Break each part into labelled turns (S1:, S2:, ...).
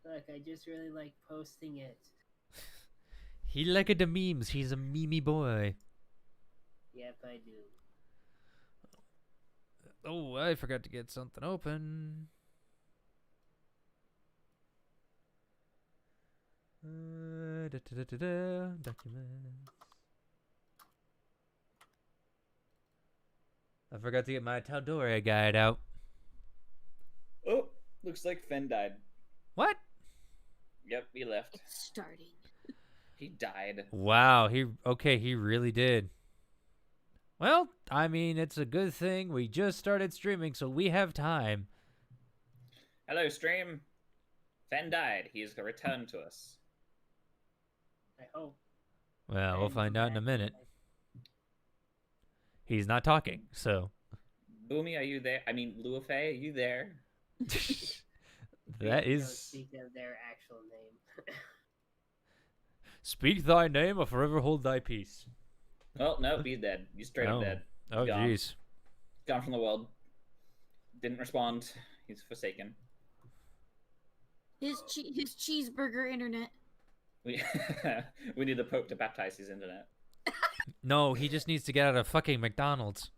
S1: Look, I just really like posting it.
S2: He like the memes. He's a memey boy.
S1: Yep, I do.
S2: Oh, I forgot to get something open. Documents. I forgot to get my tal'dorei guide out.
S3: Oh, looks like Fen died.
S2: What?
S3: Yep, he left.
S4: It's starting.
S3: He died.
S2: Wow, he really did. Well, I mean, it's a good thing we just started streaming, so we have time.
S3: Hello, stream. Fen died. He is returned to us.
S1: I hope.
S2: Well, we'll find out in a minute. He's not talking, so.
S3: Boomy, are you there? I mean, Luafei, are you there?
S2: That
S1: They don't
S2: is.
S1: speak of their actual name.
S2: Speak thy name, or forever hold thy peace.
S3: Well, no, he's dead. He's straight up dead.
S2: Oh,
S3: gone.
S2: jeez.
S3: Gone from the world. Didn't respond. He's forsaken.
S4: His cheeseburger internet.
S3: We we need the Pope to baptize his internet.
S2: No, he just needs to get out of fucking McDonald's.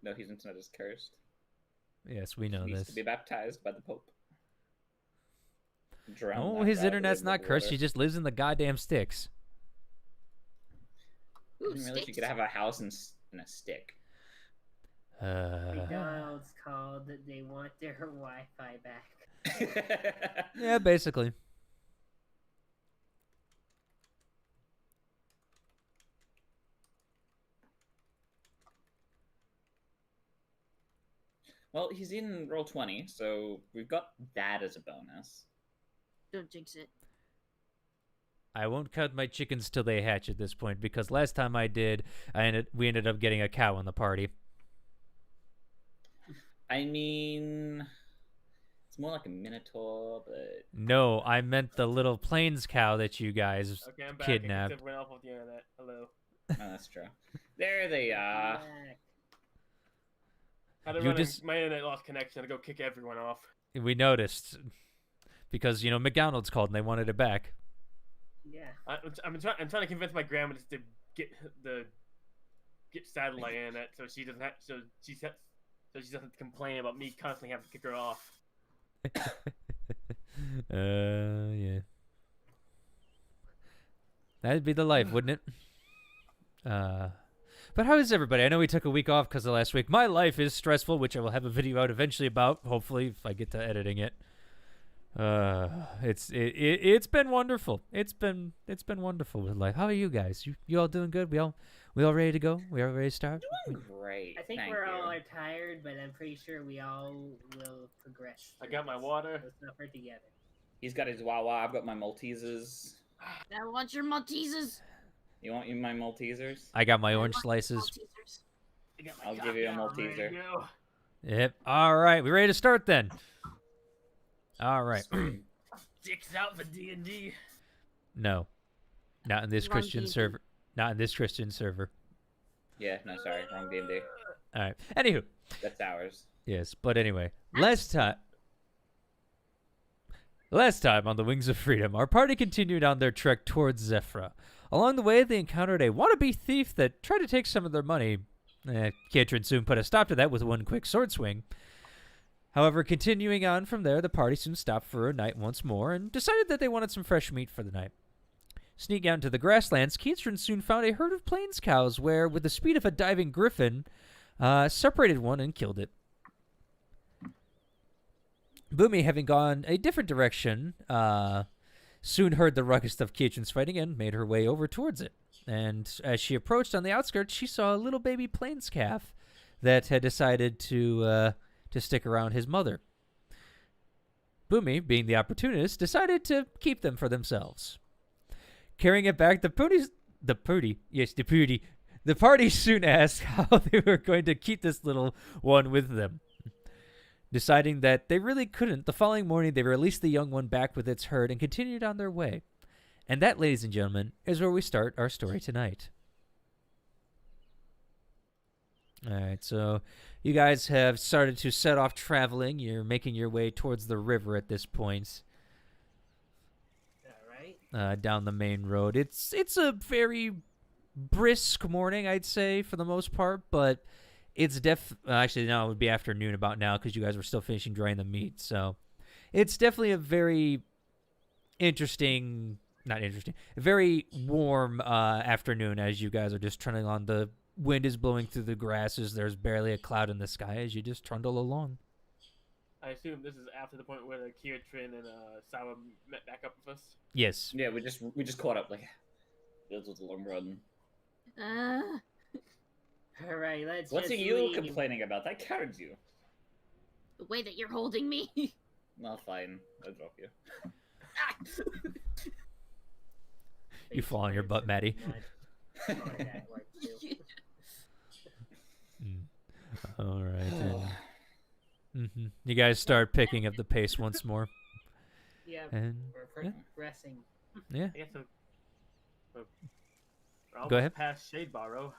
S3: No, his internet is cursed.
S2: Yes, we know
S3: He needs
S2: this.
S3: to be baptized by the Pope. Drown
S2: No,
S3: that
S2: his
S3: guy
S2: internet's
S3: with
S2: not cursed.
S3: water.
S2: He just lives in the goddamn sticks.
S3: I
S4: Ooh,
S3: didn't realize you
S4: sticks.
S3: could have a house in a stick.
S1: McDonald's called that they want their Wi-Fi back.
S2: Yeah, basically.
S3: Well, he's in Roll20, so we've got that as a bonus.
S4: Don't jinx it.
S2: I won't count my chickens till they hatch at this point, because last time I did, we ended up getting a cow in the party.
S3: I mean, it's more like a minotaur, but
S2: No, I meant the little plains cow that you guys
S5: Okay, I'm back.
S2: kidnapped.
S5: I went off of the internet. Hello.
S3: oh, that's true. There they are.
S1: Back.
S5: How to
S2: You
S5: run
S2: just-
S5: my internet lost connection. I go kick everyone off.
S2: We noticed, because, you know, McDonald's called and they wanted it back.
S1: Yeah.
S5: I'm trying to convince my grandma to get satellite internet so she doesn't have so she doesn't complain about me constantly having to kick her off.
S2: Yeah. That'd be the life, wouldn't it? But how is everybody? I know we took a week off because of last week. My life is stressful, which I will have a video out eventually about, hopefully, if I get to editing it. It's been wonderful. It's been wonderful with life. How are you guys? You all doing good? We all ready to go? We all ready to start?
S3: Doing great.
S1: I think
S3: thank
S1: we're
S3: you.
S1: all are tired, but I'm pretty sure we all will progress.
S5: I
S1: through
S5: got my
S1: this.
S5: water.
S1: Let's not hurt together.
S3: He's got his Wawa. I've got my Maltesers.
S4: I want your Maltesers.
S3: You want my Maltesers?
S2: I got my
S4: I
S2: orange
S4: want
S2: slices.
S4: Maltesers.
S5: I got my
S3: I'll give you a
S5: coffee. I'm ready
S3: Malteser.
S5: to go.
S2: Yep. All right, we ready to start then? All right.
S5: Dicks out for D&D.
S2: No, not in this
S4: Wrong
S2: Christian
S4: D&D.
S2: server. Not in this Christian server.
S3: Yeah, no, sorry, wrong D&D.
S2: All right. Anywho,
S3: That's ours.
S2: yes, but anyway, last time on the Wings of Freedom, our party continued on their trek towards Zephyra. Along the way, they encountered a wannabe thief that tried to take some of their money. Katrin soon put a stop to that with one quick sword swing. However, continuing on from there, the party soon stopped for a night once more and decided that they wanted some fresh meat for the night. Sneaking out into the grasslands, Katrin soon found a herd of plains cows where, with the speed of a diving griffin, separated one and killed it. Boomy, having gone a different direction, soon heard the ruckus of Katrin's fighting and made her way over towards it. And as she approached on the outskirts, she saw a little baby plains calf that had decided to stick around his mother. Boomy, being the opportunist, decided to keep them for themselves. Carrying it back, the party soon asked how they were going to keep this little one with them. Deciding that they really couldn't, the following morning they released the young one back with its herd and continued on their way. And that, ladies and gentlemen, is where we start our story tonight. All right, so you guys have started to set off traveling. You're making your way towards the river at this point,
S1: All right.
S2: down the main road. It's a very brisk morning, I'd say, for the most part, but it's actually, no, it would be afternoon about now because you guys were still finishing drying the meat. So it's definitely a very very warm afternoon as you guys are just trundling on. The wind is blowing through the grasses. There's barely a cloud in the sky as you just trundle along.
S5: I assume this is after the point where the Kiatrin and Sawa met back up with us.
S2: Yes.
S3: Yeah, we just caught up. Like, this was a long run.
S1: All right, let's
S3: What
S1: just
S3: are you
S1: leave.
S3: complaining about? I carried you.
S4: The way that you're holding me.
S3: Not fine. I'll drop you.
S2: You fall on your butt, Maddie.
S1: Oh, that worked too.
S2: All right. You guys start picking up the pace once more.
S1: Yeah,
S2: And
S1: we're
S2: yeah.
S1: progressing.
S2: yeah.
S5: I guess we're almost
S2: Go ahead.
S5: past Shade Barrow.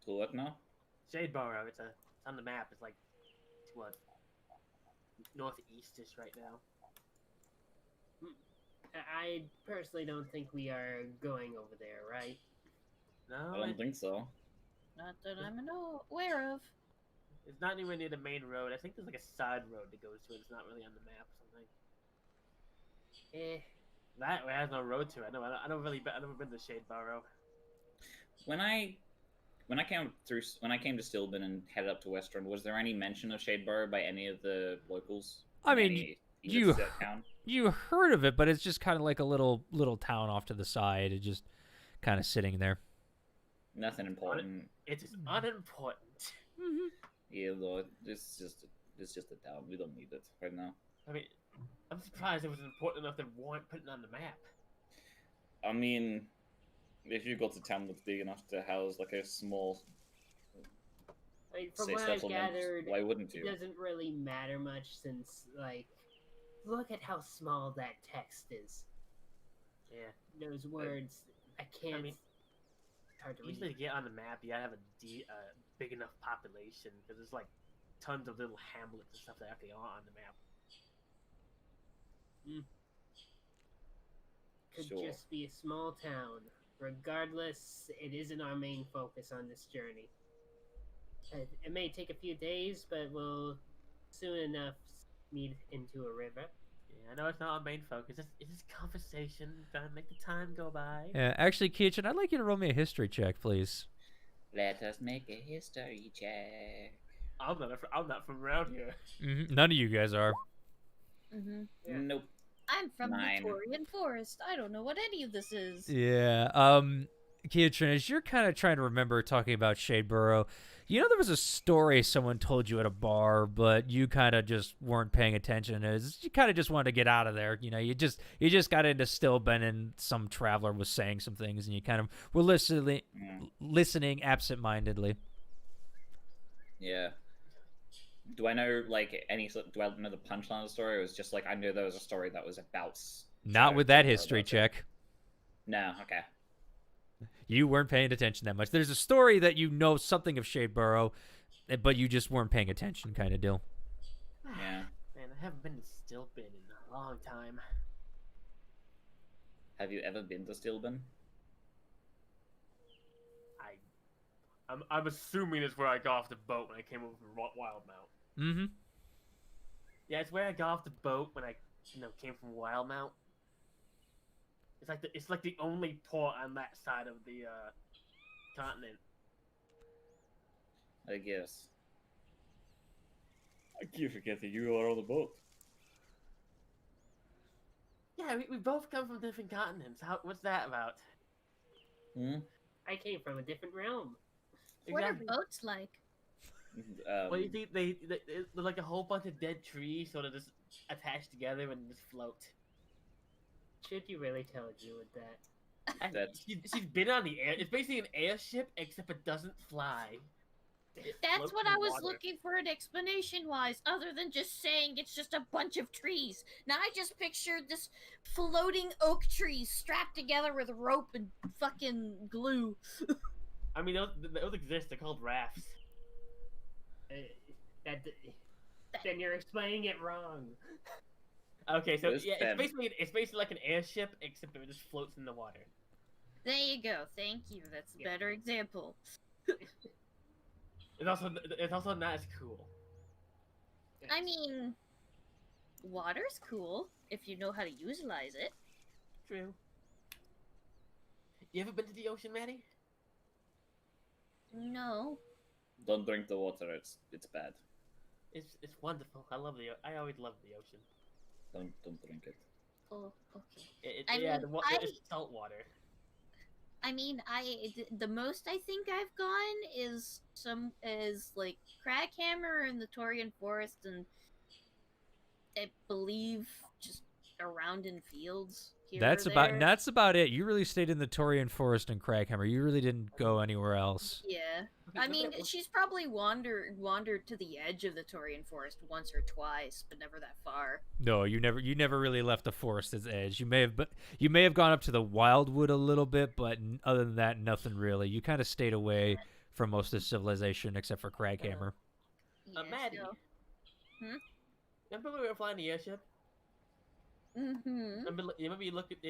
S3: To what now?
S5: Shade Barrow, it's on the map. It's like, what, northeast-ish right now.
S1: I personally don't think we are going over there, right?
S5: No,
S3: I don't think so.
S4: Not that I'm aware of.
S5: it's not anywhere near the main road. I think there's like a side road that goes to it. It's not really on the map or something. That way has no road to it. I never been to Shade Barrow.
S3: When I came to Stilben and headed up to Western, was there any mention of Shadeborough by any of the locals?
S2: I mean,
S3: Any
S2: you
S3: set town?
S2: you heard of it, but it's just kind of like a little town off to the side. It's just kind of sitting there.
S3: Nothing important.
S5: It is unimportant.
S3: Yeah, though it's just a town. We don't need it right now.
S5: I mean, I'm surprised it was important enough to warrant putting it on the map.
S3: I mean, if you got a town that's big enough to house like a small,
S1: Like, from
S3: say,
S1: what I've
S3: settlement,
S1: gathered,
S3: why wouldn't
S1: it
S3: you?
S1: doesn't really matter much since, like, look at how small that text is.
S5: Yeah.
S1: Those words, I can't.
S5: I mean,
S1: hard to
S5: usually
S1: read.
S5: to get on the map, you gotta have a big enough population because there's like tons of little hamlets and stuff that actually aren't on the map.
S1: Could
S3: Sure.
S1: just be a small town. Regardless, it isn't our main focus on this journey. It may take a few days, but we'll soon enough meet into a river.
S5: Yeah, I know it's not our main focus. It's just conversation. Gotta make the time go by.
S2: Yeah, actually, Keichin, I'd like you to roll me a history check, please.
S3: Let us make a history check.
S5: I'm not from around here.
S2: None of you guys are.
S4: Mm-hmm.
S1: Yeah.
S3: Nope.
S4: I'm from
S3: 9.
S4: Victorian Forest. I don't know what any of this is.
S2: Yeah. Keitrin, as you're kind of trying to remember talking about Shadeborough, you know there was a story someone told you at a bar, but you kind of just weren't paying attention. As you kind of just wanted to get out of there. You know, you just got into Stilben and some traveler was saying some things, and you kind of were listening absent-mindedly.
S3: Yeah. Do I know like do I know the punchline of the story? Or it was just like I knew there was a story that was about.
S2: Not with that
S3: Shadeborough,
S2: history
S3: that's it.
S2: check.
S3: No. Okay.
S2: You weren't paying attention that much. There's a story that you know something of Shadeborough, but you just weren't paying attention, kind of deal.
S3: Yeah.
S5: Man, I haven't been to Stilben in a long time.
S3: Have you ever been to Stilben?
S5: I'm assuming it's where I got off the boat when I came over from Wildmount.
S2: Mm-hmm.
S5: Yeah, it's where I got off the boat when I, came from Wildmount. It's like the only port on that side of the continent.
S3: I guess. I keep forgetting you are on the boat.
S5: Yeah, we both come from different continents. What's that about?
S3: Hmm?
S1: I came from a different realm.
S4: What are
S5: Exactly.
S4: boats like?
S5: Well, you think they're like a whole bunch of dead trees, sort of just attached together and just float.
S1: Should you really tell Jewett that?
S3: That's-
S5: She's been on the air. It's basically an airship, except it doesn't fly. It
S4: That's
S5: floats
S4: what
S5: in
S4: I was
S5: water.
S4: looking for an explanation-wise, other than just saying it's just a bunch of trees. Now I just pictured this floating oak trees strapped together with rope and fucking glue.
S5: I mean, those exist. They're called rafts.
S1: That then you're explaining it wrong.
S5: Okay, so
S3: Those
S5: yeah,
S3: pen-
S5: it's basically like an airship, except it just floats in the water.
S4: There you go. Thank you. That's a
S1: Yeah.
S4: better example.
S5: It's also not as cool.
S4: I mean, water's cool if you know how to utilize it.
S5: True. You ever been to the ocean, Maddie?
S4: No.
S3: Don't drink the water. It's bad.
S5: It's wonderful. I always love the ocean.
S3: Don't drink it.
S4: Oh, okay.
S5: Yeah,
S4: mean,
S5: it's salt water.
S4: I mean, the most I think I've gone is like Crackhammer in the Torian Forest, and I believe just around in fields. Here
S2: That's
S4: or
S2: about
S4: there.
S2: that's about it. You really stayed in the Torian Forest and Crackhammer. You really didn't go anywhere else.
S4: Yeah.
S5: Okay,
S4: I
S5: look
S4: mean,
S5: at-
S4: she's probably wandered to the edge of the Torian Forest once or twice, but never that far.
S2: No, you never really left the forest's edge. You may have gone up to the wildwood a little bit, but other than that, nothing really. You kind of stayed away from most of civilization except for Crackhammer.
S4: Yeah,
S5: Maddie.
S4: so-
S5: Remember we were flying the airship?
S4: Mhm.
S5: Remember you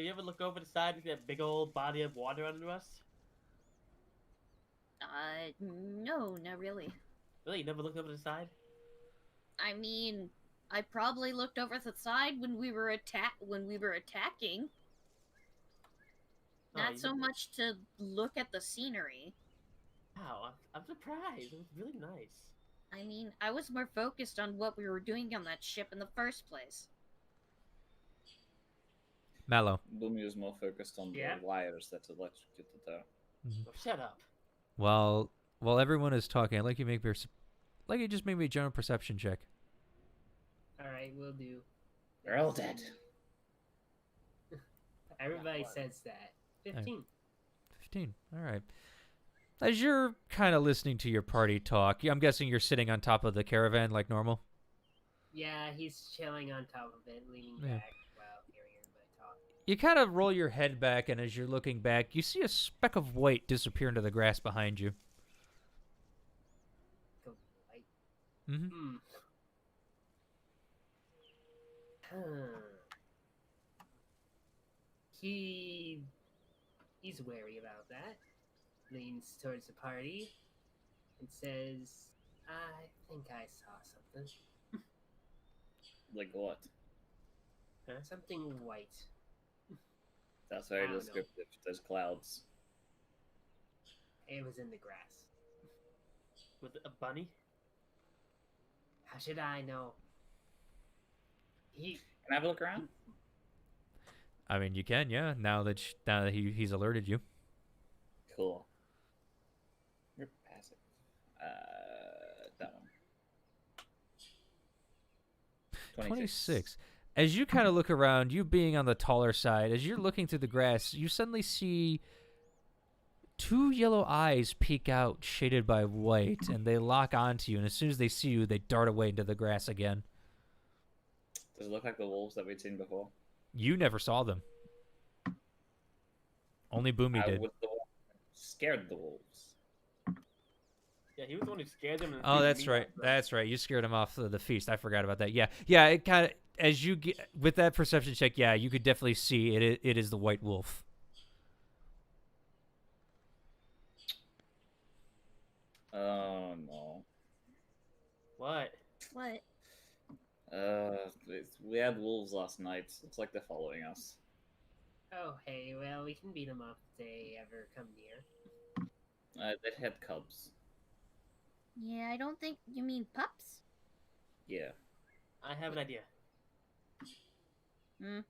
S5: ever look over the side and see that big old body of water under us?
S4: No, not really.
S5: Really, you never looked over the side?
S4: I mean, I probably looked over the side when we were attacking.
S5: Oh,
S4: Not
S5: you
S4: so
S5: didn't.
S4: much to look at the scenery.
S5: Wow, I'm surprised. It was really nice.
S4: I mean, I was more focused on what we were doing on that ship in the first place.
S2: Mallow.
S3: Boomy was more focused on
S1: Yeah.
S3: the wires that electrocuted her.
S5: Oh, shut up.
S2: While everyone is talking, I'd like you just make me a general perception check.
S1: All right, we'll do.
S3: They're all dead.
S1: Everybody
S5: What?
S1: says that. 15.
S2: 15. All right. As you're kind of listening to your party talk, I'm guessing you're sitting on top of the caravan like normal.
S1: Yeah, he's chilling on top of it, leaning
S2: Yeah.
S1: back while hearing everybody talk.
S2: You kind of roll your head back, and as you're looking back, you see a speck of white disappear into the grass behind you.
S1: Go light.
S2: Mm-hmm.
S1: Hmm. Huh. He's wary about that. Leans towards the party and says, "I think I saw something.
S3: Like what?
S1: Something white.
S3: That's very
S1: I don't know.
S3: descriptive. There's clouds.
S1: It was in the grass.
S5: With a bunny?
S1: How should I know? He
S3: Can I have a look around?
S2: I mean, you can, yeah. Now that he's alerted you.
S3: Cool. You're passive. That one.
S2: 26. As you kind of look around, you being on the taller side, as you're looking through the grass, you suddenly see two yellow eyes peek out, shaded by white, and they lock onto you. And as soon as they see you, they dart away into the grass again.
S3: Does it look like the wolves that we'd seen before?
S2: You never saw them. Only Boomy
S3: I
S2: did.
S3: was the one who scared the wolves.
S5: Yeah, he was the one who scared them. And
S2: Oh,
S5: freaked
S2: that's
S5: me
S2: right.
S5: out, bro.
S2: That's right. You scared him off the feast. I forgot about that. Yeah, yeah. It kind of, as you get with that perception check, yeah, you could definitely see it. It is the white wolf.
S3: Oh no.
S5: What?
S4: What?
S3: We had wolves last night. Looks like they're following us.
S1: Oh, hey, well, we can beat them up if they ever come near.
S3: They had cubs.
S4: Yeah, I don't think you mean pups.
S3: Yeah.
S5: I have an idea.
S4: Hmm.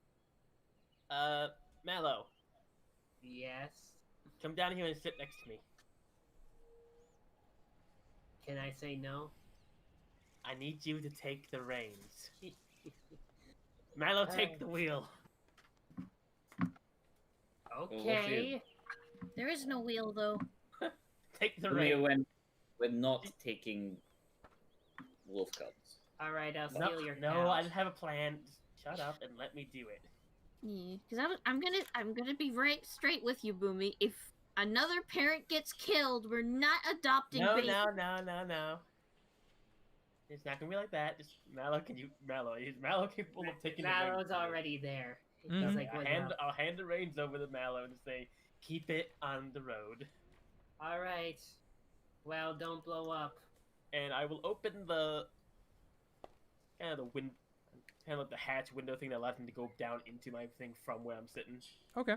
S5: Mallow,
S1: Yes.
S5: come down here and sit next to me.
S1: Can I say no?
S5: I need you to take the reins. Mallow, take the wheel.
S1: Okay.
S4: There is no wheel though.
S5: Take the
S3: Boomy,
S5: reins.
S3: we're not taking wolf cubs.
S1: All right, I'll
S5: No,
S1: steal your
S5: no,
S1: cow.
S5: I have a plan. Just shut up and let me do it.
S4: Yeah, because I'm gonna be right straight with you, Boomy. If Another parent gets killed. We're not adopting
S5: No,
S4: babies.
S5: no. It's not gonna be like that. Just Mallow, is Mallow capable of taking the reins?
S1: Mallow's
S5: from you?
S1: already there. He's
S2: Mhm.
S1: like, "What's up?"
S5: I'll hand the reins over to Mallow and say, keep it on the road.
S1: All right. Well, don't blow up.
S5: And I will open the kind of like the hatch window thing that allows me to go down into my thing from where I'm sitting,
S2: Okay.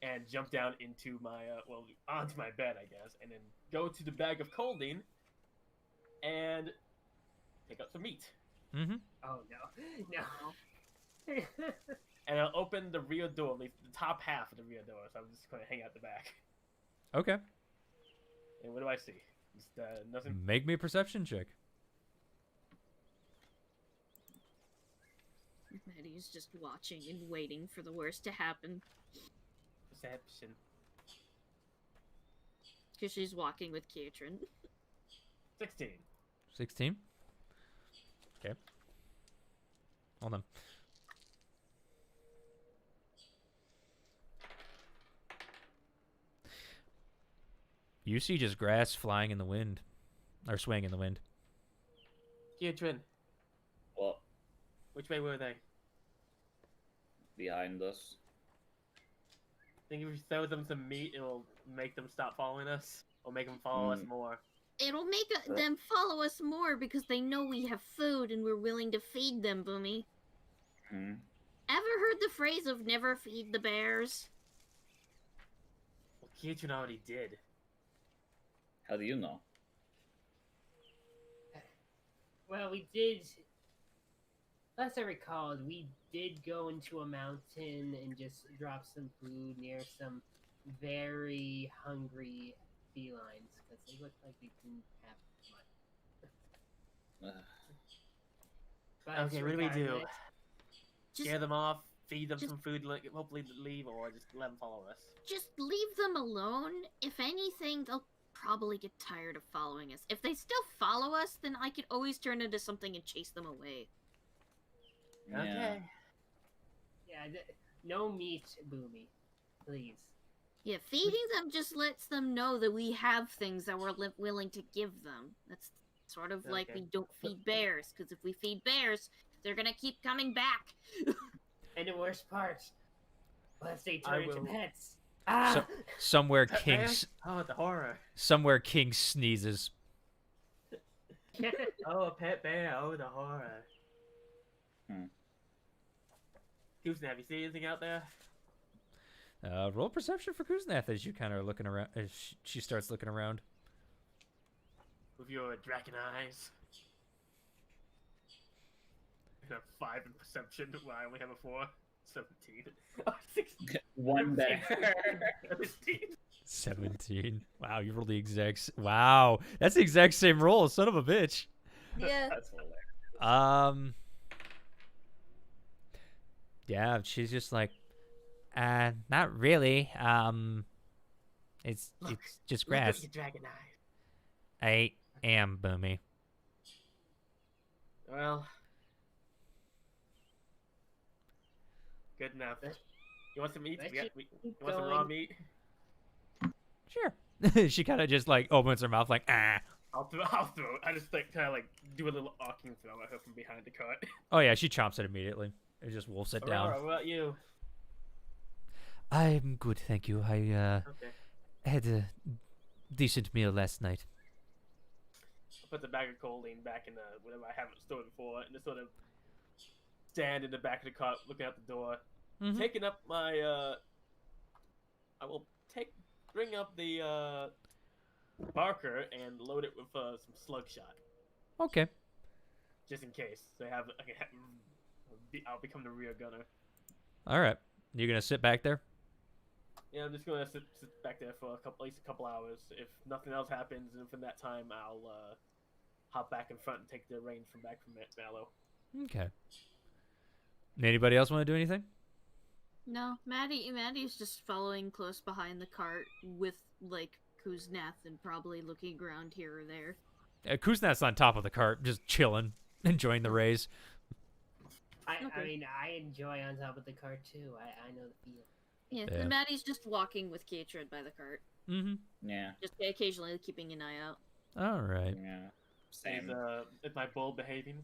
S5: and jump down into my onto my bed, I guess, and then go to the bag of colding and pick up some meat.
S2: Mm-hmm.
S1: Oh no.
S5: And I'll open the rear door, at least the top half of the rear door, so I'm just going to hang out the back.
S2: Okay.
S5: And what do I see? Just nothing.
S2: Make me a perception check.
S4: Maddie's just watching and waiting for the worst to happen.
S5: Perception.
S4: Because she's walking with Katrin.
S5: 16.
S2: 16. Okay. Hold on. You see just grass flying in the wind. Or swaying in the wind.
S5: Katrin,
S3: What?
S5: which way were they?
S3: Behind us.
S5: Think if we throw them some meat, it will make them stop following us? Or make them follow us more?
S4: It'll make them follow us more because they know we have food and we're willing to feed them, Boomy.
S3: Hmm.
S4: Ever heard the phrase of never feed the bears?
S5: Well, Katrin already did.
S3: How do you know?
S1: Well, we did. Last I recalled, we did go into a mountain and just drop some food near some very hungry felines because they looked like we didn't have much. But
S5: Okay, what do we do?
S1: regardless,
S5: Scare them off, feed them some food, hopefully leave, or just let them follow us?
S4: Just leave them alone. If anything, they'll probably get tired of following us. If they still follow us, then I could always turn into something and chase them away.
S3: Yeah.
S5: Okay.
S1: Yeah, no meat, Boomy, please.
S4: Yeah, feeding them just lets them know that we have things that we're willing to give them. That's sort of like
S5: Okay.
S4: we don't feed bears, because if we feed bears, they're gonna keep coming back.
S1: And the worst part, what if they
S5: I
S1: turn into
S5: will-
S1: pets? Ah!
S2: So, somewhere
S5: Pet
S2: King,
S5: bear?
S2: s-
S5: Oh, the horror.
S2: somewhere King sneezes.
S5: Oh, a pet bear. Oh, the horror. Houston, have you seen anything out there?
S2: Roll perception for Kuznath as you kind of are looking around. As she starts looking around.
S5: With your dragon eyes. I have 5 in perception, while I only have a 4. 17. Oh, 16.
S3: One better.
S5: 17.
S2: 17. Wow, you rolled the exact. Wow, that's the exact same roll. Son of a bitch.
S4: Yeah.
S3: That's hilarious.
S2: Yeah, she's just like, not really. It's
S5: Look,
S2: just
S5: Look
S2: grass.
S5: at your dragon eyes.
S2: I am Boomy.
S5: Well. Good enough. You want some meat?
S1: Let's
S5: You
S1: just
S5: want
S1: keep
S5: some raw
S1: going.
S5: meat?
S2: Sure. She kind of just like opens her mouth like, ah.
S5: I'll throw it. I just like kind of like do a little arcing throw at her from behind the cart.
S2: Oh yeah, she chomps it immediately. It just wolfs it down.
S5: Aurora, what about you?
S2: I'm good, thank you. I
S5: Okay.
S2: had a decent meal last night.
S5: I'll put the bag of choline back in the whatever I haven't stored before, and just sort of stand in the back of the cart, looking out the door,
S2: Mhm.
S5: taking up my. I will bring up the Barker and load it with some slug shot,
S2: Okay.
S5: just in case. So I'll become the rear gunner.
S2: All right. You gonna sit back there?
S5: Yeah, I'm just gonna sit back there for at least a couple hours. If nothing else happens, and from that time, I'll hop back in front and take the reins from Mallow.
S2: Okay. Anybody else want to do anything?
S4: No, Maddie's just following close behind the cart with, like, Kuznath and probably looking around here or there.
S2: Kuznath's on top of the cart, just chilling, enjoying the rays.
S1: I
S4: Okay.
S1: mean, I enjoy on top of the cart too. I know the feel.
S4: Yeah,
S2: Yeah.
S4: and Maddie's just walking with Katrid by the cart,
S2: Mm-hmm.
S3: Yeah.
S4: just occasionally keeping an eye out.
S2: All right.
S3: Yeah. Same.
S5: Is my bull behaving?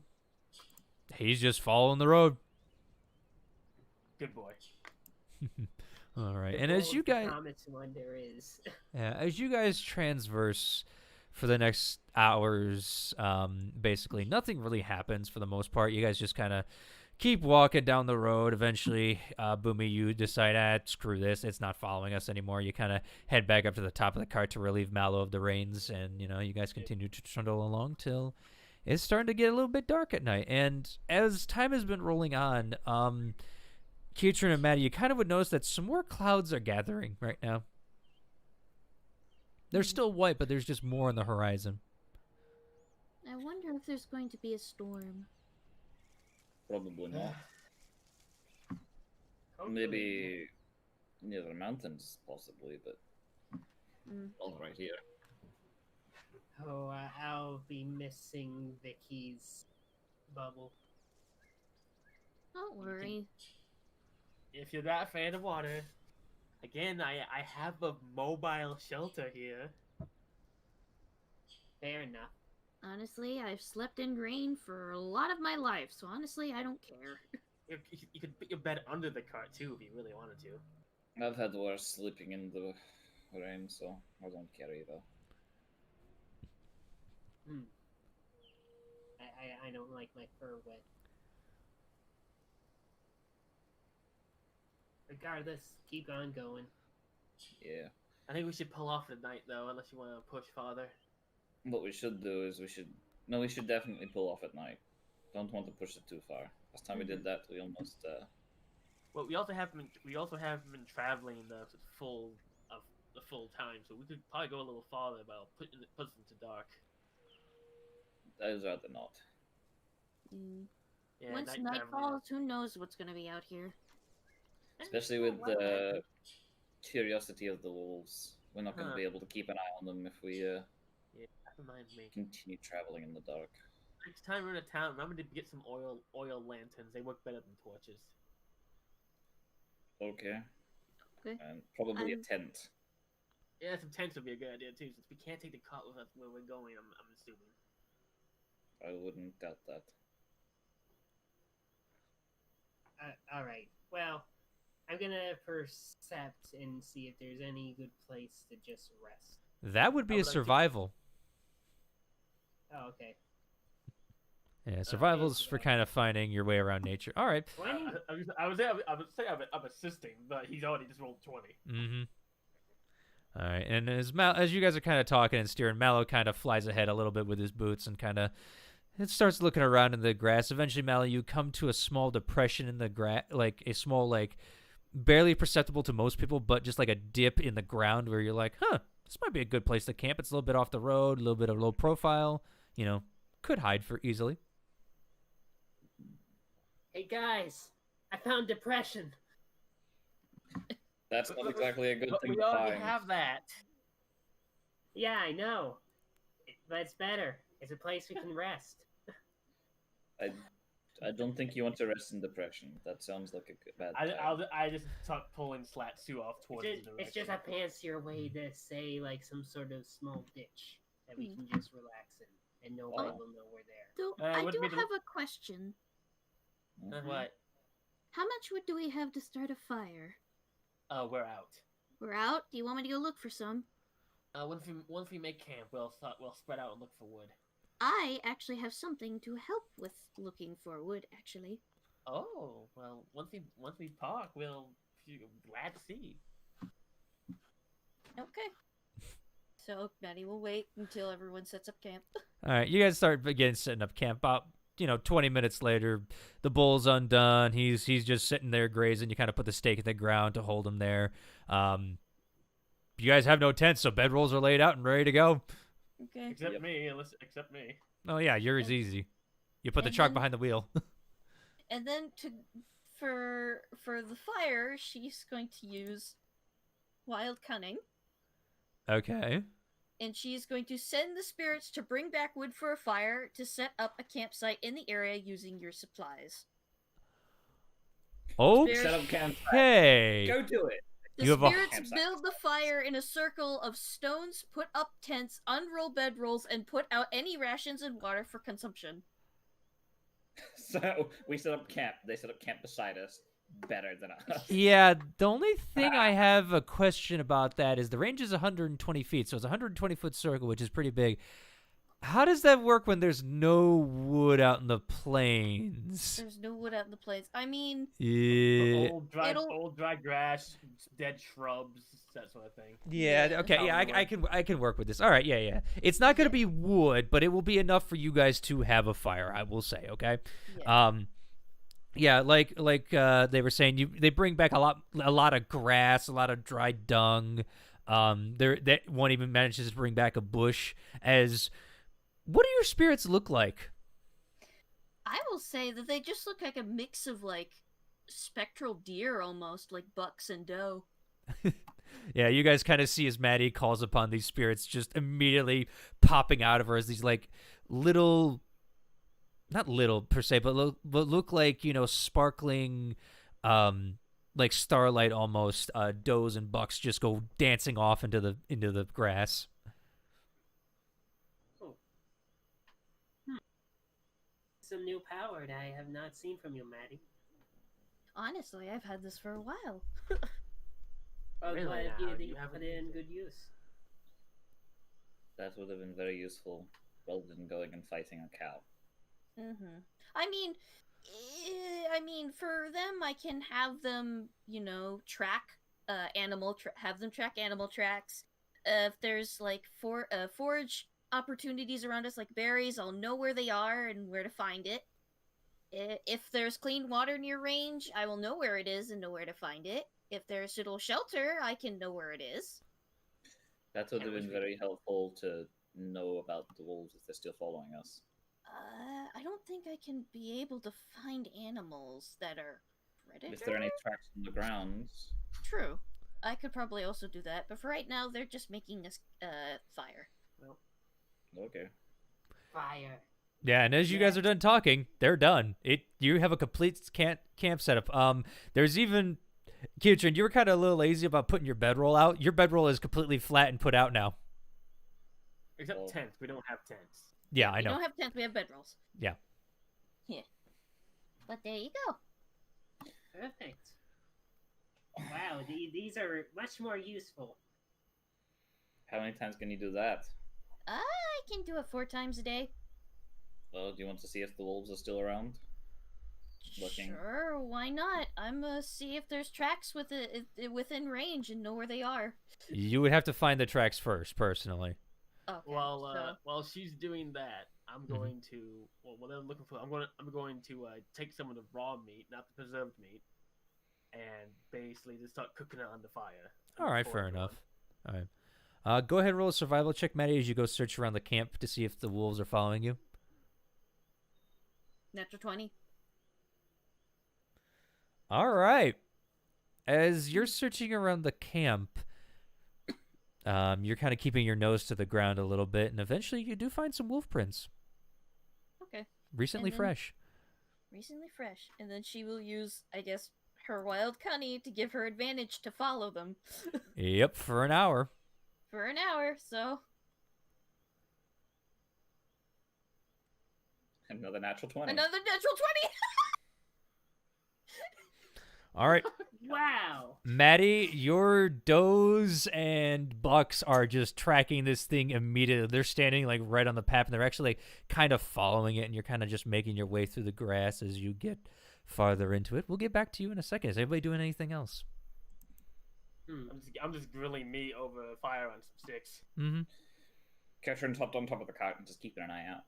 S2: He's just following the road.
S5: Good boy.
S2: All right.
S1: The
S2: And as
S1: bull
S2: you
S1: is the
S2: guys,
S1: calmest one there is.
S2: yeah, as you guys transverse for the next hours, basically nothing really happens for the most part. You guys just kind of keep walking down the road. Eventually, Boomy, you decide, screw this. It's not following us anymore. You kind of head back up to the top of the cart to relieve Mallow of the reins. And, you guys continue to trundle along till it's starting to get a little bit dark at night. And as time has been rolling on, Keatron and Maddie, you kind of would notice that some more clouds are gathering right now. They're still white, but there's just more on the horizon.
S4: I wonder if there's going to be a storm.
S3: Probably not.
S1: Hopefully.
S3: Maybe near the mountains, possibly, but not right here.
S1: Oh, I'll be missing Vicky's bubble.
S4: Don't worry.
S5: If you're that fan of water, again, I have a mobile shelter here.
S1: Fair enough.
S4: Honestly, I've slept in rain for a lot of my life, so honestly, I don't care.
S5: You could put your bed under the cart too if you really wanted to.
S3: I've had worse sleeping in the rain, so I don't care either.
S1: I don't like my fur wet. Regardless, keep on going.
S3: Yeah.
S5: I think we should pull off at night though, unless you want to push farther.
S3: What we should do is we should definitely pull off at night. Don't want to push it too far. Last time we did that, we almost
S5: Well, we also haven't been traveling the full time, so we could probably go a little farther about putting it into dark.
S3: I'd rather not.
S5: Yeah,
S4: Once
S5: night
S4: night
S5: traveling.
S4: falls, who knows what's going to be out here?
S3: Especially with the curiosity of the wolves. We're not going to be able to keep an eye on them if we
S5: Yeah, that reminds me.
S3: continue traveling in the dark.
S5: Next time we're in a town, remember to get some oil lanterns. They work better than torches.
S3: Okay.
S4: Okay.
S3: And probably a tent.
S5: Yeah, some tents would be a good idea too, since we can't take the cart with us where we're going. I'm assuming.
S3: I wouldn't doubt that.
S1: All right. Well, I'm gonna percept and see if there's any good place to just rest.
S2: That would be
S5: I
S2: a
S5: would like to-
S2: survival.
S1: Oh, okay.
S2: Yeah, survival's for kind of finding your way around nature. All right.
S1: 20.
S5: I would say I'm assisting, but he's already just rolled 20.
S2: Mm-hmm. All right, and as you guys are kind of talking and steering, Mallow kind of flies ahead a little bit with his boots and kind of it starts looking around in the grass. Eventually, Mallow, you come to a small depression in the grass, like a small, like barely perceptible to most people, but just like a dip in the ground where you're like, huh, this might be a good place to camp. It's a little bit off the road, a little bit of low profile, could hide for easily.
S1: Hey guys, I found depression.
S3: That's not exactly a good thing
S5: We
S3: to
S5: already
S3: find.
S5: have that.
S1: Yeah, I know. But it's better. It's a place we can rest.
S3: I don't think you want to rest in depression. That sounds like a bad time.
S5: I just start pulling Slatsu off towards the direction.
S1: It's just a fancier way to say like some sort of small ditch that we can just relax in, and nobody will know we're there.
S4: So, I
S5: would
S4: do
S5: be
S4: have
S5: the-
S4: a question.
S5: What?
S4: How much wood do we have to start a fire?
S5: We're out.
S4: We're out. Do you want me to go look for some?
S5: Once we make camp, we'll spread out and look for wood.
S4: I actually have something to help with looking for wood, actually.
S5: Oh, well, once we park, we'll be glad to see.
S4: Okay. So, Maddie will wait until everyone sets up camp.
S2: All right, you guys start again setting up camp. About 20 minutes later, the bull's undone. He's just sitting there grazing. You kind of put the stake in the ground to hold him there. You guys have no tents, so bedrolls are laid out and ready to go.
S4: Okay.
S5: Except
S3: Yep.
S5: me.
S2: Oh yeah, yours easy. You put the
S4: And
S2: truck
S4: then-
S2: behind the wheel.
S4: And then for the fire, she's going to use Wild Cunning.
S2: Okay.
S4: And she's going to send the spirits to bring back wood for a fire to set up a campsite in the area using your supplies.
S2: Okay.
S3: Set up camp.
S2: Hey.
S3: Go do it.
S4: The
S2: You have a
S4: spirits
S3: campsite.
S4: build the fire in a circle of stones, put up tents, unroll bedrolls, and put out any rations and water for consumption.
S3: So we set up camp. They set up camp beside us. Better than us.
S2: Yeah, the only thing I have a question about that is the range is 120 feet, so it's a 120-foot circle, which is pretty big. How does that work when there's no wood out in the plains?
S4: There's no wood out in the plains. I mean,
S2: Yeah.
S5: Old
S4: It'll-
S5: dry grass, dead shrubs, that sort of thing.
S2: Yeah.
S4: Yeah.
S2: Okay. Yeah. I can work with this. All right. Yeah. Yeah. It's not gonna be wood, but it will be enough for you guys to have a fire. I will say. Okay.
S4: yeah.
S2: Yeah. Like they were saying, they bring back a lot of grass, a lot of dry dung. That one even manages to bring back a bush. What do your spirits look like?
S4: I will say that they just look like a mix of like spectral deer almost, like bucks and doe.
S2: Yeah, you guys kind of see as Maddie calls upon these spirits just immediately popping out of her as these like little, not little per se, but look like, sparkling, like starlight almost, does and bucks just go dancing off into the grass.
S1: Some new power that I have not seen from you, Maddie.
S4: Honestly, I've had this for a while.
S1: I'm
S5: Really
S1: glad
S5: now,
S1: you
S5: you haven't
S1: put it in
S5: used it.
S1: good use.
S3: That would have been very useful rather than going and fighting a cow.
S4: Mm-hmm. I mean, for them, I can have them, track have them track animal tracks. If there's like forage opportunities around us, like berries, I'll know where they are and where to find it. If there's clean water near range, I will know where it is and know where to find it. If there's suitable shelter, I can know where it is.
S3: That would have
S5: Yeah,
S3: been very helpful to know about the wolves if they're still following us.
S4: I don't think I can be able to find animals that are predators.
S3: If there are any tracks on the ground,
S4: True. I could probably also do that, but for right now, they're just making us fire.
S3: okay.
S1: Fire.
S2: Yeah, and as you guys are done talking, they're done. You have a complete camp setup. There's even Kitchen, you were kind of a little lazy about putting your bedroll out. Your bedroll is completely flat and put out now.
S5: Except
S3: Well-
S5: tents. We don't have tents.
S2: Yeah, I
S4: We
S2: know.
S4: don't have tents, we have bedrolls.
S2: Yeah.
S4: Yeah. But there you go.
S1: Perfect. Wow, these are much more useful.
S3: How many times can you do that?
S4: I can do it 4 times a day.
S3: Well, do you want to see if the wolves are still around? Looking.
S4: Sure, why not? I'm gonna see if there's tracks within range and know where they are.
S2: You would have to find the tracks first, personally.
S4: Okay.
S5: While she's doing that, I'm
S2: Mm-hmm.
S5: going to. Well, what I'm looking for, I'm going to take some of the raw meat, not the preserved meat, and basically just start cooking it on the fire.
S2: All right,
S5: for
S2: fair
S5: everyone.
S2: enough. All right. Go ahead and roll a survival check, Maddie, as you go search around the camp to see if the wolves are following you.
S4: Natural 20.
S2: All right. As you're searching around the camp, you're kind of keeping your nose to the ground a little bit, and eventually you do find some wolf prints.
S4: Okay.
S2: Recently
S4: And then-
S2: fresh.
S4: Recently fresh. And then she will use, I guess, her wild cunning to give her advantage to follow them
S2: Yep, for an hour.
S4: for an hour, so.
S3: Another natural 20.
S4: Another natural 20!
S2: All right.
S1: Wow.
S2: Maddie, your does and bucks are just tracking this thing immediately. They're standing like right on the path, and they're actually like, kind of following it, and you're kind of just making your way through the grass as you get farther into it. We'll get back to you in a second. Is anybody doing anything else?
S5: I'm just grilling meat over a fire on some sticks.
S2: Mm-hmm.
S3: Catherine's hopped on top of the cart and just keeping an eye out.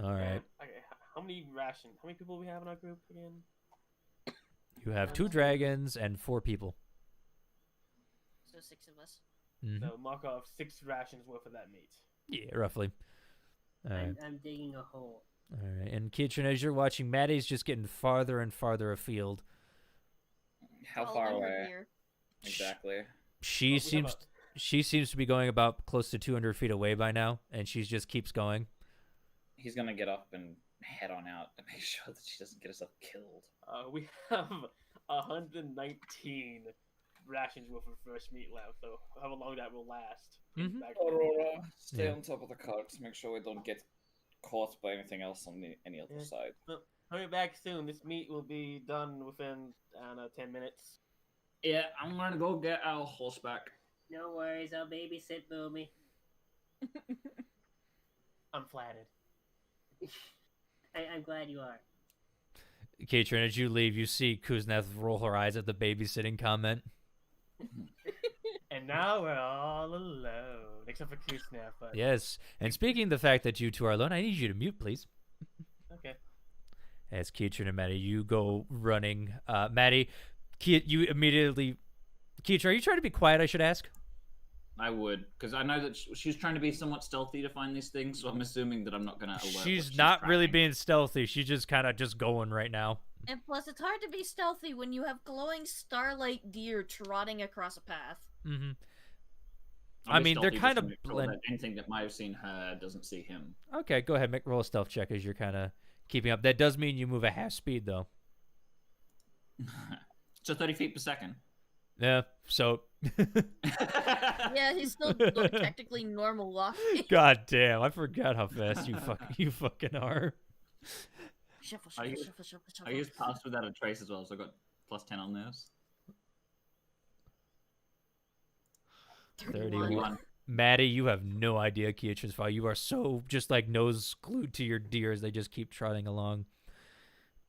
S2: All right.
S5: Okay, how many people we have in our group again?
S2: You have 2 dragons and 4 people.
S4: So 6 of us.
S2: Mm-hmm.
S5: So mark off 6 rations worth of that meat.
S2: Yeah, roughly. All right.
S1: I'm digging a hole.
S2: All right. And Kitchen, as you're watching, Maddie's just getting farther and farther afield.
S3: How
S4: All
S3: far
S4: over
S3: away?
S4: here.
S3: Exactly.
S2: She
S5: Well, we
S2: seems
S5: have
S2: she seems to be going about close to 200 feet away by now, and she just keeps going.
S3: He's gonna get up and head on out to make sure that she doesn't get herself killed.
S5: We have 119 rations worth of fresh meat left, so however long that will last.
S2: Mhm.
S5: Back-
S3: Aurora, stay
S2: Yeah.
S3: on top of the cart to make sure we don't get caught by anything else on any other
S5: Yeah.
S3: side.
S5: So, hurry back soon. This meat will be done within, I don't know, 10 minutes.
S3: Yeah, I'm gonna go get our horseback.
S1: No worries, I'll babysit Boomy.
S5: I'm flattered.
S1: I'm glad you are.
S2: Katrin, as you leave, you see Kuzneth roll her eyes at the babysitting comment.
S5: And now we're all alone, except for Q-Snap. But
S2: Yes, and speaking of the fact that you two are alone, I need you to mute, please.
S5: okay.
S2: As Katrin and Maddie, you go running. Maddie, you immediately... Katrin, are you trying to be quiet, I should ask?
S3: I would, because I know that she's trying to be somewhat stealthy to find these things, so I'm assuming that I'm not gonna alert.
S2: She's
S3: what
S2: not really
S3: tracking.
S2: being stealthy. She's just kind of just going right now.
S4: And plus, it's hard to be stealthy when you have glowing starlight deer trotting across a path.
S2: Mm-hmm.
S3: I'll
S2: I
S3: be
S2: mean, they're
S3: stealthy
S2: kind
S3: just
S2: of
S3: to make sure
S2: blend-
S3: that anything that might have seen her doesn't see him.
S2: Okay, go ahead. Roll a stealth check as you're kind of keeping up. That does mean you move at half speed, though.
S3: So 30 feet per second.
S2: Yeah, so...
S4: Yeah, he's still technically normal walking.
S2: God damn, I forgot how fast you fucking are.
S4: Shuffle,
S3: I
S4: shuffle,
S3: use-
S4: shuffle, shuffle,
S3: I
S4: shuffle.
S3: used pass without a trace as well, so I got +10 on those.
S2: 31. Maddie, you have no idea Kietran's fault. You are so just like nose glued to your deer as they just keep trotting along.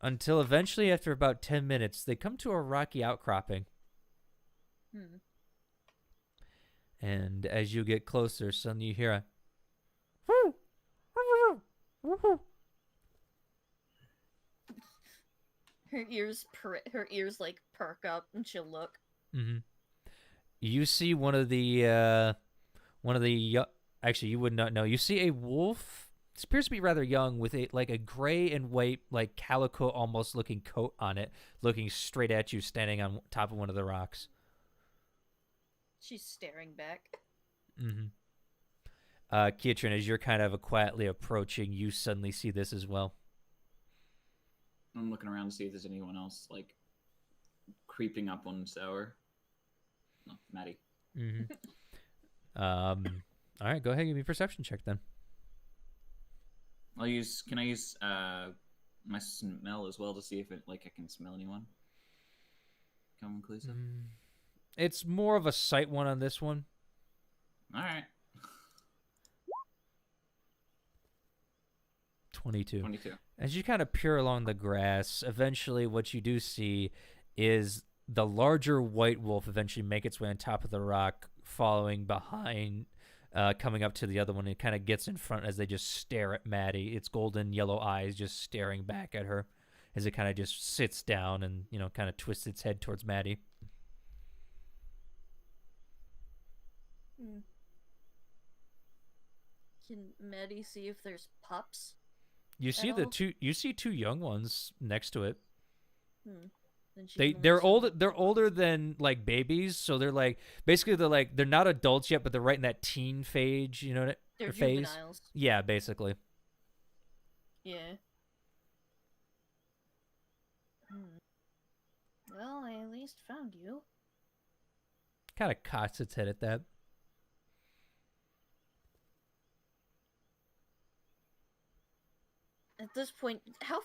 S2: Until eventually, after about 10 minutes, they come to a rocky outcropping.
S4: Hmm.
S2: And as you get closer, suddenly you hear a woo, woo, woo, woo.
S4: Her ears like perk up, and she'll look.
S2: Mm-hmm. You see one of the actually you would not know. You see a wolf. It appears to be rather young with a gray and white like calico almost looking coat on it, looking straight at you, standing on top of one of the rocks.
S4: She's staring back.
S2: Mm-hmm. Kietrin, as you're kind of quietly approaching, you suddenly see this as well.
S3: I'm looking around to see if there's anyone else, like, creeping up on Sour. No, Maddie.
S2: Mm-hmm. All right, go ahead and give me a perception check then.
S3: Can I use my smell as well to see if I can smell anyone? Come inclusive.
S2: It's more of a sight one on this one.
S3: All right.
S2: 22.
S3: 22.
S2: As you kind of peer along the grass, eventually what you do see is the larger white wolf eventually make its way on top of the rock, following behind, coming up to the other one. It kind of gets in front as they just stare at Maddie, its golden yellow eyes just staring back at her as it kind of just sits down and, kind of twists its head towards Maddie.
S4: Hmm. Can Maddie see if there's pups?
S2: You see
S4: all?
S2: you see two young ones next to it.
S4: Then she can
S2: They're
S4: only see
S2: older.
S4: one.
S2: They're older than like babies, so they're like basically they're not adults yet, but they're right in that teen phase.
S4: They're
S2: or phase.
S4: juveniles.
S2: Yeah, basically.
S4: Yeah. Well, I at least found you.
S2: Kind of cocks its head at that.
S4: At this point, how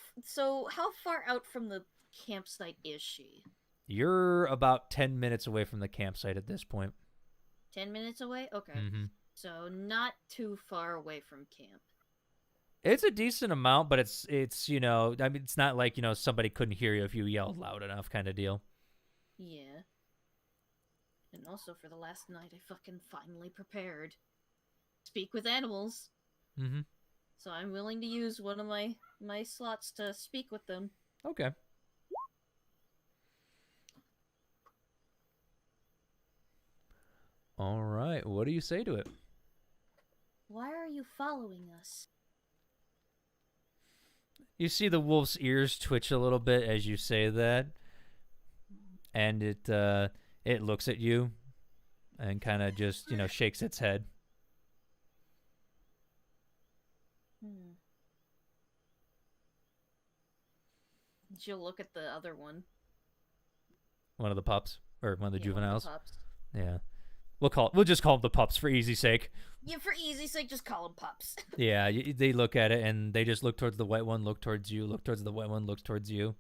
S4: far out from the campsite is she?
S2: You're about 10 minutes away from the campsite at this point.
S4: 10 minutes away? Okay.
S2: Mm-hmm.
S4: So not too far away from camp.
S2: It's a decent amount, but it's I mean, it's not like somebody couldn't hear you if you yelled loud enough, kind of deal.
S4: Yeah. And also for the last night, I fucking finally prepared. Speak with animals.
S2: Mm-hmm.
S4: So I'm willing to use one of my slots to speak with them.
S2: Okay. All right. What do you say to it?
S4: Why are you following us?
S2: You see the wolf's ears twitch a little bit as you say that, and it looks at you, and kind of just shakes its head.
S4: She'll look at the other one.
S2: One of the pups. or one of the
S4: Yeah, one of
S2: juveniles.
S4: the pups.
S2: Yeah, we'll just call them the pups for easy sake.
S4: Yeah, for easy sake, just call them pups.
S2: Yeah, they look at it and they just look towards the white one, look towards you, look towards the white one, looks towards you.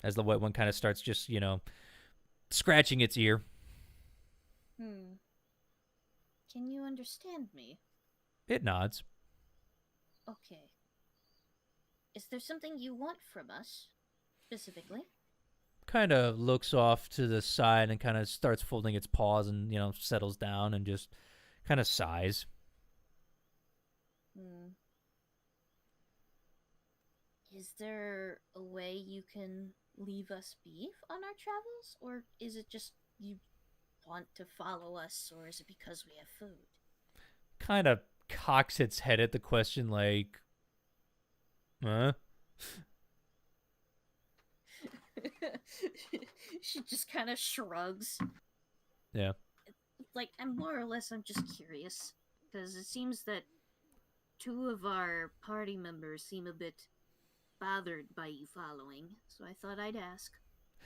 S2: As the white one kind of starts just, scratching its ear.
S4: Can you understand me?
S2: It nods.
S4: Okay. Is there something you want from us, specifically?
S2: Kind of looks off to the side and kind of starts folding its paws and, settles down and just kind of sighs.
S4: Is there a way you can leave us be on our travels? Or is it just you want to follow us, or is it because we have food?
S2: Kind of cocks its head at the question like, huh?
S4: She just kind of shrugs.
S2: Yeah.
S4: Like, I'm just curious. Because it seems that 2 of our party members seem a bit bothered by you following. So I thought I'd ask.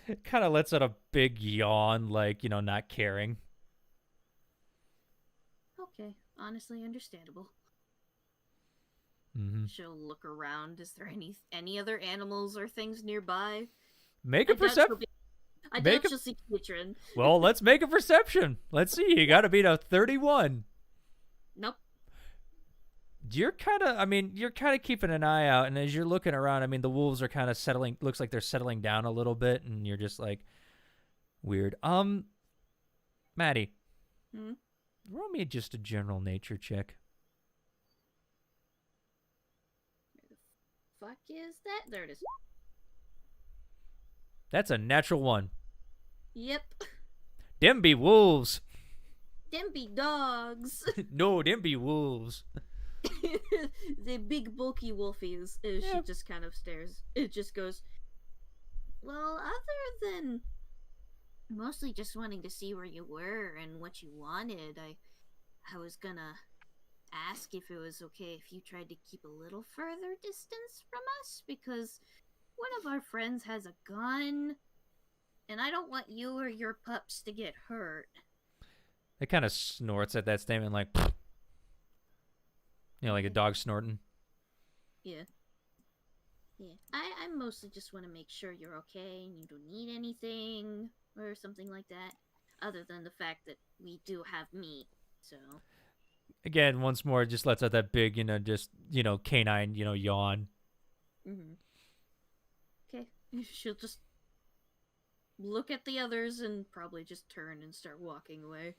S2: It kind of lets out a big yawn, like, not caring.
S4: Okay, honestly understandable.
S2: Mm-hmm.
S4: She'll look around. Is there any other animals or things nearby?
S2: Make a perception.
S4: I doubt she'll see Kitrin.
S2: Well, let's make a perception. Let's see. You got to beat a 31.
S4: Nope.
S2: You're kind of keeping an eye out, and as you're looking around, the wolves are kind of settling. Looks like they're settling down a little bit, and you're just like, weird. Maddie, roll me just a general nature check.
S4: Fuck is that? There it is.
S2: That's a natural 1.
S4: Yep.
S2: Them be wolves.
S4: Them be dogs.
S2: No, them be wolves.
S4: The big bulky wolfies. She just kind of stares. It just goes, well, other than mostly just wanting to see where you were and what you wanted, I was gonna ask if it was okay if you tried to keep a little further distance from us, because one of our friends has a gun, and I don't want you or your pups to get hurt.
S2: It kind of snorts at that statement, like, like a dog snorting.
S4: Yeah. I mostly just want to make sure you're okay and you don't need anything or something like that, other than the fact that we do have meat, so.
S2: Again, once more, it just lets out that big, canine, yawn.
S4: Okay. She'll just look at the others and probably just turn and start walking away.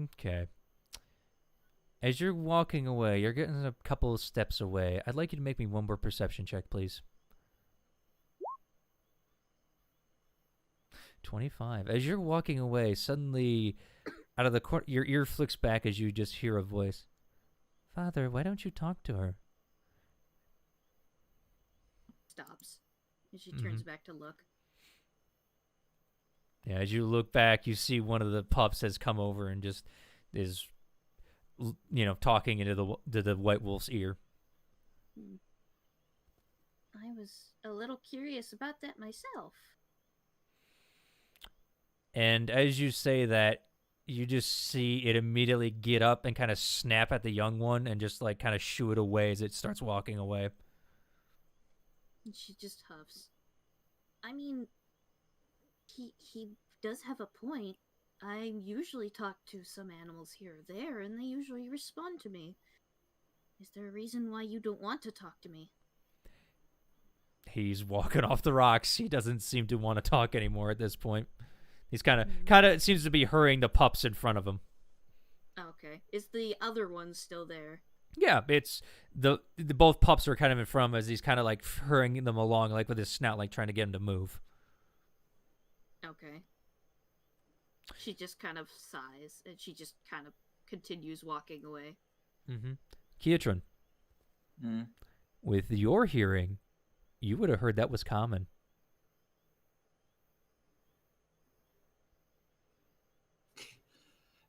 S2: Okay. As you're walking away, you're getting a couple of steps away. I'd like you to make me one more perception check, please. 25. As you're walking away, suddenly, out of the corner, your ear flicks back as you just hear a voice. Father, why don't you talk to her?
S4: Stops. And she turns back to look.
S2: Yeah, as you look back, you see one of the pups has come over and just is, talking into the white wolf's ear.
S4: I was a little curious about that myself.
S2: And as you say that, you just see it immediately get up and kind of snap at the young one and just like kind of shoo it away as it starts walking away.
S4: And she just huffs. I mean, he does have a point. I usually talk to some animals here or there, and they usually respond to me. Is there a reason why you don't want to talk to me?
S2: He's walking off the rocks. He doesn't seem to want to talk anymore at this point. He's kind of seems to be hurrying the pups in front of him.
S4: Okay. Is the other one still there?
S2: Yeah, it's the both pups are kind of in front of him as he's kind of like hurrying them along, like with his snout, like trying to get him to move.
S4: Okay. She just kind of sighs, and she just kind of continues walking away.
S2: Mm-hmm. Kietron, with your hearing, you would have heard that was common.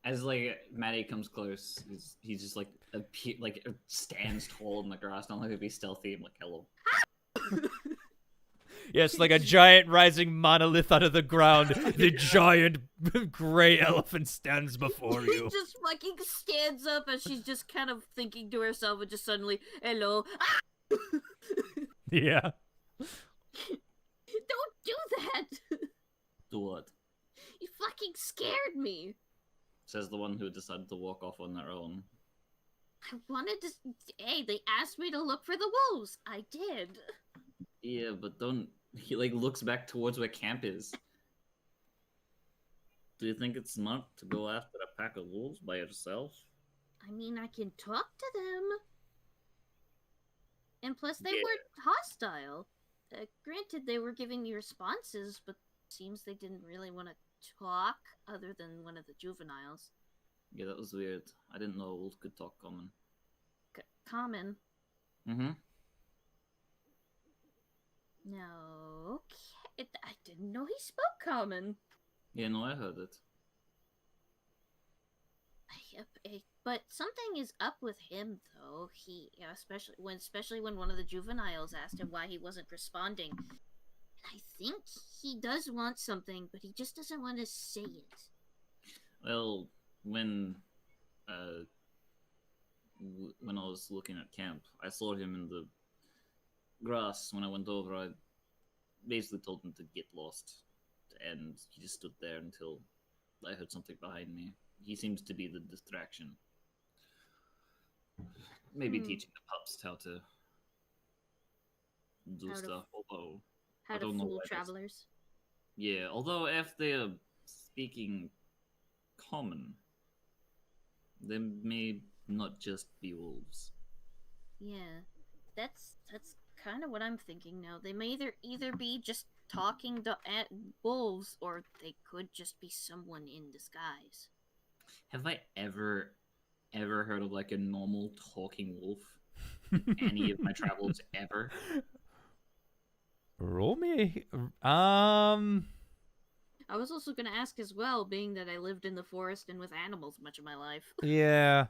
S3: As like Maddie comes close, he's just like stands tall in the grass, not like to be stealthy. I'm like, hello.
S2: Yes, like a giant rising monolith out of the ground. The giant gray elephant stands before
S4: He
S2: you.
S4: just fucking stands up as she's just kind of thinking to herself and just suddenly, hello. Ah!
S2: Yeah.
S4: Don't do that!
S3: Do what?
S4: You fucking scared me.
S3: Says the one who decided to walk off on their own.
S4: I wanted to. Hey, they asked me to look for the wolves. I did.
S3: Yeah, but don't. He like looks back towards where camp is. Do you think it's smart to go after a pack of wolves by yourself?
S4: I mean, I can talk to them. And plus, they
S3: Yeah.
S4: weren't hostile. Granted, they were giving me responses, but seems they didn't really want to talk other than one of the juveniles.
S3: Yeah, that was weird. I didn't know wolves could talk common.
S4: Common.
S3: Mm-hmm.
S4: No, okay. I didn't know he spoke common.
S3: Yeah, no, I heard it.
S4: But something is up with him, though. He, especially when one of the juveniles asked him why he wasn't responding. I think he does want something, but he just doesn't want to say it.
S3: Well, when I was looking at camp, I saw him in the grass. When I went over, I basically told him to get lost, and he just stood there until I heard something behind me. He seems to be the distraction. Maybe teaching the pups how to do stuff, although
S4: How
S3: I
S4: to
S3: don't know
S4: fool
S3: why that's-
S4: travelers.
S3: Yeah, although if they're speaking common, they may not just be wolves.
S4: Yeah, that's kind of what I'm thinking now. They may either be just talking to wolves, or they could just be someone in disguise.
S3: Have I ever heard of like a normal talking wolf? Any of my travels ever?
S2: Roll me
S4: I was also going to ask as well, being that I lived in the forest and with animals much of my life.
S2: yeah.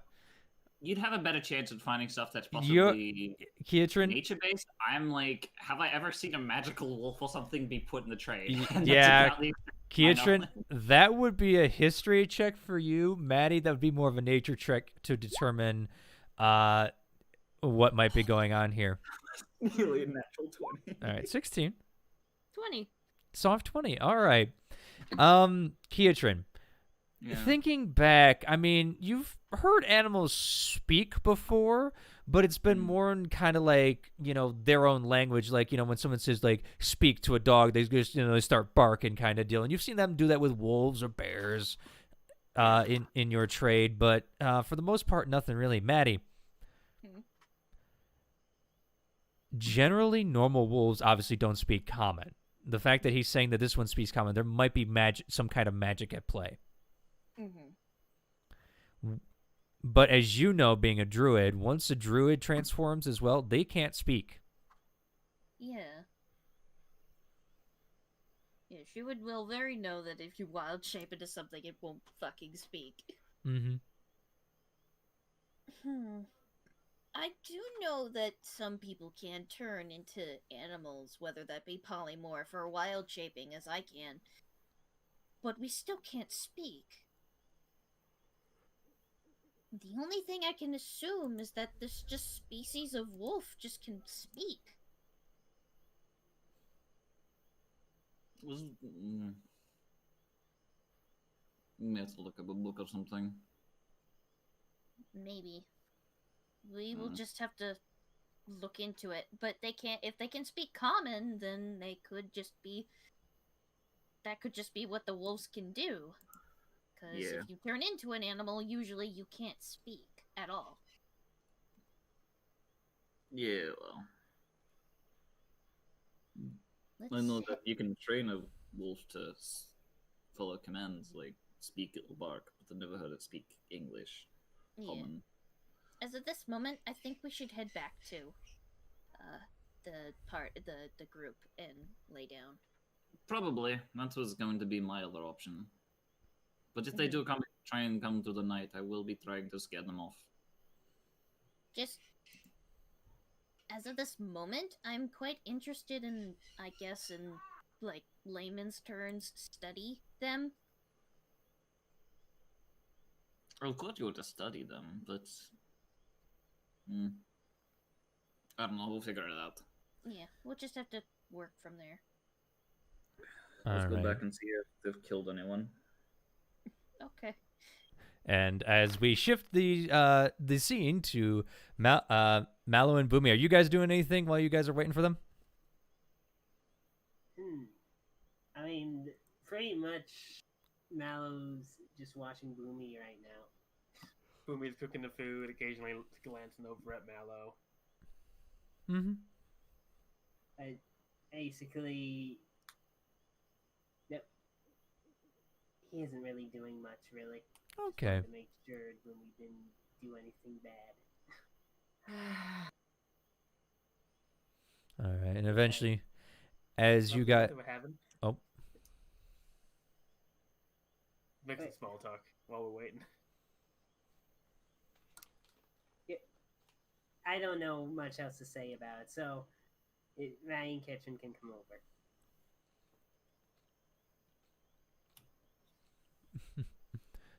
S3: You'd have a better chance of finding stuff that's
S2: You're-
S3: possibly
S2: Kietrin,
S3: nature-based. I'm like, have I ever seen a magical wolf or something be put in the trade? That's
S2: yeah,
S3: about the-
S2: Kietrin, that would be a history check for you. Maddie, that would be more of a nature check to determine what might be going on here.
S3: Nearly a natural 20.
S2: All right, 16.
S4: 20.
S2: Soft 20. All right. Kietrin,
S3: Yeah.
S2: thinking back, I mean, you've heard animals speak before, but it's been more in kind of like, their own language. Like, when someone says, like, speak to a dog, they just, they start barking kind of deal. And you've seen them do that with wolves or bears in your trade. But for the most part, nothing really. Maddie. Generally, normal wolves obviously don't speak common. The fact that he's saying that this one speaks common, there might be some kind of magic at play. But as you know, being a druid, once a druid transforms as well, they can't speak.
S4: Yeah. Yeah, she will very know that if you wild shape into something, it won't fucking speak.
S2: Mm-hmm.
S4: I do know that some people can turn into animals, whether that be polymorph or wild shaping, as I can. But we still can't speak. The only thing I can assume is that this just species of wolf just can speak.
S3: Maybe have to look up a book or something.
S4: Maybe. We will just have to look into it. But they can't. If they can speak common, then they could just be. That could just be what the wolves can do. Because if you turn into an animal, usually you can't speak at all.
S3: Yeah, well, I know that you can train a wolf to follow commands, like speak it'll bark, but I've never heard it speak English. Common.
S4: As of this moment, I think we should head back to the group and lay down.
S3: Probably. That was going to be my other option. But if they do try and come through the night, I will be trying to scare them off.
S4: Just As of this moment, I'm quite interested in, I guess, in, like, layman's terms, study them.
S3: I'll glad you were to study them, but I don't know. We'll figure it out.
S4: Yeah, we'll just have to work from there.
S3: Let's go
S2: Alright.
S3: back and see if they've killed anyone.
S4: Okay.
S2: And as we shift the scene to Mallow and Boomy, are you guys doing anything while you guys are waiting for them?
S1: I mean, pretty much Mallow's just watching Boomy right now.
S5: Boomy's cooking the food, occasionally glancing over at Mallow.
S2: Mm-hmm.
S1: Basically, no, he isn't really doing much, really.
S2: Okay.
S1: To make sure Boomy didn't do anything bad.
S2: All right, and eventually, as you got,
S5: That we're having.
S2: oh,
S5: Make some
S1: Wait.
S5: small talk while we're waiting.
S1: I don't know much else to say about it, so Ryan Kitchen can come over.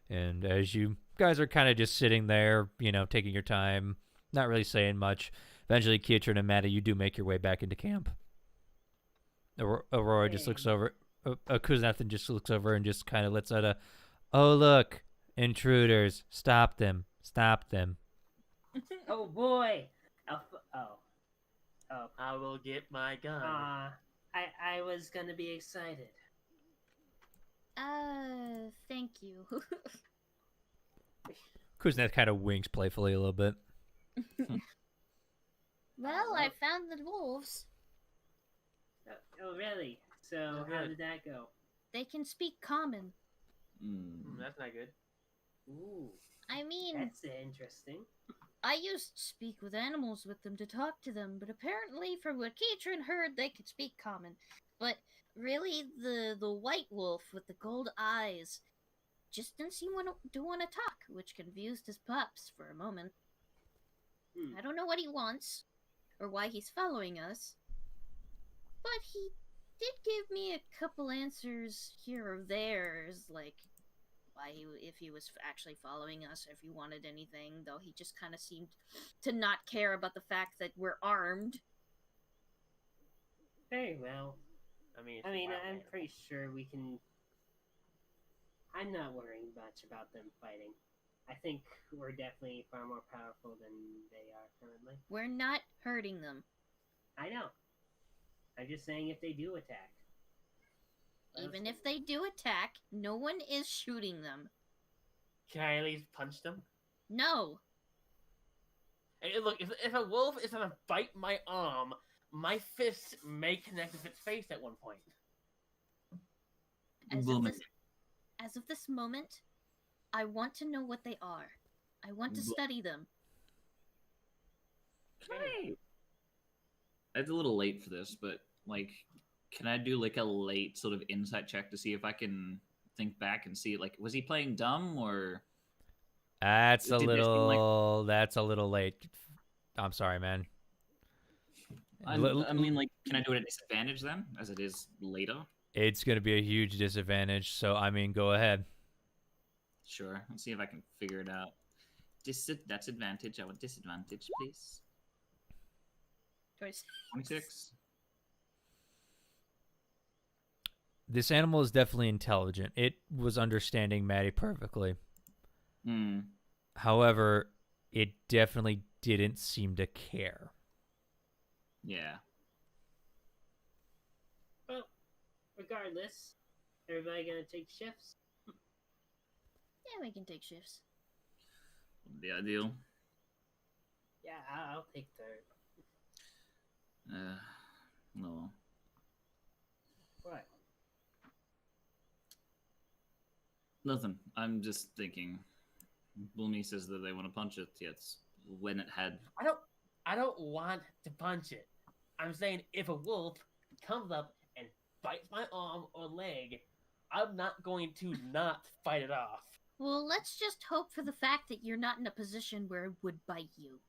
S2: and as you guys are kind of just sitting there, taking your time, not really saying much. Eventually, Kietran and Maddie, you do make your way back into camp. Aurora just looks over. Kuznethan just looks over and just kind of lets out a, "Oh look, intruders! Stop them! Stop them!"
S1: Oh boy!
S5: I will get my gun.
S1: I was gonna be excited.
S4: Thank you.
S2: Kuzneth kind of winks playfully a little bit.
S4: Well, I found the wolves.
S1: Oh really? So how did that go?
S4: They can speak common.
S5: That's not good.
S1: Ooh,
S4: I mean,
S1: that's interesting.
S4: I used to speak with animals with them to talk to them, but apparently, from what Keatron heard, they could speak common. But really, the white wolf with the gold eyes just didn't seem to want to talk, which confused his pups for a moment. I don't know what he wants, or why he's following us, but he did give me a couple answers here or there, like if he was actually following us, if he wanted anything, though he just kind of seemed to not care about the fact that we're armed.
S1: Very well.
S5: I mean,
S1: I'm pretty sure we can. I'm not worrying much about them fighting. I think we're definitely far more powerful than they are currently.
S4: We're not hurting them.
S1: I know. I'm just saying if they do attack.
S4: Even if they do attack, no one is shooting them.
S5: Can I at least punch them?
S4: No.
S5: Hey, look, if a wolf is gonna bite my arm, my fist may connect with its face at one point.
S4: As of this moment, I want to know what they are. I want to study them.
S3: It's a little late for this, but can I do a late sort of insight check to see if I can think back and see was he playing dumb or?
S2: That's a little late. I'm sorry, man.
S3: I mean, can I do it at disadvantage then, as it is later?
S2: It's going to be a huge disadvantage, so I mean, go ahead.
S3: Sure. Let's see if I can figure it out. That's advantage. I want disadvantage, please. 26.
S2: This animal is definitely intelligent. It was understanding Maddie perfectly. However, it definitely didn't seem to care.
S3: Yeah.
S1: Well, regardless, everybody gonna take shifts?
S4: Yeah, we can take shifts.
S3: Would be ideal.
S1: Yeah, I'll take third.
S3: No.
S1: What?
S3: Nothing. I'm just thinking. Boomy says that they want to punch it. Yes, when it had.
S5: I don't want to punch it. I'm saying if a wolf comes up and bites my arm or leg, I'm not going to not fight it off.
S4: Well, let's just hope for the fact that you're not in a position where it would bite you.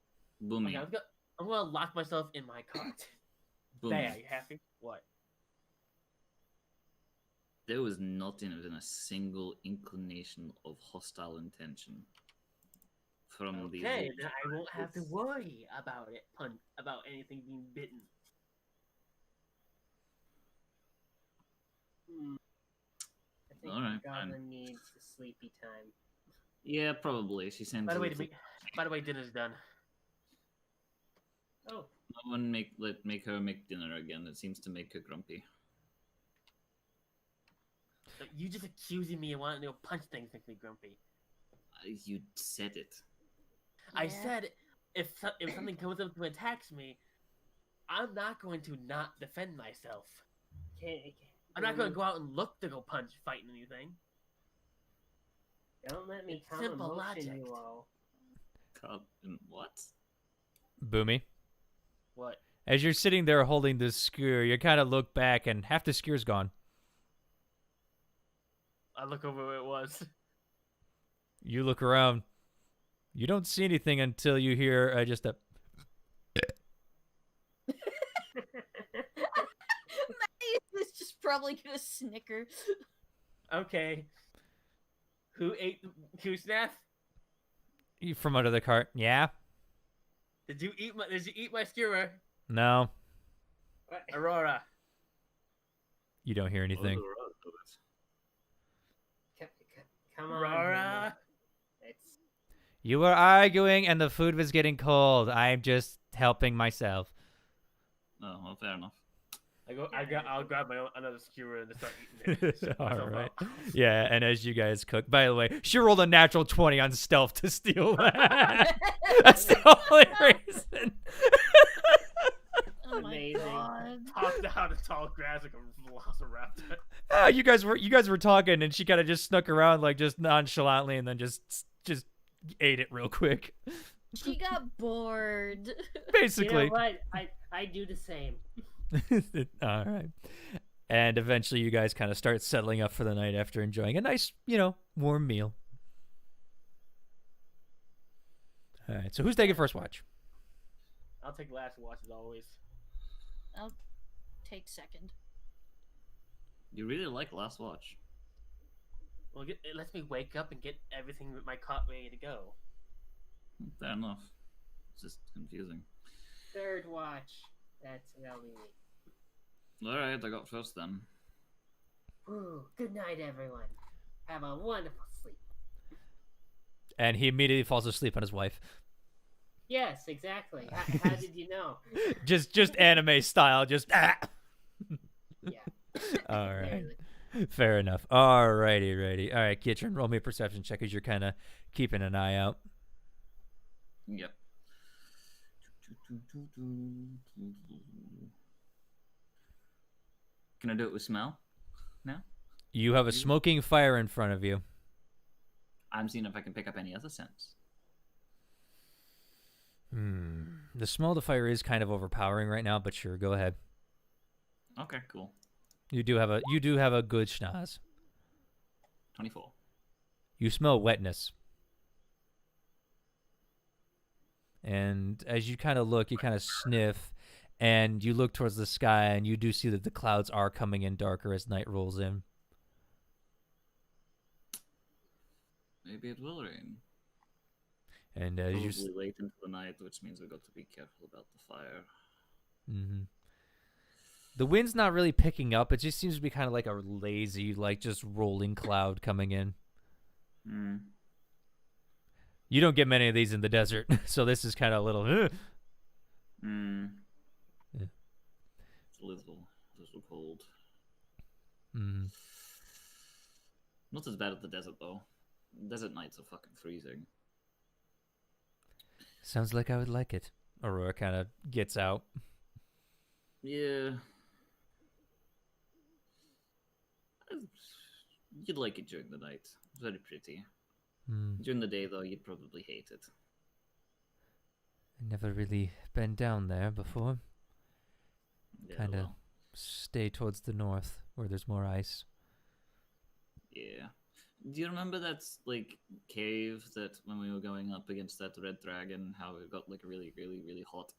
S3: Boomy.
S5: Okay, I'm gonna lock myself in my cot.
S3: Boom.
S5: There, you happy? What?
S3: There was not even a single inclination of hostile intention from these.
S5: Okay,
S3: wolves.
S5: then I won't have to worry about it. About anything being bitten.
S1: I think
S3: Alright,
S1: the
S3: fine.
S1: goblin needs a sleepy time.
S3: Yeah, probably. She sends.
S5: By the
S3: you
S5: way,
S3: to-
S5: by the way, dinner's done.
S1: Oh,
S3: No one make her make dinner again. It seems to make her grumpy.
S5: You just accusing me of wanting to go punch things makes me grumpy.
S3: You said it.
S5: I
S4: Yeah.
S5: said if something comes up to attack me, I'm not going to not defend myself. I'm not going to go out and look to go fight anything.
S1: Don't let me
S5: It's
S1: come
S5: simple
S1: emotion
S5: logic.
S1: you all.
S3: What?
S2: Boomy.
S5: What?
S2: As you're sitting there holding the skewer, you kind of look back and half the skewer's gone.
S5: I look over where it was.
S2: You look around. You don't see anything until you hear just a...
S4: It's just probably gonna snicker.
S5: Okay. Who ate the snaff?
S2: from under the cart. Yeah?
S5: Did you eat my skewer?
S2: No.
S5: Aurora.
S2: You don't hear anything.
S1: Come on,
S5: Aurora.
S1: It's
S2: You were arguing and the food was getting cold. I'm just helping myself.
S3: Oh, well, fair enough.
S5: I'll grab another skewer and start eating it.
S2: All right. Yeah, and as you guys cook, by the way, she rolled a natural 20 on stealth to steal that. That's the only reason.
S4: Oh my
S1: Amazing.
S4: god.
S5: Talk down the tall grass like a velociraptor.
S2: Oh, you guys were talking, and she kind of just snuck around like just nonchalantly, and then just ate it real quick.
S4: She got bored.
S2: Basically.
S1: You know what? I do the same.
S2: All right. And eventually you guys kind of start settling up for the night after enjoying a nice, warm meal. All right. So who's taking first watch?
S5: I'll take last watch as always.
S4: I'll take second.
S3: You really like Last Watch.
S5: Well, it lets me wake up and get everything with my cot ready to go.
S3: Fair enough. It's just confusing.
S1: Third watch. That'll be me.
S3: Alright, I got first then.
S1: Ooh, good night, everyone. Have a wonderful sleep.
S2: And he immediately falls asleep on his wife.
S1: Yes, exactly. How did you know?
S2: Just anime style, just
S1: Yeah.
S2: All right.
S1: Clearly.
S2: Fair enough. Alrighty. All right, Kitchen, roll me a perception check as you're kind of keeping an eye out.
S3: Yep. Can I do it with smell now?
S2: You have a smoking fire in front of you.
S3: I'm seeing if I can pick up any other scents.
S2: The smell of the fire is kind of overpowering right now, but sure, go ahead.
S3: Okay, cool.
S2: You do have a good schnoz.
S3: 24.
S2: You smell wetness. And as you kind of look, you kind of sniff, and you look towards the sky, and you do see that the clouds are coming in darker as night rolls in.
S3: Maybe it will rain.
S2: And as you
S3: Probably late into the night, which means we've got to be careful about the fire.
S2: The wind's not really picking up. It just seems to be kind of like a lazy, like just rolling cloud coming in. You don't get many of these in the desert, so this is kind of a little... Yeah.
S3: It's a little cold. Not as bad as the desert, though. Desert nights are fucking freezing.
S2: Sounds like I would like it. Aurora kind of gets out.
S3: Yeah. You'd like it during the night. It's very pretty. During the day, though, you'd probably hate it.
S2: I've never really been down there before.
S3: Yeah,
S2: Kind of
S3: well,
S2: stay towards the north where there's more ice.
S3: yeah. Do you remember that, like, cave that when we were going up against that red dragon, how it got, like, really, really, really hot?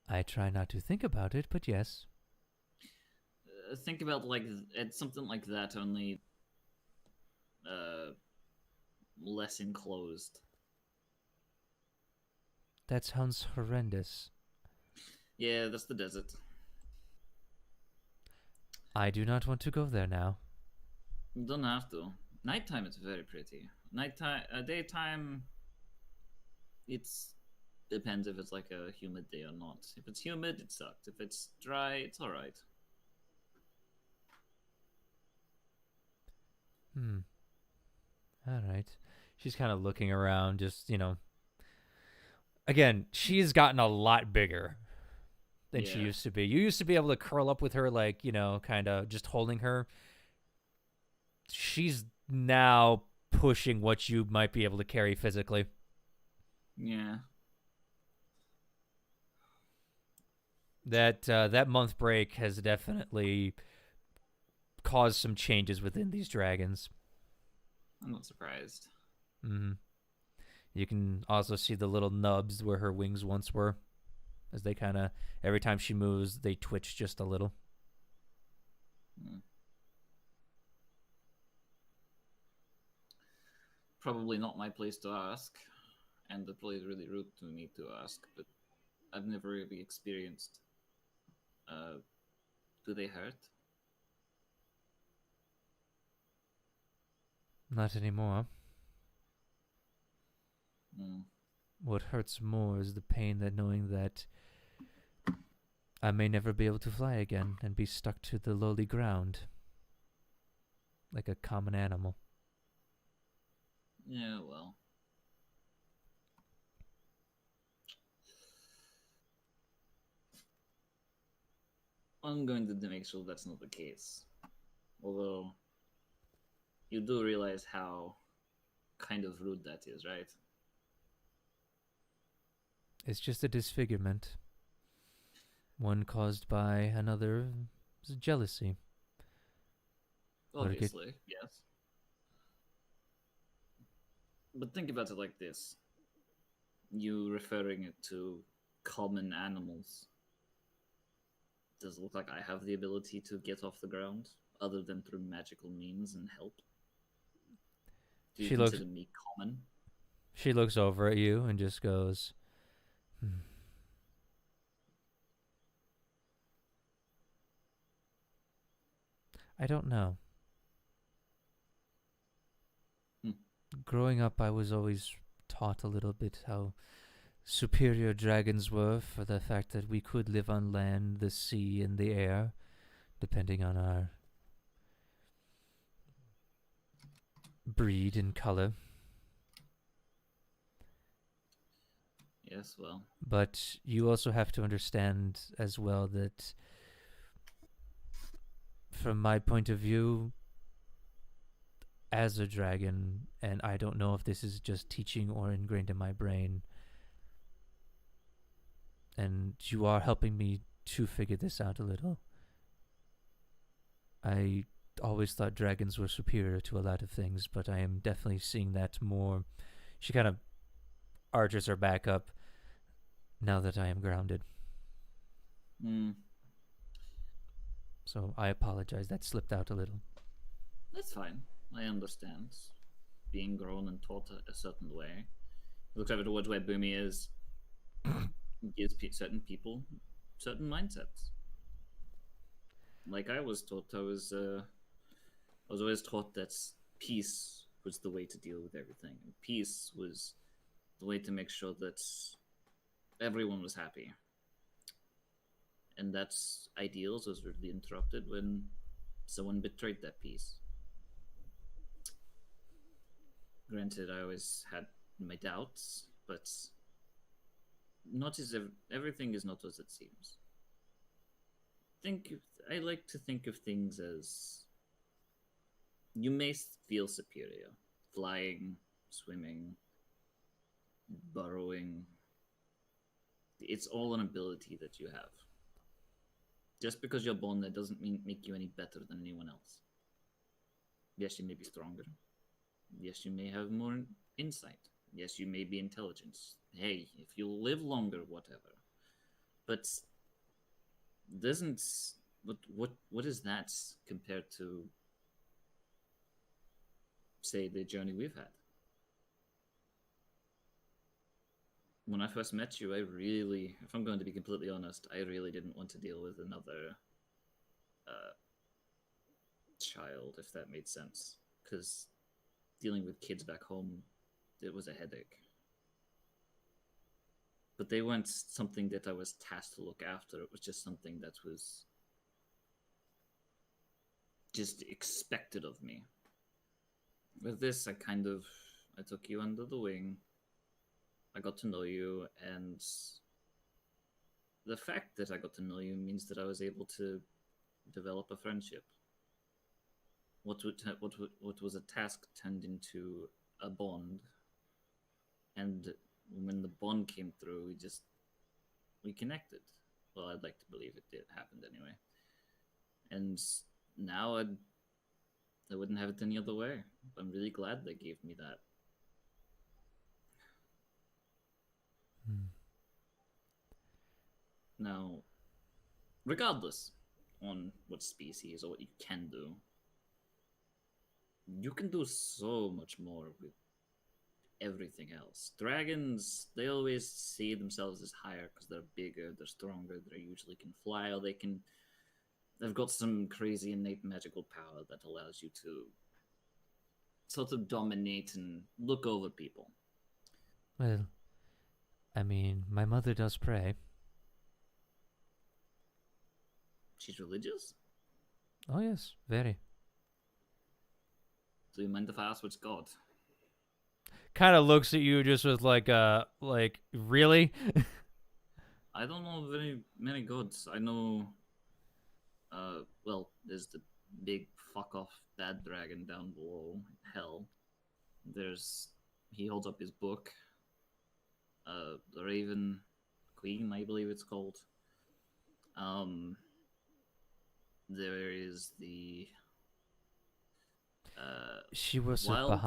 S2: I try not to think about it, but yes.
S3: Think about it's something like that, only less enclosed.
S2: That sounds horrendous.
S3: Yeah, that's the desert.
S2: I do not want to go there now.
S3: You don't have to. Nighttime is very pretty. Nighttime, daytime, it's depends if it's like a humid day or not. If it's humid, it sucks. If it's dry, it's all right.
S2: All right. She's kind of looking around, just, Again, she's gotten a lot bigger than she
S3: Yeah.
S2: used to be. You used to be able to curl up with her, like, kind of just holding her. She's now pushing what you might be able to carry physically.
S3: Yeah.
S2: That month break has definitely caused some changes within these dragons.
S3: I'm not surprised.
S2: Mm-hmm. You can also see the little nubs where her wings once were, as they kind of, every time she moves, they twitch just a little.
S3: Probably not my place to ask, and the place really rude to me to ask, but I've never really experienced. Do they hurt?
S2: Not anymore. What hurts more is the pain that knowing that I may never be able to fly again and be stuck to the lowly ground like a common animal.
S3: Yeah, well. I'm going to make sure that's not the case. Although, you do realize how kind of rude that is, right?
S2: It's just a disfigurement. One caused by another jealousy.
S3: Obviously, yes. But think about it like this. You referring it to common animals. Does it look like I have the ability to get off the ground, other than through magical means and help? Do you consider me common?
S2: She looks over at you and just goes, I don't know. Growing up, I was always taught a little bit how superior dragons were for the fact that we could live on land, the sea, and the air, depending on our breed and color.
S3: Yes, well.
S2: But you also have to understand as well that from my point of view, as a dragon, and I don't know if this is just teaching or ingrained in my brain, and you are helping me to figure this out a little. I always thought dragons were superior to a lot of things, but I am definitely seeing that more. She kind of arches her back up now that I am grounded. So I apologize. That slipped out a little.
S3: That's fine. I understand. Being grown and taught a certain way. Looks over towards where Boomy is. Gives certain people certain mindsets. Like I was taught, I was always taught that peace was the way to deal with everything. And peace was the way to make sure that everyone was happy. And that's ideals was really interrupted when someone betrayed that peace. Granted, I always had my doubts, but everything is not as it seems. I like to think of things as you may feel superior, flying, swimming, burrowing. It's all an ability that you have. Just because you're born, that doesn't make you any better than anyone else. Yes, you may be stronger. Yes, you may have more insight. Yes, you may be intelligent. Hey, if you live longer, whatever. But doesn't what is that compared to, say, the journey we've had? When I first met you, I really, if I'm going to be completely honest, I really didn't want to deal with another child, if that made sense. Because dealing with kids back home, it was a headache. But they weren't something that I was tasked to look after. It was just something that was just expected of me. With this, I took you under the wing. I got to know you, and the fact that I got to know you means that I was able to develop a friendship. What was a task turned into a bond, and when the bond came through, we connected. Well, I'd like to believe it did happen anyway. And now I wouldn't have it any other way. I'm really glad they gave me that. Now, regardless on what species or what you can do, you can do so much more with everything else. Dragons, they always see themselves as higher because they're bigger, they're stronger, they usually can fly, or they've got some crazy innate magical power that allows you to sort of dominate and look over people.
S2: Well, I mean, my mother does pray.
S3: She's religious?
S2: Oh yes, very.
S3: Do you mind if I ask which god?
S2: Kind of looks at you just with like really?
S3: I don't know very many gods. I know, well, there's the big fuck off bad dragon down below, hell. He holds up his book. The Raven Queen, I believe it's called. There is the
S2: She was with
S3: Wilds?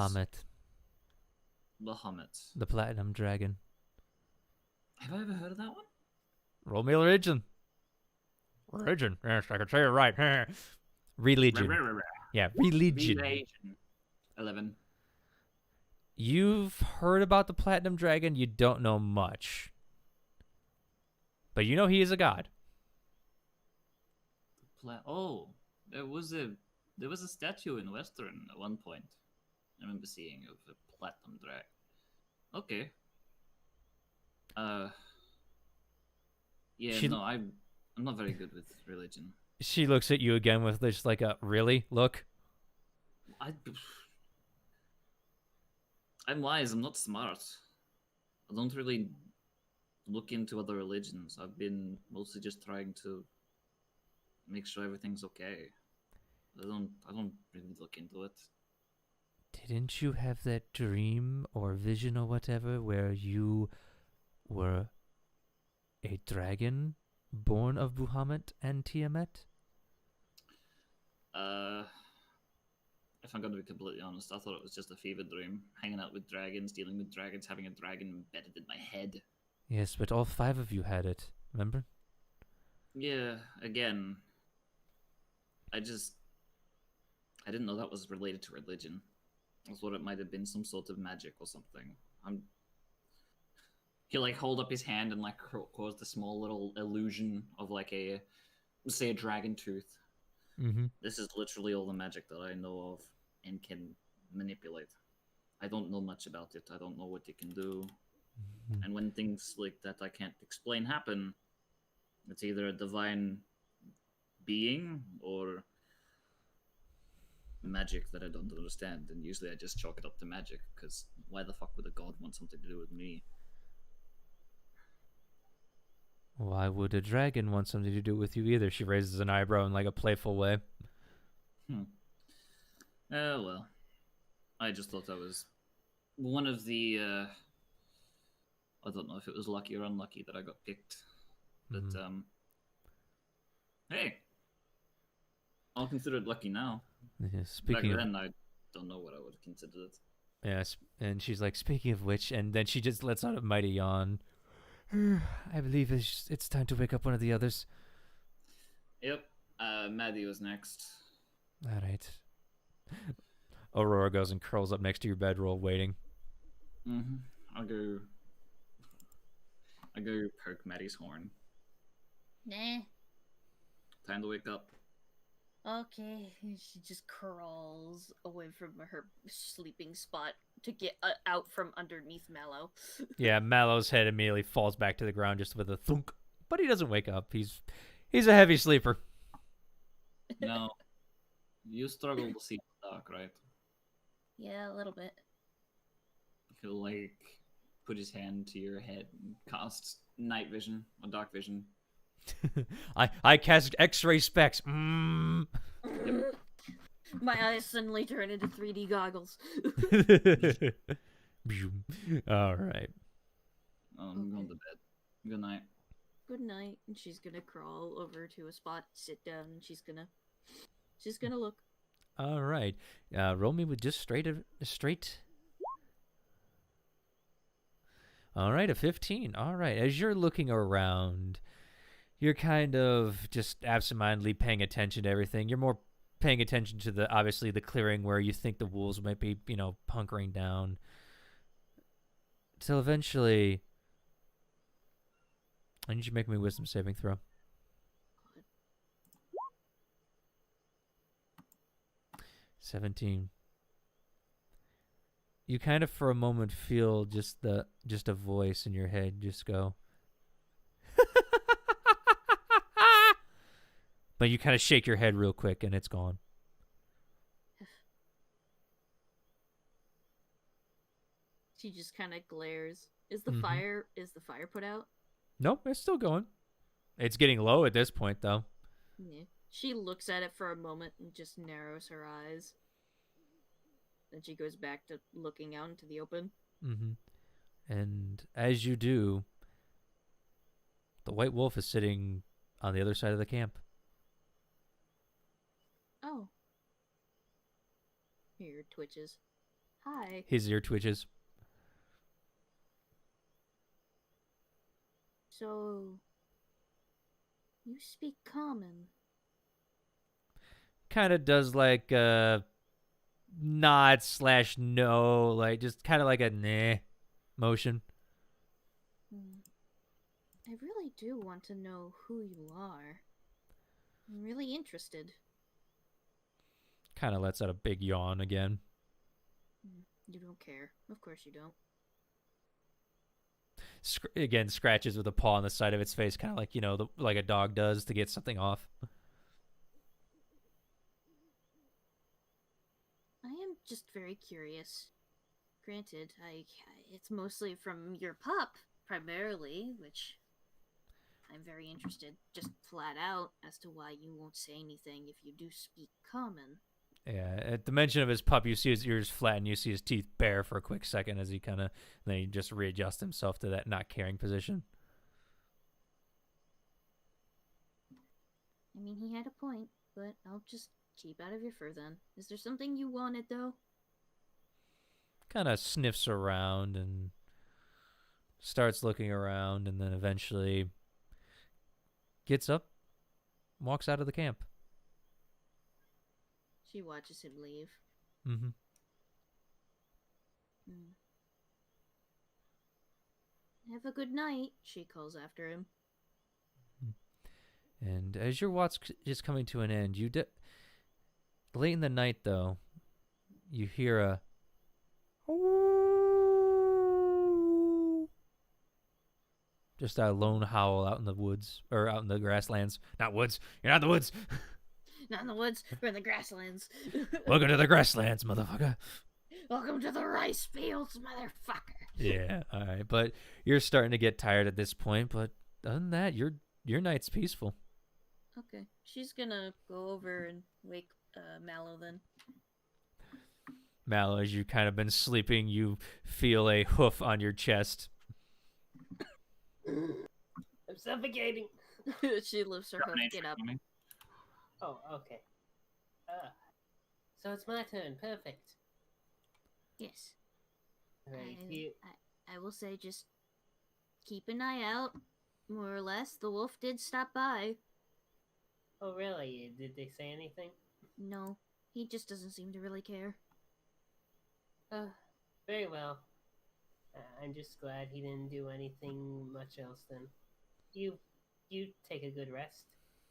S2: Bahamut, the Platinum Dragon.
S3: Have I ever heard of that one?
S2: Roll me religion. Religion. Yes, I can say it right. Religion. Yeah, religion.
S3: 11.
S2: You've heard about the Platinum Dragon. You don't know much, but you know he is a god.
S3: Oh, there was a statue in Western at one point. I remember seeing of a platinum drag. Okay. Yeah, no, I'm not very good with religion.
S2: She looks at you again with just like a really look.
S3: I'm wise. I'm not smart. I don't really look into other religions. I've been mostly just trying to make sure everything's okay. I don't really look into it.
S2: Didn't you have that dream or vision or whatever where you were a dragon born of Bahamut and Tiamat?
S3: If I'm going to be completely honest, I thought it was just a fever dream. Hanging out with dragons, dealing with dragons, having a dragon embedded in my head.
S2: Yes, but all 5 of you had it, remember?
S3: Yeah, again, I didn't know that was related to religion. I thought it might have been some sort of magic or something. He'll like hold up his hand and like cause the small little illusion of like say a dragon tooth.
S2: Mm-hmm.
S3: This is literally all the magic that I know of and can manipulate. I don't know much about it. I don't know what it can do.
S2: Mm-hmm.
S3: And when things like that I can't explain happen, it's either a divine being or magic that I don't understand. And usually I just chalk it up to magic, because why the fuck would a god want something to do with me?
S2: Why would a dragon want something to do with you either? She raises an eyebrow in like a playful way.
S3: Well, I just thought that was one of the, I don't know if it was lucky or unlucky that I got picked. But, hey, I'll consider it lucky now.
S2: Yeah,
S3: Back then, I don't know what I would have considered it.
S2: Yes, and she's like, speaking of which, and then she just lets out a mighty yawn. I believe it's time to wake up one of the others.
S3: Yep. Maddie was next.
S2: All right. Aurora goes and curls up next to your bedroll, waiting.
S3: Mm-hmm. I'll go poke Maddie's horn.
S4: Nah.
S3: Time to wake up.
S4: Okay. She just crawls away from her sleeping spot to get out from underneath Mallow.
S2: Yeah, Mallow's head immediately falls back to the ground just with a thunk, but he doesn't wake up. He's a heavy sleeper.
S3: No. You struggle to see the dark, right?
S4: Yeah, a little bit.
S3: He'll, like, put his hand to your head and cast night vision or dark vision.
S2: I cast X-ray specs.
S4: My eyes suddenly turn into 3D goggles.
S2: All right.
S3: I'm going to bed. Good night.
S4: Good night. And she's gonna crawl over to a spot, sit down, and she's gonna look.
S2: All right. Roll me with just straight. All right, a 15. All right. As you're looking around, you're kind of just absentmindedly paying attention to everything. You're more paying attention to obviously the clearing where you think the wolves might be, hunkering down. Till eventually, I need you to make me a wisdom saving throw. 17. You kind of for a moment feel just a voice in your head just go. But you kind of shake your head real quick and it's gone.
S4: She just kind of glares. Is the fire put out?
S2: Nope, it's still going. It's getting low at this point though.
S4: Yeah. She looks at it for a moment and just narrows her eyes. Then she goes back to looking out into the open.
S2: Mm-hmm. And as you do, the white wolf is sitting on the other side of the camp.
S4: Oh. Her ear twitches. Hi.
S2: His ear twitches.
S4: So, you speak common.
S2: Kind of does like a nod/no, like just kind of like a nah motion.
S4: I really do want to know who you are. I'm really interested.
S2: Kind of lets out a big yawn again.
S4: You don't care. Of course you don't.
S2: Again, scratches with a paw on the side of its face, kind of like, like a dog does to get something off.
S4: I am just very curious. Granted, it's mostly from your pup, primarily, which I'm very interested, just flat out, as to why you won't say anything if you do speak common.
S2: Yeah, at the mention of his pup, you see his ears flatten, you see his teeth bare for a quick second as then he just readjusts himself to that not caring position.
S4: I mean, he had a point, but I'll just keep out of your fur then. Is there something you wanted, though?
S2: Kind of sniffs around and starts looking around, and then eventually gets up, walks out of the camp.
S4: She watches him leave.
S2: Mm-hmm.
S4: Have a good night, she calls after him.
S2: And as your watch is coming to an end, late in the night, though, you hear a just a lone howl out in the woods, or out in the grasslands. Not woods. You're not in the woods.
S4: Not in the woods, we're in the grasslands.
S2: Welcome to the grasslands, motherfucker.
S4: Welcome to the rice fields, motherfucker.
S2: Yeah, all right. But you're starting to get tired at this point. But other than that, your night's peaceful.
S4: Okay. She's gonna go over and wake Mallow then.
S2: Mallow, as you've kind of been sleeping, you feel a hoof on your chest.
S5: I'm suffocating.
S4: She lifts her hoof. Get up.
S5: Oh, okay. So it's my turn. Perfect.
S4: Yes.
S5: Very
S4: I,
S5: cute.
S4: I will say just keep an eye out. More or less, the wolf did stop by.
S1: Oh, really? Did they say anything?
S4: No, he just doesn't seem to really care.
S1: Very well. I'm just glad he didn't do anything much else then. You take a good rest.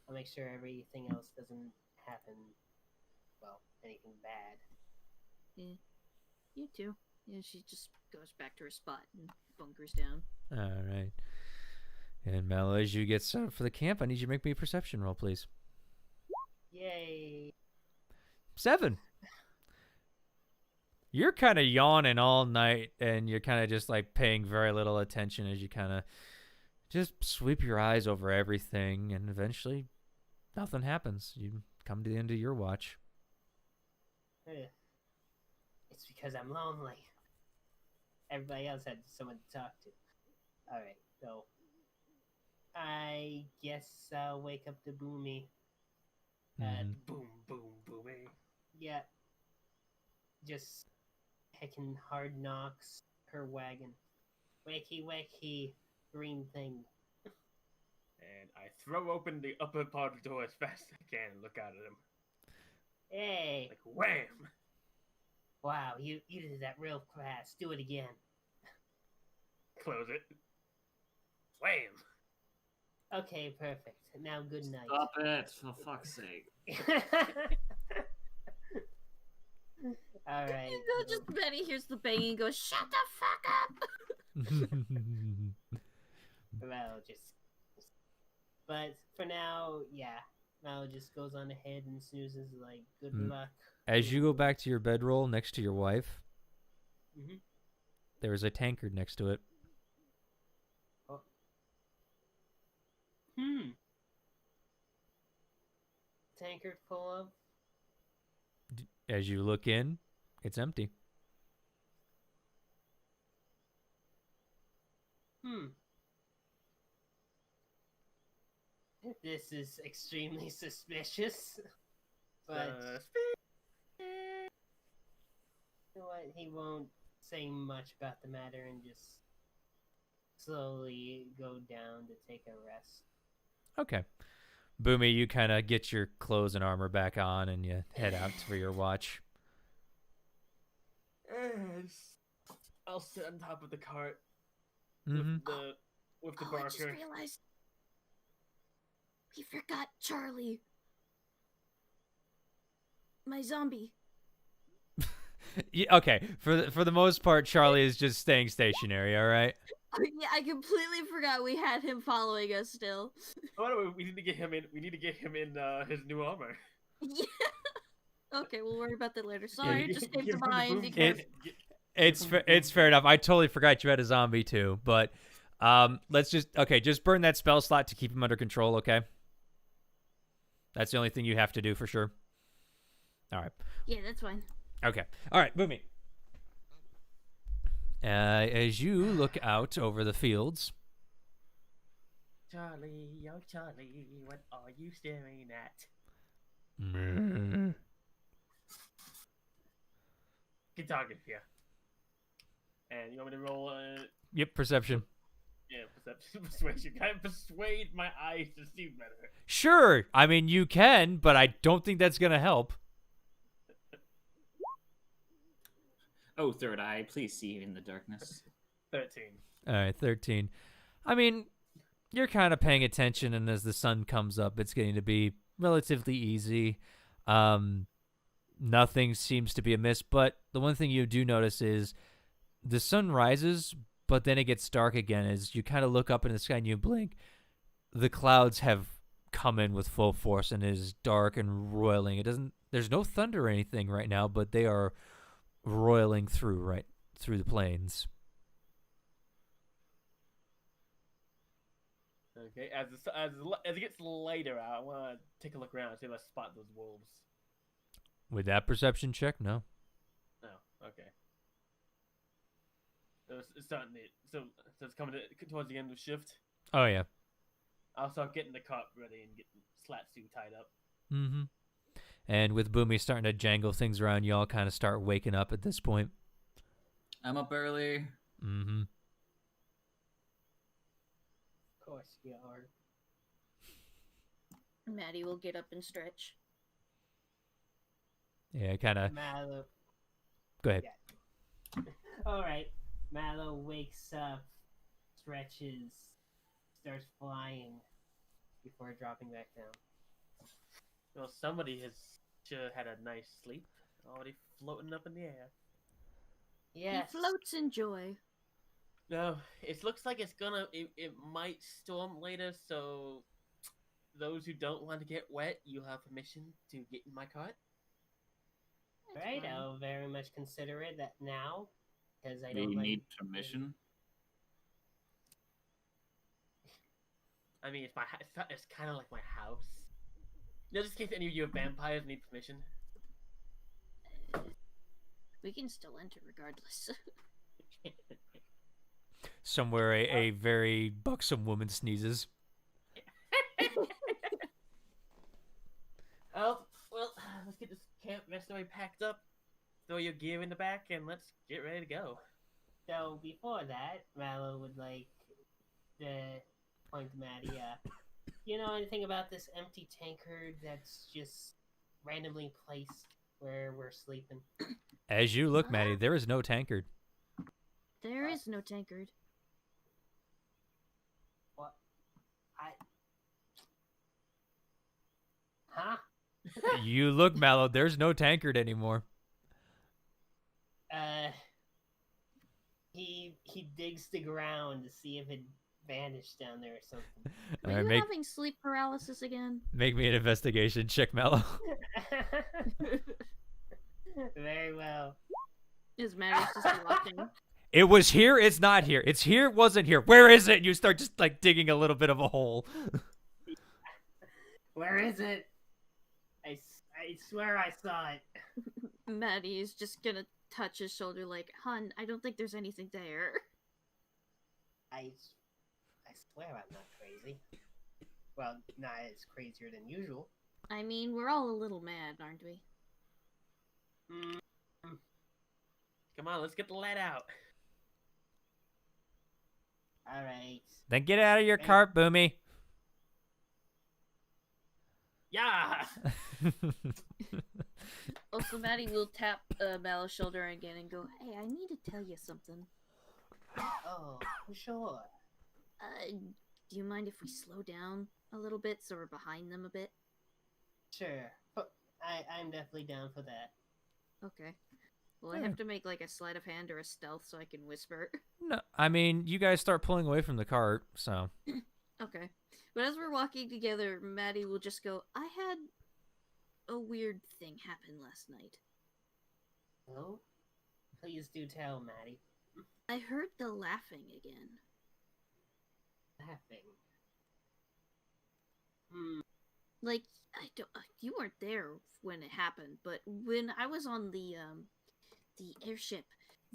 S1: I'll make sure everything else doesn't happen, well, anything bad.
S4: Yeah, you too. Yeah, she just goes back to her spot and bunkers down.
S2: All right. And Mallow, as you get set up for the camp, I need you to make me a perception roll, please.
S1: Yay.
S2: 7. You're kind of yawning all night, and you're kind of just like paying very little attention as you kind of just sweep your eyes over everything, and eventually nothing happens. You come to the end of your watch.
S1: It's because I'm lonely. Everybody else had someone to talk to. Alright, so I guess I'll wake up the Boomy.
S5: Boom, boom, boomy.
S1: Yeah. Just heckin' hard knocks her wagon. Wakey, wakey, green thing.
S5: And I throw open the upper part of the door as fast as I can and look out at him.
S1: Hey!
S5: Like, wham!
S1: Wow, you did that real fast. Do it again.
S5: Close it. Wham!
S1: Okay, perfect. Now good night.
S3: Stop it, for fuck's sake.
S1: Alright.
S4: You know, just Betty hears the banging and goes, "Shut the fuck up!"
S1: Well, but for now, yeah. Mal just goes on ahead and snoozes like, good luck.
S2: As you go back to your bedroll next to your wife,
S1: Mm-hmm.
S2: there is a tankard next to it.
S1: Oh. Tankard full of?
S2: As you look in, it's empty.
S1: This is extremely suspicious. But you know what? He won't say much about the matter and just slowly go down to take a rest.
S2: Okay. Boomy, you kind of get your clothes and armor back on and you head out for your watch.
S5: Yes. I'll sit on top of the cart
S2: Mm-hmm.
S5: with the
S4: I just
S5: barker.
S4: realized we forgot Charlie. My zombie.
S2: Yeah, okay. For the most part, Charlie is just staying stationary, all right?
S4: Yeah, I completely forgot we had him following us still.
S5: Oh, we need to get him in. We need to get him in his new armor.
S4: Yeah. Okay, we'll worry about that later. Sorry,
S5: Yeah,
S4: it just came
S5: give
S4: to
S5: him the
S4: mind.
S5: boom
S4: Because...
S5: kit.
S2: It's fair enough. I totally forgot you had a zombie too, but let's just burn that spell slot to keep him under control, okay? That's the only thing you have to do for sure. All right.
S4: Yeah, that's fine.
S2: Okay. All right, Boomy. As you look out over the fields,
S5: Charlie, oh Charlie, what are you staring at? Good talking here. And you want me to roll?
S2: Yep, perception.
S5: Yeah, persuasion. Can I persuade my eyes to see better?
S2: Sure. I mean, you can, but I don't think that's gonna help.
S3: Oh, third eye, please see in the darkness.
S5: 13.
S2: All right, 13. I mean, you're kind of paying attention, and as the sun comes up, it's getting to be relatively easy. Nothing seems to be amiss, but the one thing you do notice is the sun rises, but then it gets dark again. As you kind of look up in the sky and you blink, the clouds have come in with full force and it is dark and roiling. There's no thunder or anything right now, but they are roiling through the plains.
S5: Okay, as it gets lighter out, I want to take a look around and see if I spot those wolves.
S2: With that perception check, no.
S5: Oh, okay. So it's starting so it's coming towards the end of the shift.
S2: Oh, yeah.
S5: I'll start getting the cart ready and getting Slatsu tied up.
S2: Mm-hmm. And with Boomy starting to jangle things around, y'all kind of start waking up at this point.
S3: I'm up early.
S2: Mm-hmm.
S1: course you are.
S4: Maddie will get up and stretch.
S2: Yeah, kind of.
S1: Mallow.
S2: Go ahead.
S1: Yeah. All right. Mallow wakes up, stretches, starts flying before dropping back down.
S5: Well, somebody should have had a nice sleep. Already floating up in the air.
S1: Yes.
S4: He floats in joy.
S5: No, it looks like it might storm later, so those who don't want to get wet, you have permission to get in my cart.
S4: That's
S1: Right,
S4: fine.
S1: I'll very much consider it that now, because I
S3: We
S1: don't like.
S3: need permission.
S5: I mean, it's kind of like my house. Just in case any of you vampires need permission.
S4: We can still enter regardless.
S2: Somewhere a very buxom woman sneezes.
S5: Oh, well, let's get this camp rest away packed up. Throw your gear in the back, and let's get ready to go.
S1: So before that, Mallow would like to point to Maddie. You know anything about this empty tankard that's just randomly placed where we're sleeping?
S2: As you look, Maddie, there is no tankard.
S4: There is no tankard.
S1: What? Huh?
S2: You look, Mallow, there's no tankard anymore.
S1: He digs the ground to see if it vanished down there or something.
S4: Are
S2: Alright,
S4: you having sleep paralysis again?
S2: make me an investigation check, Mallow.
S1: Very well.
S4: Is Maddie just watching?
S2: It was here, it's not here. It's here, wasn't here. Where is it? You start just like digging a little bit of a hole.
S1: Where is it? I swear I saw it.
S4: Maddie is just gonna touch his shoulder like, "Hun, I don't think there's anything there."
S1: I swear I'm not crazy. Well, not as crazier than usual.
S4: I mean, we're all a little mad, aren't we?
S5: Come on, let's get the lead out.
S1: All right.
S2: Then get out of your cart, Boomy.
S5: Yeah!
S4: Also, Maddie will tap Mallow's shoulder again and go, "Hey, I need to tell you something.
S1: Oh, sure.
S4: Do you mind if we slow down a little bit so we're behind them a bit?"
S1: Sure. I'm definitely down for that.
S4: Okay. Well, I have to make like a sleight of hand or a stealth so I can whisper.
S2: No, I mean, you guys start pulling away from the cart, so.
S4: Okay. But as we're walking together, Maddie will just go, "I had a weird thing happen last night.
S1: Oh? Please do tell, Maddie.
S4: I heard the laughing again."
S1: Laughing.
S4: Like, I don't, you weren't there when it happened, but when I was on the airship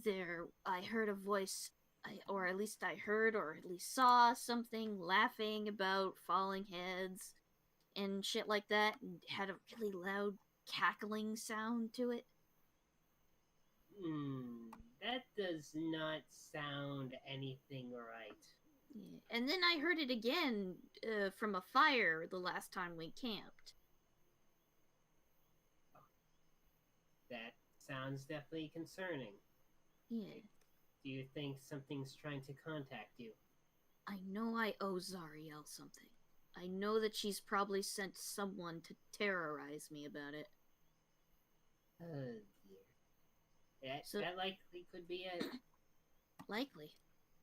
S4: there, I heard a voice, or at least I heard, or at least saw something laughing about falling heads and shit like that, and had a really loud cackling sound to it.
S1: That does not sound anything right.
S4: Yeah. And then I heard it again from a fire the last time we camped.
S1: That sounds definitely concerning.
S4: Yeah.
S1: Do you think something's trying to contact you?
S4: I know I owe Zariel something. I know that she's probably sent someone to terrorize me about it.
S1: Oh dear. That likely could be it.
S4: Likely.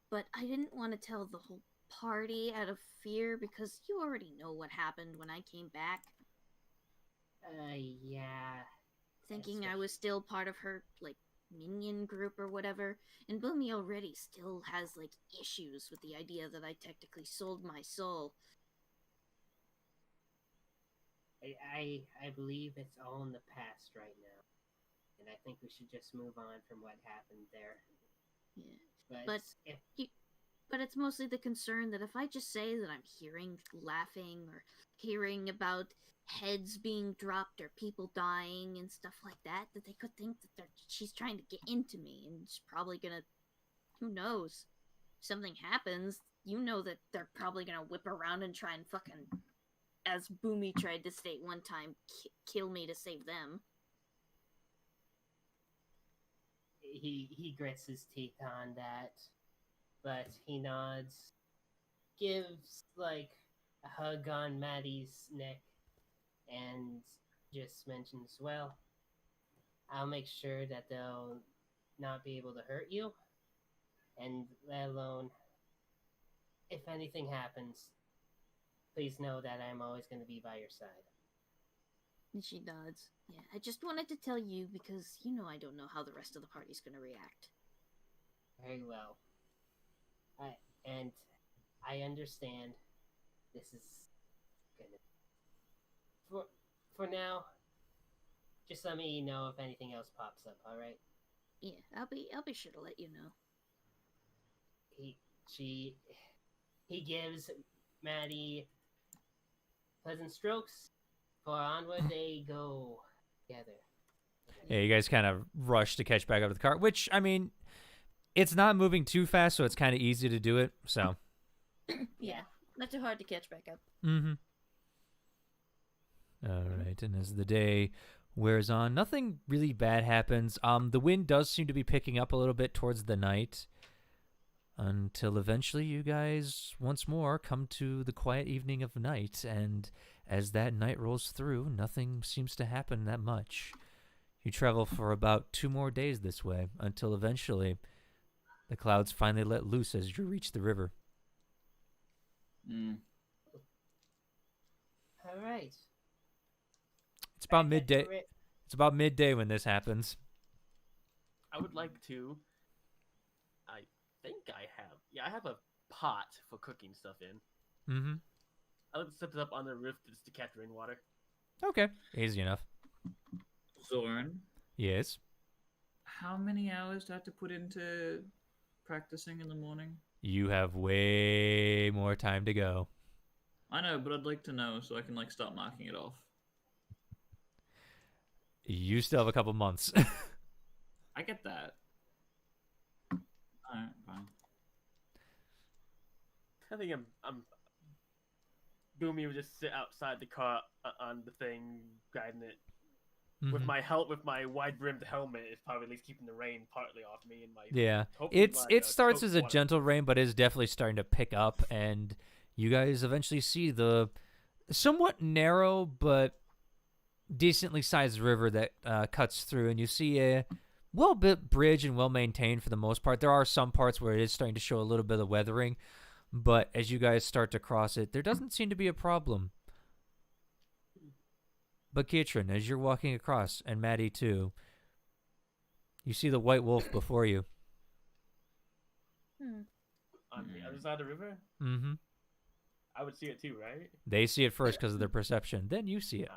S4: But I didn't want to tell the whole party out of fear because you already know what happened when I came back.
S1: Yeah.
S4: Thinking I was still part of her, like, minion group or whatever. And Boomy already still has, like, issues with the idea that I technically sold my soul.
S1: I believe it's all in the past right now. And I think we should just move on from what happened there.
S4: Yeah.
S1: But
S4: But it's mostly the concern that if I just say that I'm hearing laughing or hearing about heads being dropped or people dying and stuff like that, that they could think that she's trying to get into me and she's probably gonna, who knows, if something happens, you know that they're probably gonna whip around and try and fucking, as Boomy tried to state one time, kill me to save them.
S1: He grits his teeth on that, but he nods, gives like a hug on Maddie's neck, and just mentions, "Well, I'll make sure that they'll not be able to hurt you, and let alone if anything happens, please know that I'm always going to be by your side."
S4: And she nods. Yeah, I just wanted to tell you because you know I don't know how the rest of the party's gonna react.
S1: Very well. I understand. This is gonna for now. Just let me know if anything else pops up. All right.
S4: Yeah, I'll be sure to let you know.
S1: He gives Maddie pleasant strokes, for onward they go together.
S2: Yeah, you guys kind of rush to catch back up to the car, which, I mean, it's not moving too fast, so it's kind of easy to do it, so.
S4: Yeah, not too hard to catch back up.
S2: Mm-hmm. All right, and as the day wears on, nothing really bad happens. The wind does seem to be picking up a little bit towards the night, until eventually you guys once more come to the quiet evening of night, and as that night rolls through, nothing seems to happen that much. You travel for about 2 more days this way, until eventually the clouds finally let loose as you reach the river.
S1: All right.
S2: It's about midday. It's about midday when this happens.
S5: I would like to. I think I have. Yeah, I have a pot for cooking stuff in.
S2: Mm-hmm.
S5: I like to set it up on the roof just to catch rainwater.
S2: Okay, easy enough.
S3: Zorn,
S2: Yes.
S3: how many hours do I have to put into practicing in the morning?
S2: You have way more time to go.
S3: I know, but I'd like to know so I can like start marking it off.
S2: You still have a couple months.
S3: I get that. Alright, fine.
S5: I think I'm Boomy would just sit outside the car on the thing, guiding it. With my wide brimmed helmet, it's probably at least keeping the rain partly off me and my.
S2: Yeah,
S5: hopefully
S2: it
S5: my,
S2: starts
S5: coat
S2: as a
S5: water.
S2: gentle rain, but is definitely starting to pick up, and you guys eventually see the somewhat narrow but decently sized river that cuts through, and you see a well-built bridge and well-maintained for the most part. There are some parts where it is starting to show a little bit of weathering, but as you guys start to cross it, there doesn't seem to be a problem. But Katrin, as you're walking across, and Maddie too, you see the white wolf before you.
S5: On the other side of the river?
S2: Mm-hmm.
S5: I would see it too, right?
S2: They see it first because of their perception. Then you see it.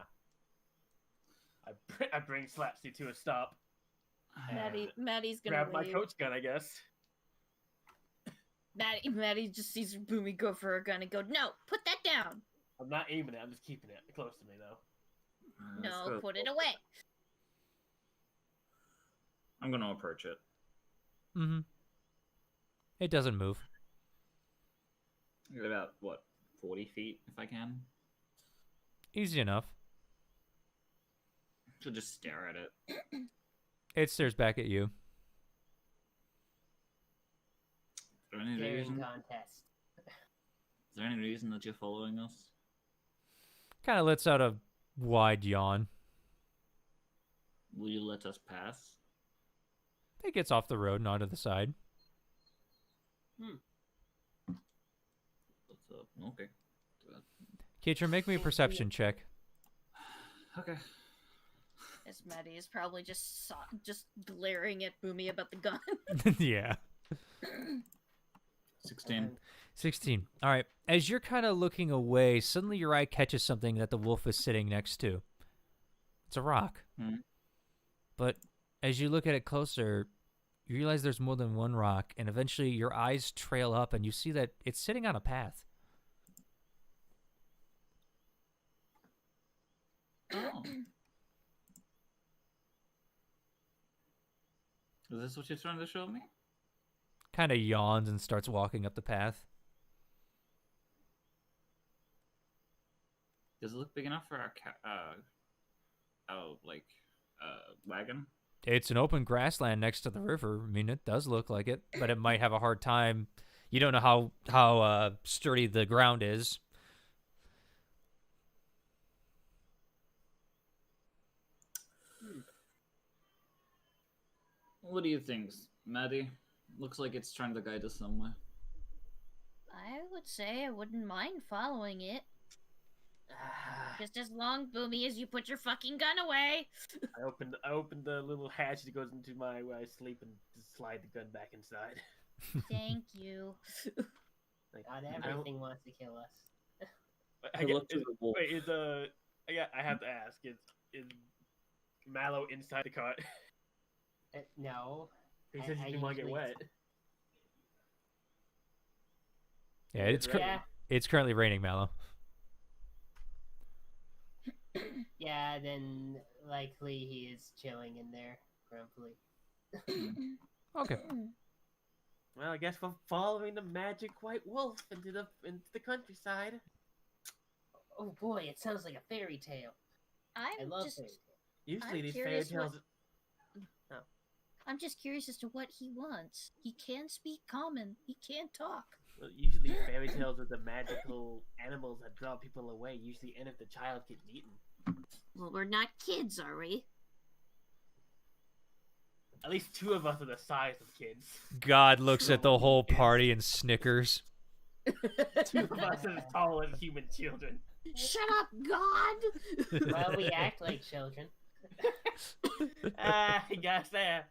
S5: I bring Slapsy to a stop.
S4: Maddie's gonna
S5: Grab my
S4: leave.
S5: coach gun, I guess.
S4: Maddie just sees Boomy go for her gun and go, "No, put that down."
S5: I'm not aiming it. I'm just keeping it close to me, though.
S4: No, put it away.
S3: I'm gonna approach it.
S2: Mm-hmm. It doesn't move.
S3: About, what, 40 feet, if I can?
S2: Easy enough.
S3: So just stare at it.
S2: It stares back at you.
S3: Is there any
S1: Staring
S3: reason?
S1: contest.
S3: Is there any reason that you're following us?
S2: Kind of lets out a wide yawn.
S3: Will you let us pass?
S2: It gets off the road and onto the side.
S3: What's up? Okay.
S2: Katrin, make me a perception check.
S3: Okay.
S4: As Maddie is probably just glaring at Boomy about the gun.
S2: Yeah.
S3: 16.
S2: 16. All right. As you're kind of looking away, suddenly your eye catches something that the wolf is sitting next to. It's a rock.
S3: Hmm.
S2: But as you look at it closer, you realize there's more than one rock, and eventually your eyes trail up and you see that it's sitting on a path.
S3: Oh. Is this what you're trying to show me?
S2: Kind of yawns and starts walking up the path.
S3: Does it look big enough for our wagon?
S2: It's an open grassland next to the river. I mean, it does look like it, but it might have a hard time. You don't know how sturdy the ground is.
S3: What do you think, Maddie? Looks like it's trying to guide us somewhere.
S4: I would say I wouldn't mind following it. Just as long, Boomy, as you put your fucking gun away.
S5: I opened the little hatch that goes into where I sleep and just slide the gun back inside.
S4: Thank you.
S1: Not everything wants to kill us.
S5: I have to ask, is Mallow inside the cart?
S1: No.
S5: He says he didn't want to get wet.
S2: Yeah, it's currently raining, Mallow.
S1: Yeah, then likely he is chilling in there, grumpily.
S2: Okay.
S5: Well, I guess we're following the magic white wolf into the countryside.
S1: Oh boy, it sounds like a fairy tale. I love fairy tales.
S5: Usually
S4: I'm
S5: these fairy
S4: curious
S5: tales.
S4: I'm just curious as to what he wants. He can speak common. He can talk.
S5: Well, usually fairy tales with the magical animals that draw people away usually end if the child gets eaten.
S4: Well, we're not kids, are we?
S5: At least two of us are the size of kids.
S2: God looks at the whole party and snickers.
S5: Two of us are as tall as human children.
S4: Shut up, God!
S1: Well, we act like children.
S5: I guess there.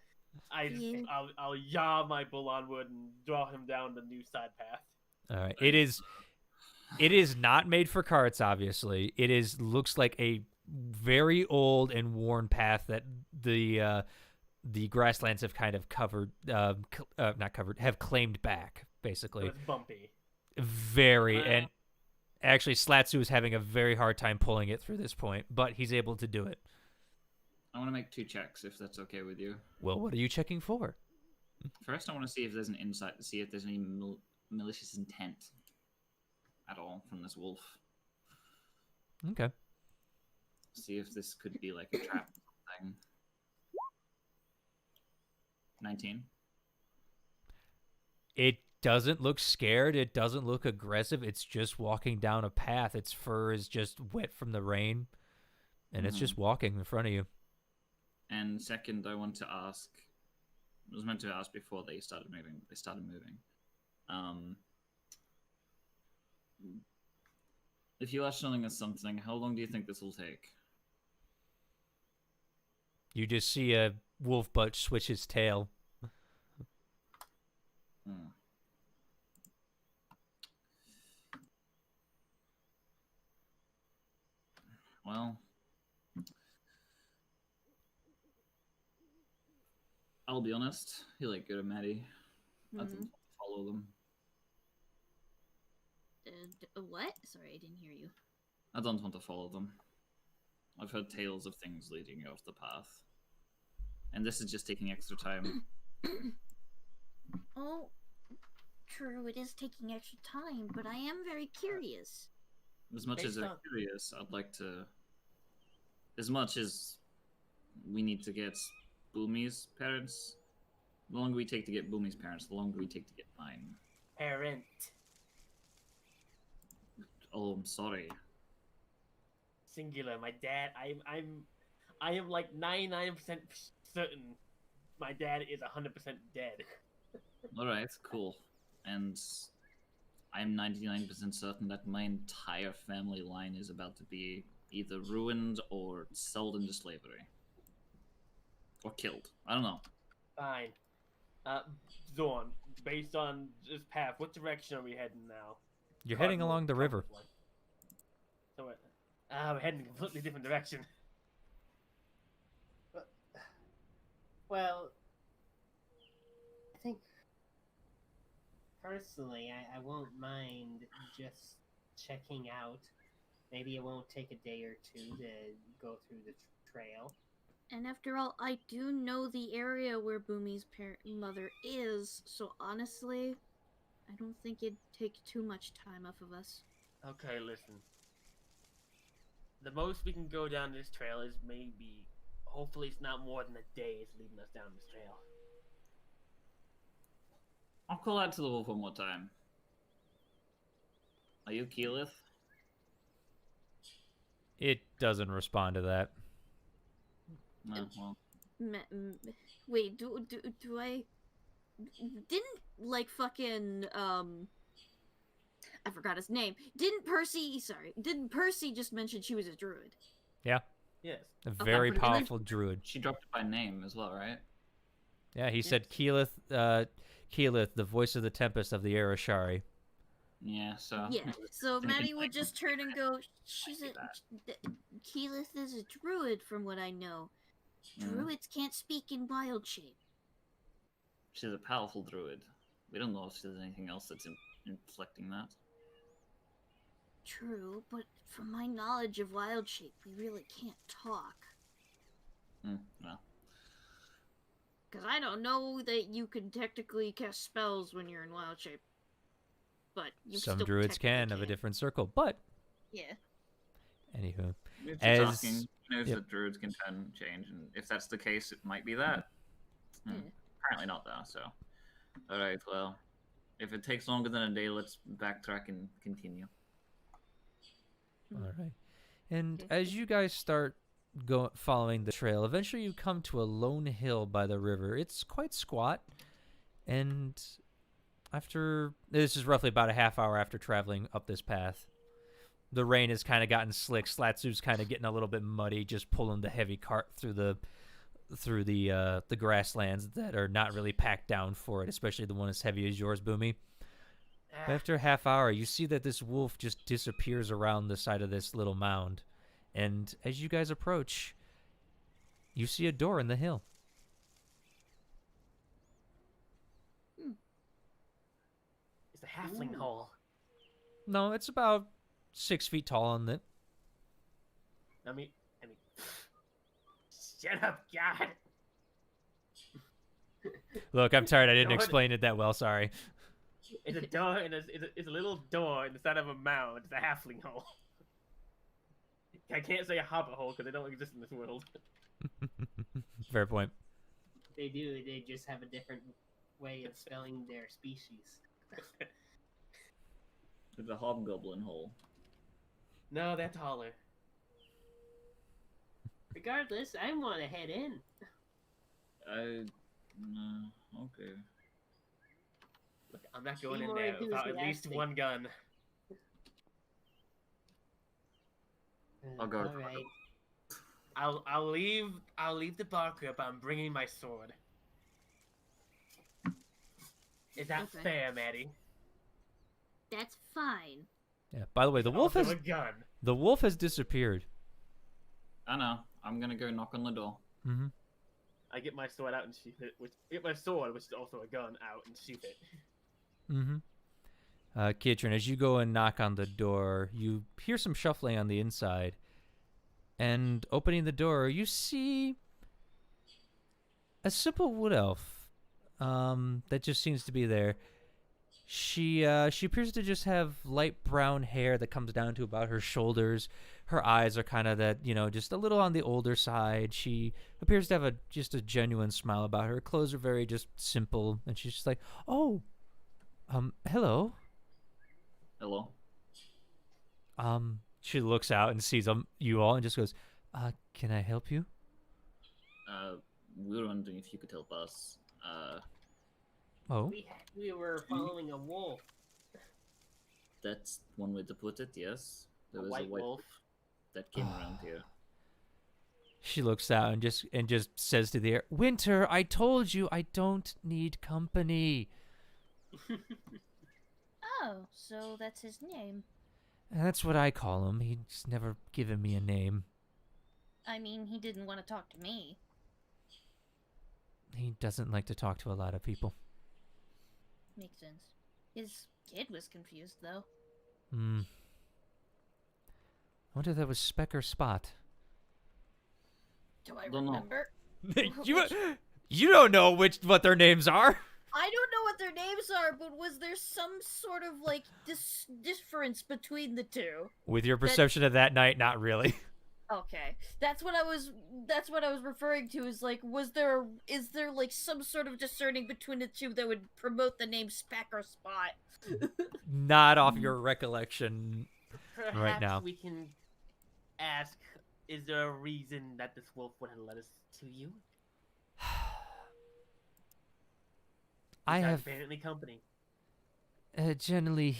S5: I'll yaw my bull onward and draw him down the new side path.
S2: All right. It is not made for carts, obviously. It looks like a very old and worn path that the grasslands have kind of have claimed back, basically.
S5: So it's bumpy.
S2: Very, and actually Slatsu is having a very hard time pulling it through this point, but he's able to do it.
S3: I want to make 2 checks, if that's okay with you.
S2: Well, what are you checking for?
S3: First, I want to see if there's an insight, see if there's any malicious intent at all from this wolf.
S2: Okay.
S3: See if this could be like a trap thing. 19.
S2: It doesn't look scared. It doesn't look aggressive. It's just walking down a path. Its fur is just wet from the rain, and it's just walking in front of you.
S3: And second, I want to ask. I was meant to ask before they started moving. They started moving. If you are showing us something, how long do you think this will take?
S2: You just see a wolf butt switch his tail.
S3: Well, I'll be honest. You like good at Maddie. I don't follow them.
S4: What? Sorry, I didn't hear you.
S3: I don't want to follow them. I've heard tales of things leading you off the path. And this is just taking extra time.
S4: Oh, true, it is taking extra time, but I am very curious.
S3: As much as I'm curious, I'd like to... As much as we need to get Boomy's parents, the longer we take to get Boomy's parents, the longer we take to get mine.
S5: Parent.
S3: Oh, I'm sorry.
S5: Singular. My dad. I am like 99% certain my dad is 100% dead.
S3: All right, cool. And I'm 99% certain that my entire family line is about to be either ruined or sold into slavery. Or killed. I don't know.
S5: Fine. Zorn, based on this path, what direction are we heading now?
S2: You're heading along the river.
S5: So we're heading in a completely different direction.
S1: Well, I think personally, I won't mind just checking out. Maybe it won't take a day or two to go through the trail.
S4: And after all, I do know the area where Boomy's mother is, so honestly, I don't think it'd take too much time off of us.
S5: Okay, listen. the most we can go down this trail is maybe, hopefully it's not more than a day is leading us down this trail.
S3: I'll call out to the wolf one more time. Are you Keyleth?
S2: It doesn't respond to that.
S3: No, well,
S4: Wait, do I... Didn't, like, fucking, I forgot his name. Didn't Percy just mention she was a druid?
S2: Yeah.
S5: Yes.
S2: A very
S4: but-
S2: powerful druid.
S3: she dropped it by name as well, right?
S2: Yeah, he said Keyleth, the voice of the Tempest of the Arashari.
S3: Yeah, so...
S4: Yeah, so
S3: Thinking
S4: Maddie would
S3: like-
S4: just turn and go, Keyleth is a druid from what I know.
S3: Mhm.
S4: Druids can't speak in wild shape.
S3: She's a powerful druid. We don't know if there's anything else that's inflecting that.
S4: True, but from my knowledge of wild shape, we really can't talk.
S3: Well,
S4: Because I don't know that you can technically cast spells when you're in wild shape. But you
S2: Some
S4: still
S2: druids can of a different circle, but
S4: Yeah.
S2: anywho.
S3: if
S2: As-
S3: you're talking, he knows
S2: yep.
S3: that druids can turn change, and if that's the case, it might be that.
S4: Yeah.
S3: Apparently not, though, so... Alright, well... If it takes longer than a day, let's backtrack and continue.
S2: All right. And as you guys start following the trail, eventually you come to a lone hill by the river. It's quite squat, and this is roughly about a half hour after traveling up this path. The rain has kind of gotten slick. Slatsu's kind of getting a little bit muddy, just pulling the heavy cart through the grasslands that are not really packed down for it, especially the one as heavy as yours, Boomy. After a half hour, you see that this wolf just disappears around the side of this little mound. And as you guys approach, you see a door in the hill.
S5: It's a halfling hole.
S2: No, it's about 6 feet tall on it.
S5: I mean, shut up, God.
S2: Look, I'm tired. I didn't
S5: Go ahead.
S2: explain it that well. Sorry.
S5: It's a door, and it's a little door in the side of a mound. It's a halfling hole. I can't say a hobbit hole because they don't exist in this world.
S2: Fair point.
S1: They do. They just have a different way of spelling their species.
S3: It's a hobgoblin hole.
S5: No, they're taller.
S1: Regardless, I want to head in.
S3: Okay.
S5: Look, I'm not going
S1: Be
S5: in
S1: more
S5: there without at least
S1: enthusiastic.
S5: one gun.
S3: I'll go.
S1: All right.
S5: I'll leave the barker, but I'm bringing my sword. Is that
S4: Okay.
S5: fair, Maddie?
S4: That's fine.
S2: Yeah. By the way, the wolf
S5: Also
S2: has
S5: a gun.
S2: Disappeared.
S3: I know. I'm gonna go knock on the door.
S2: Mm-hmm.
S5: I get my sword out and shoot it. Get my sword, which is also a gun, out and shoot it.
S2: Mm-hmm. Kitron, as you go and knock on the door, you hear some shuffling on the inside. And opening the door, you see a simple wood elf that just seems to be there. She appears to just have light brown hair that comes down to about her shoulders. Her eyes are kind of that, just a little on the older side. She appears to have just a genuine smile about her. Her clothes are very just simple, and she's just like, "Oh, hello."
S3: Hello?
S2: She looks out and sees you all and just goes, "Can I help you?"
S3: We were wondering if you could help us.
S2: Oh,
S1: We were following a wolf.
S3: That's one way to put it, yes. There
S5: A
S3: was
S5: white wolf.
S3: that came around here.
S2: she looks out and just says to the air, "Winter, I told you I don't need company."
S4: Oh, so that's his name.
S2: That's what I call him. He's never given me a name.
S4: I mean, he didn't want to talk to me.
S2: He doesn't like to talk to a lot of people.
S4: Makes sense. His kid was confused, though.
S2: I wonder if that was Speck or Spot.
S4: Do I
S3: Don't know.
S4: remember?
S2: you don't know what their names are.
S4: I don't know what their names are, but was there some sort of, like, difference between the two?
S2: With your perception of that night, not really.
S4: Okay, that's what I was referring to. Is like, is there like some sort of discerning between the two that would promote the name Speck or Spot?
S2: Not off your recollection
S5: Perhaps
S2: right now.
S5: we can ask, is there a reason that this wolf wouldn't let us to you?
S2: I
S5: Besides
S2: have
S5: apparently company.
S2: generally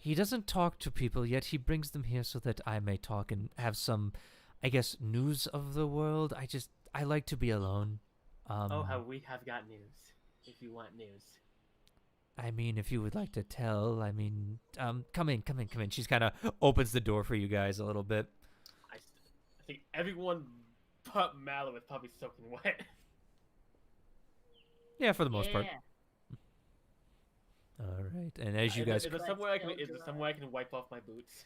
S2: he doesn't talk to people, yet he brings them here so that I may talk and have some, I guess, news of the world. I like to be alone.
S5: Oh, how we have got news. If you want news.
S2: I mean, if you would like to tell, I mean, come in. She's kind of opens the door for you guys a little bit.
S5: I think everyone but Mallow is probably soaking wet.
S2: Yeah, for the most part.
S1: Yeah.
S2: All right, and as you guys,
S5: Is there somewhere I can wipe off my boots?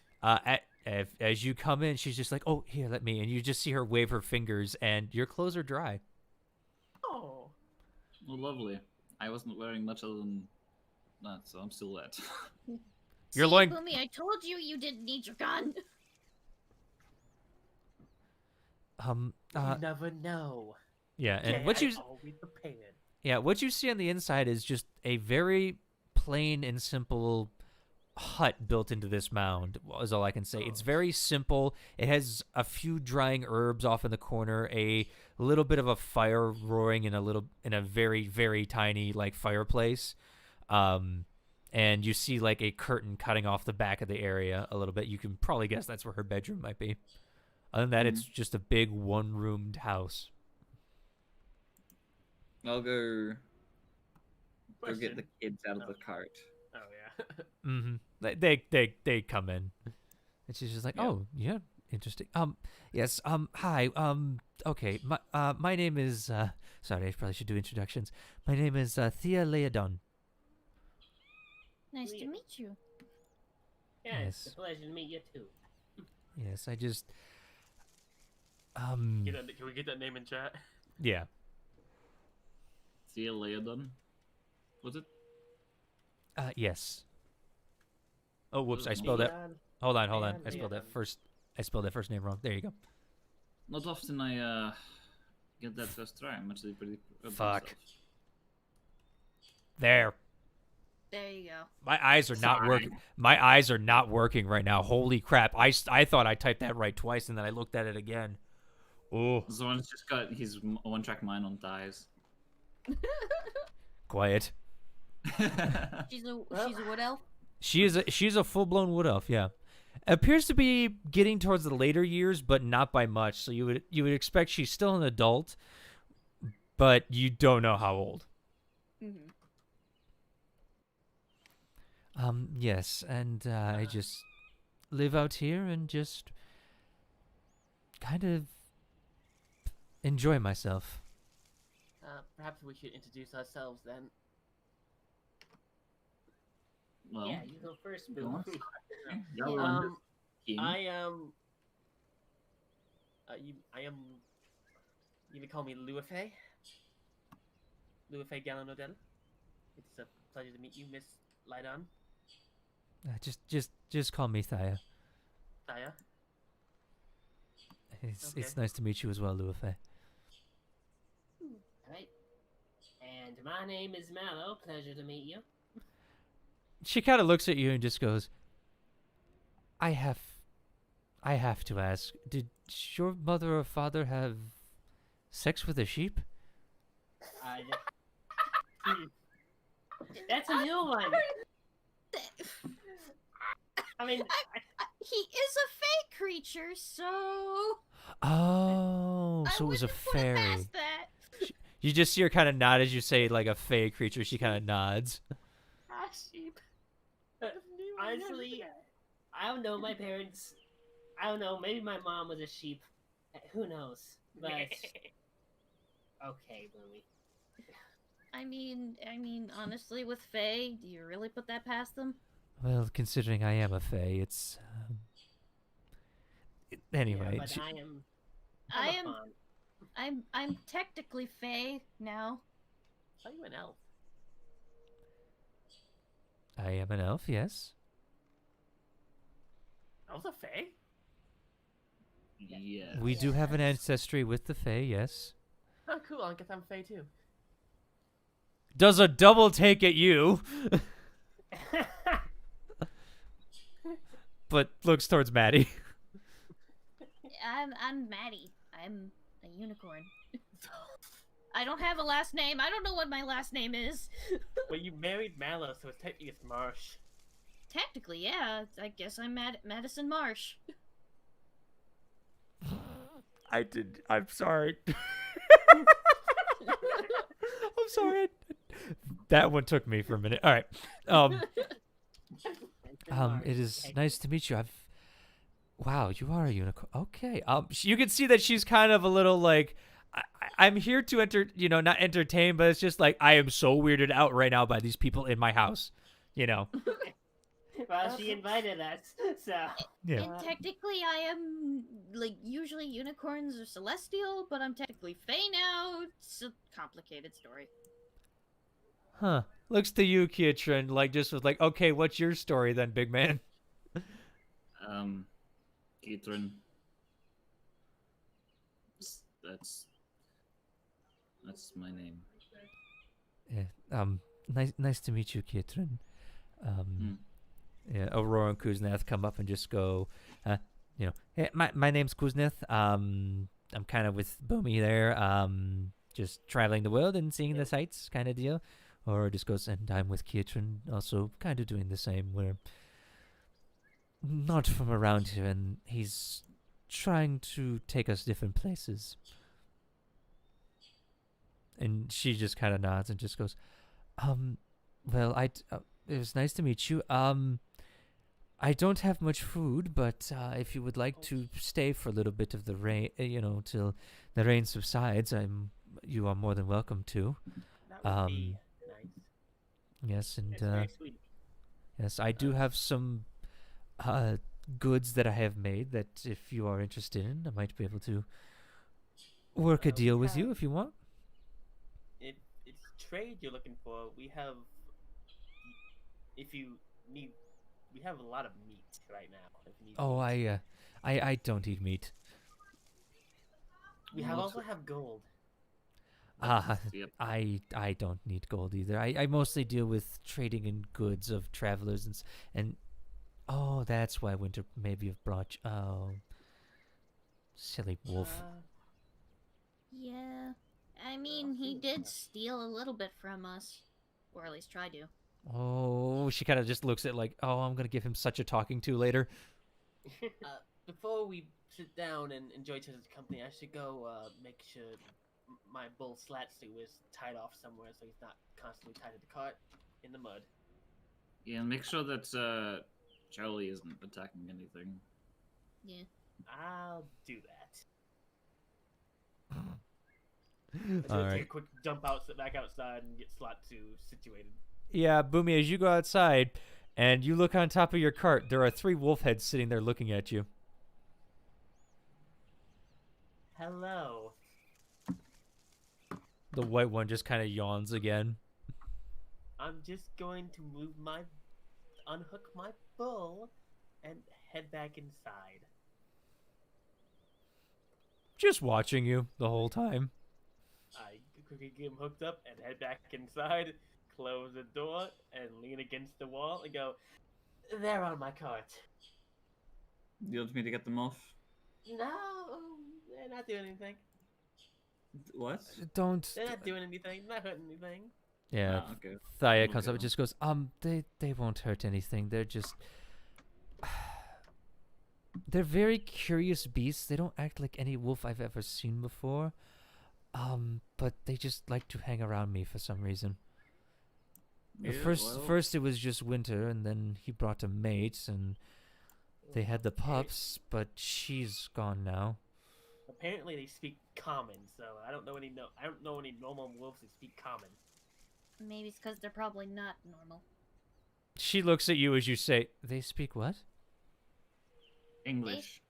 S2: as you come in, she's just like, "Oh, here, let me," and you just see her wave her fingers, and your clothes are dry.
S5: Oh.
S3: Oh, lovely. I wasn't wearing much other than that, so I'm still wet.
S2: You're
S4: See,
S2: loin-
S4: Boomy, I told you you didn't need your gun.
S5: You never know.
S2: Yeah, and
S5: Okay,
S2: what you
S5: I'm always prepared.
S2: what you see on the inside is just a very plain and simple hut built into this mound, is all I can say. It's very simple. It has a few drying herbs off in the corner, a little bit of a fire roaring in a very, very tiny like fireplace. And you see like a curtain cutting off the back of the area a little bit. You can probably guess that's where her bedroom might be. Other than that, it's just a big one-roomed house.
S3: I'll go get
S5: Question.
S3: the kids out of the cart.
S5: Oh yeah.
S2: Mm-hmm. They come in, and she's just like,
S3: Yeah.
S2: "Oh, yeah, interesting. Yes. Hi. Okay. My name is. Sorry, I probably should do introductions. My name is Thea Leodon.
S4: Nice to meet you.
S1: Yeah, it's
S2: Yes.
S1: a pleasure to meet you too.
S2: Yes, I just.
S5: Can we get that name in chat?
S2: Yeah.
S3: Thea Leodon? Was it?
S2: Yes. Oh, whoops! I
S3: Leon.
S2: spelled that. Hold on.
S5: Leon,
S2: I spelled that
S5: Leon.
S2: first. I spelled that first name wrong. There you go.
S3: Not often I get that first try. I'm actually pretty proud of
S2: Fuck.
S3: myself.
S2: There.
S4: There you go.
S2: My eyes are not
S3: Sorry.
S2: working. My eyes are not working right now. Holy crap! I thought I typed that right twice, and then I looked at it again. Oh,
S3: Zorn's just got his one-track mind on dies.
S2: quiet.
S4: She's a wood elf.
S2: She's a full blown wood elf. Yeah, appears to be getting towards the later years, but not by much. So you would expect she's still an adult, but you don't know how old.
S4: Mm-hmm.
S2: Yes, and I just live out here and just kind of enjoy myself.
S5: Perhaps we should introduce ourselves then.
S3: Well,
S1: Yeah, you go first,
S3: go
S1: Boo.
S3: on. Y'all run this game.
S5: I am. You can call me Louife. Louife Gallinodel. It's a pleasure to meet you, Miss Lydon.
S2: Just call me Thaya.
S5: Saya.
S2: It's
S5: Okay.
S2: nice to meet you as well, Louife.
S1: Right. And my name is Mallow. Pleasure to meet you.
S2: She kind of looks at you and just goes, I have to ask, did your mother or father have sex with a sheep?
S1: That's a new one. I mean,
S4: He is a fey creature, so
S2: Oh,
S4: I
S2: so it was a
S4: wouldn't put it
S2: fairy.
S4: past that.
S2: You just see her kind of nod as you say like a fey creature. She kind of nods.
S5: Ah, sheep.
S1: honestly, I don't know. My parents, I don't know. Maybe my mom was a sheep. Who knows? But okay, Lily.
S4: I mean, honestly, with Faye, do you really put that past them?
S2: Well, considering I am a fey, it's anyway.
S1: Yeah, but
S2: she-
S1: I am.
S4: I
S1: I'm a
S4: am-
S1: fawn.
S4: I'm technically Faye now.
S5: Are you an elf?
S2: I am an elf, yes.
S5: I was a fae.
S3: Yeah.
S2: We do have an
S4: Yes.
S2: ancestry with the Fae, yes.
S5: Oh, cool. I guess I'm fae too.
S2: Does a double take at you, but looks towards Maddie.
S4: I'm Maddie. I'm a unicorn. I don't have a last name. I don't know what my last name is.
S5: Well, you married Mallow, so it's technically it's Marsh.
S4: Technically, yeah. I guess I'm Madison Marsh.
S2: I'm sorry. I'm sorry. That one took me for a minute. All right. It is nice to meet you. Wow, you are a unicorn. Okay. You can see that she's kind of a little like, I'm here to not entertain, but it's just like I am so weirded out right now by these people in my house.
S1: Well, she invited us, so.
S2: Yeah.
S4: And technically, I am, like, usually unicorns are celestial, but I'm technically fae now. It's a complicated story.
S2: Huh. Looks to you, Kiatrin, like just was like, okay, what's your story then, big man?
S3: Catherine. That's my name.
S2: Yeah. Nice to meet you, Kiatrin. Yeah, Aurora and Kuzneth come up and just go, hey, my name's Kuzneth. I'm kind of with Boomy there. Just traveling the world and seeing the sights kind of deal. Or just goes, and I'm with Kiatrin, also kind of doing the same. We're not from around here, and he's trying to take us different places. And she just kind of nods and just goes, well, it was nice to meet you. I don't have much food, but if you would like to stay for a little bit of the rain, till the rain subsides, you are more than welcome to.
S5: That would be nice.
S2: Yes, and
S1: It's very sweet.
S2: yes, I do have some goods that I have made that if you are interested in, I might be able to work a deal with you if you want.
S5: It's trade you're looking for. We have, if you need, we have a lot of meat right now. If you need
S2: Oh,
S5: meat.
S2: I don't eat meat.
S5: We also have gold.
S3: Yep.
S2: I don't need gold either. I mostly deal with trading in goods of travelers and oh, that's why Winter maybe have brought silly wolf.
S4: Yeah. I mean, he did steal a little bit from us. Or at least try to.
S2: Oh, she kind of just looks at like, oh, I'm gonna give him such a talking to later.
S5: Before we sit down and enjoy each other's company, I should go make sure my bull Slatsu is tied off somewhere so he's not constantly tied to the cart in the mud.
S3: Yeah, and make sure that Charlie isn't attacking anything.
S4: Yeah.
S5: I'll do that.
S2: All
S5: Take a
S2: right.
S5: quick dump back outside and get Slatsu situated.
S2: Yeah, Boomy, as you go outside and you look on top of your cart, there are 3 wolf heads sitting there looking at you.
S5: Hello.
S2: The white one just kind of yawns again.
S5: I'm just going to unhook my bull and head back inside.
S2: Just watching you the whole time.
S5: I quickly get him hooked up and head back inside, close the door, and lean against the wall and go, they're on my cart.
S3: You want me to get them off?
S5: No, they're not doing anything.
S3: What?
S2: Don't.
S5: They're not doing anything. Not hurting anything.
S2: Yeah.
S3: Ah, okay.
S2: Thaya comes up
S3: Okay.
S2: and just goes, they won't hurt anything. They're just. They're very curious beasts. They don't act like any wolf I've ever seen before. But they just like to hang around me for some reason.
S3: Yeah,
S2: First it was just Winter, and then he brought a mate, and they had the pups, but she's gone now.
S5: Apparently they speak common, so I don't know any normal wolves that speak common.
S4: Maybe it's because they're probably not normal.
S2: She looks at you as you say, they speak what?
S3: English.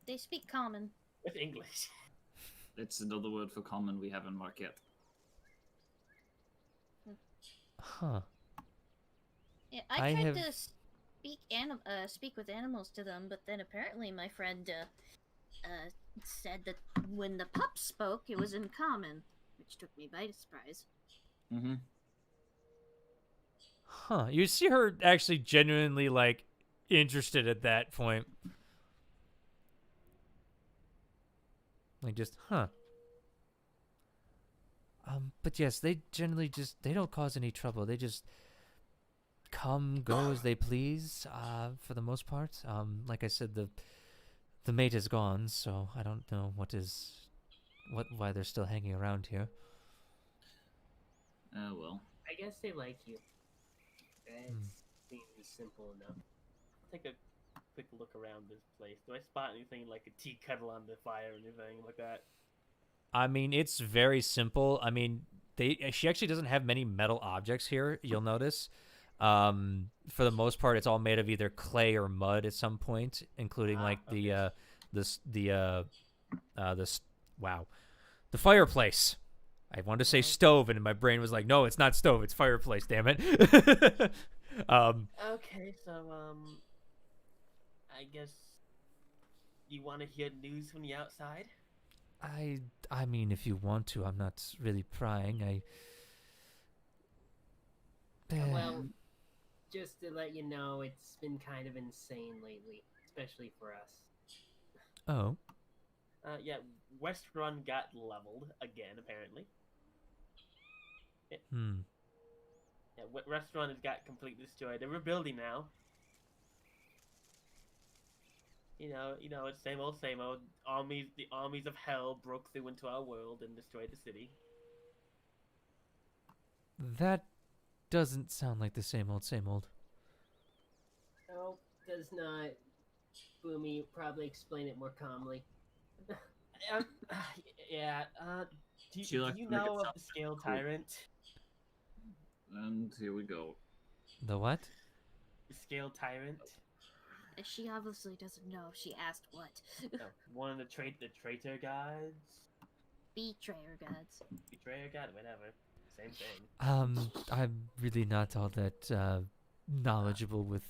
S4: They speak common.
S5: With English.
S3: It's another word for common we haven't marked yet.
S2: Huh.
S4: Yeah,
S2: I
S4: I tried
S2: have-
S4: to speak with animals to them, but then apparently my friend said that when the pup spoke, it was in common, which took me by surprise.
S3: Mm-hmm.
S2: Huh. You see her actually genuinely, like, interested at that point. Like, just, huh. But yes, they generally they don't cause any trouble. They just come, go as they please, for the most part. Like I said, the mate is gone, so I don't know why they're still hanging around here.
S3: Well.
S1: I guess they like you. It seems simple enough.
S5: Take a quick look around this place. Do I spot anything like a tea kettle on the fire or anything like that?
S2: I mean, it's very simple. I mean, she actually doesn't have many metal objects here, you'll notice. For the most part, it's all made of either clay or mud at some point, including like the fireplace. I wanted to say stove, and my brain was like, no, it's not stove, it's fireplace, damn it.
S5: Okay, so I guess you want to hear news from the outside?
S2: I mean, if you want to, I'm not really prying.
S1: Well, just to let you know, it's been kind of insane lately, especially for us.
S2: Oh.
S5: Yeah, West Run got leveled again, apparently. Yeah, West Run has got completely destroyed. They're rebuilding now. You know, it's same old, same old. The armies of hell broke through into our world and destroyed the city.
S2: That doesn't sound like the same old, same old.
S1: No, does not. Boomy, probably explain it more calmly.
S5: Yeah, do
S3: She likes
S5: you
S3: to make it
S5: know of
S3: sound
S5: the Scale
S3: cool.
S5: Tyrant?
S3: And here we go.
S2: The what?
S5: The Scale Tyrant?
S4: She obviously doesn't know. She asked what.
S5: No, one of the traitor gods?
S4: Betrayer gods.
S5: Betrayer god? Whatever. Same thing.
S2: I'm really not all that knowledgeable with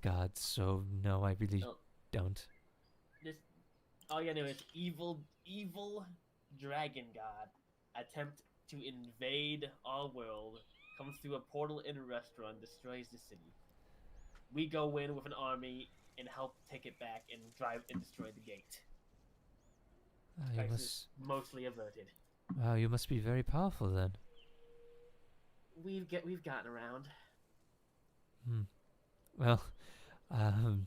S2: gods, so no, I really don't.
S5: Just all you know is evil dragon god attempt to invade our world, comes through a portal in a restaurant, destroys the city. We go in with an army and help take it back and drive and destroy the gate. Crisis mostly averted.
S2: Wow, you must be very powerful then.
S5: We've gotten around.
S2: Well, I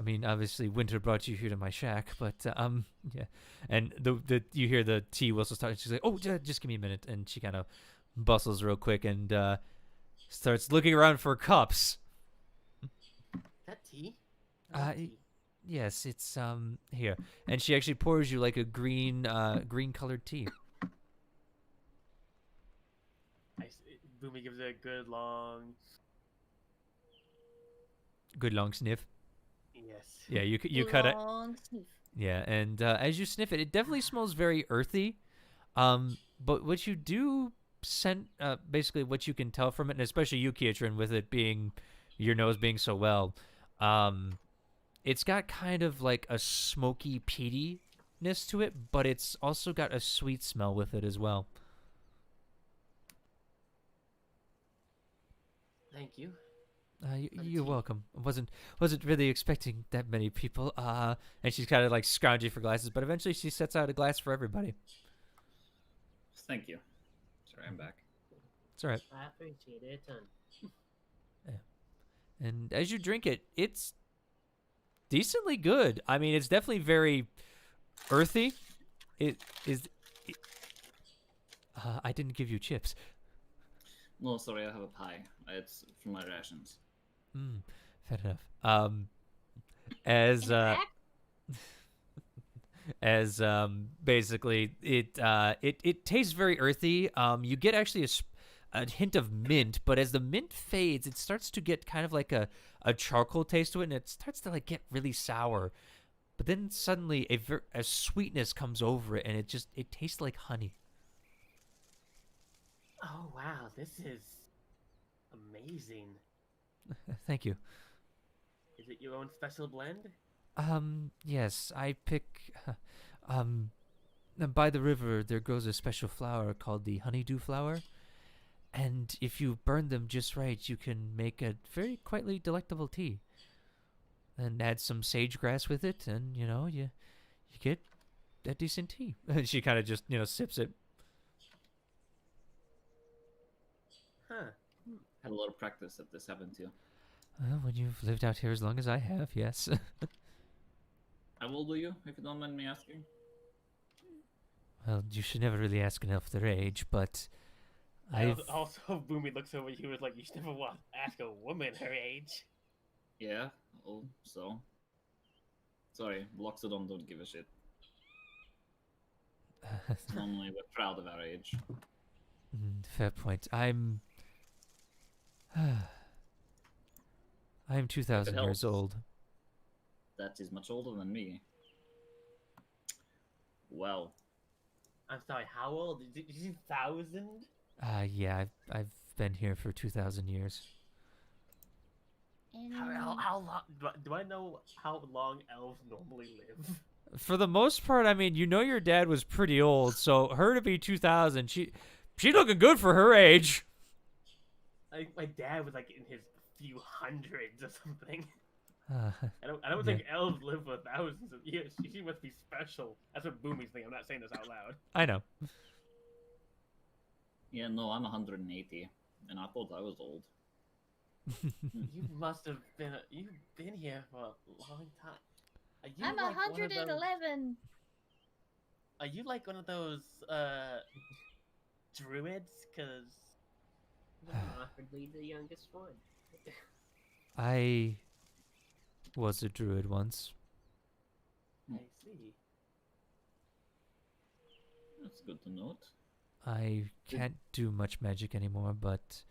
S2: mean, obviously, winter brought you here to my shack, but yeah. And you hear the tea whistle start. She's like, "Oh, just give me a minute," and she kind of bustles real quick and starts looking around for cups.
S5: That tea?
S2: Yes, it's here, and she actually pours you like a green colored tea.
S5: Boomy gives it a good long
S2: sniff.
S5: Yes.
S2: Yeah, you cut it.
S4: Long sniff.
S2: Yeah, and as you sniff it, it definitely smells very earthy. But what you do basically what you can tell from it, and especially you, Kiatrin, with it being your nose being so well, it's got kind of like a smoky peatiness to it, but it's also got a sweet smell with it as well.
S5: Thank you.
S2: You're welcome. I wasn't really expecting that many people. And she's kind of like scrounging for glasses, but eventually she sets out a glass for everybody.
S3: Thank you. Sorry, I'm back.
S2: It's all right.
S1: I appreciate it a ton.
S2: Yeah. And as you drink it, it's decently good. I mean, it's definitely very earthy. It is. I didn't give you chips.
S3: No, sorry, I have a pie. It's from my rations.
S2: Fair enough. As basically it tastes very earthy. You get actually a hint of mint, but as the mint fades, it starts to get kind of like a charcoal taste to it, and it starts to like get really sour. But then suddenly a sweetness comes over it, and it tastes like honey.
S5: Oh wow, this is amazing.
S2: Thank you.
S5: Is it your own special blend?
S2: Yes, I pick. By the river, there grows a special flower called the honeydew flower. And if you burn them just right, you can make a very quietly delectable tea. And add some sage grass with it, and you get a decent tea. And she kind of just sips it.
S5: Huh.
S3: Had a lot of practice at this, haven't you?
S2: Well, when you've lived out here as long as I have, yes.
S3: How old are you, if you don't mind me asking?
S2: Well, you should never really ask an elf their age, but I've
S5: Also, Boomy looks over you and like, you should never want to ask a woman her age.
S3: Yeah. Oh, so. Sorry, Loxodon don't give a shit. Normally, we're proud of our age.
S2: Fair point. I'm 2,000 years
S3: helps.
S2: old.
S3: That is much older than me. Well,
S5: I'm sorry, how old? Did you say 1,000?
S2: Yeah, I've been here for 2,000 years.
S5: How long? Do I know how long elves normally live?
S2: For the most part, I mean, your dad was pretty old, so her to be 2,000, she looking good for her age.
S5: My dad was like in his few hundreds or something.
S2: Uh,
S5: I don't think elves live for thousands of years. She must be special. That's what Boomy's thinking. I'm not saying this out loud.
S2: I know.
S3: yeah, no, I'm 180, and I thought I was old.
S5: You must have been. You've been here for a long time. Are you
S4: I'm
S5: like one of those-
S4: 111.
S5: Are you like one of those druids? Cause
S1: Awkwardly the youngest one.
S2: I was a druid once.
S5: I see.
S3: That's good to note.
S2: I can't do much magic anymore, but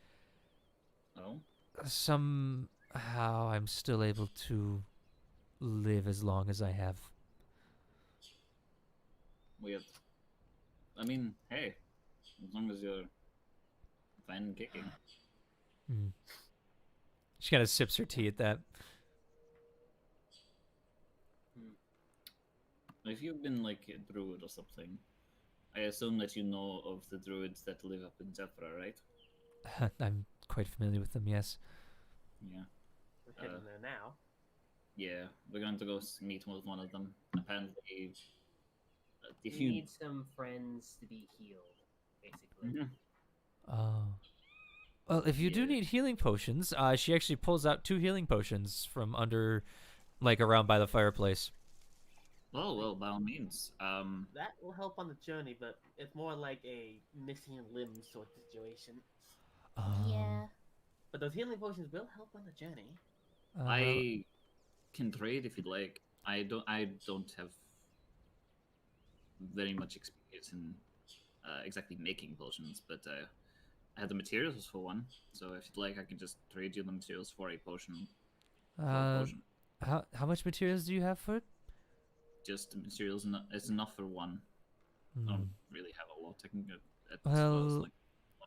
S3: Oh,
S2: somehow I'm still able to live as long as I have.
S3: weird. I mean, hey, as long as you're fine and kicking.
S2: She kind of sips her tea at that.
S3: If you've been like a druid or something, I assume that you know of the druids that live up in Zephyr, right?
S2: I'm quite familiar with them, yes.
S3: Yeah.
S5: We're heading there now.
S3: Yeah, we're going to go meet with one of them. Apparently, if
S1: You
S3: you
S1: need some friends to be healed, basically.
S3: Mhm.
S2: Oh. Well, if you do
S3: Yeah.
S2: need healing potions, she actually pulls out 2 healing potions from under, like, around by the fireplace.
S3: Oh well, by all means.
S5: That will help on the journey, but it's more like a missing limb sort of situation.
S4: Yeah.
S5: But those healing potions will help on the journey.
S3: I can trade if you'd like. I don't have very much experience in exactly making potions, but I have the materials for one. So if you'd like, I can just trade you the materials for a potion. For a potion.
S2: How much materials do you have for it?
S3: Just the materials is enough for one. I don't really have a lot. I can get at
S2: Well,
S3: most, like, one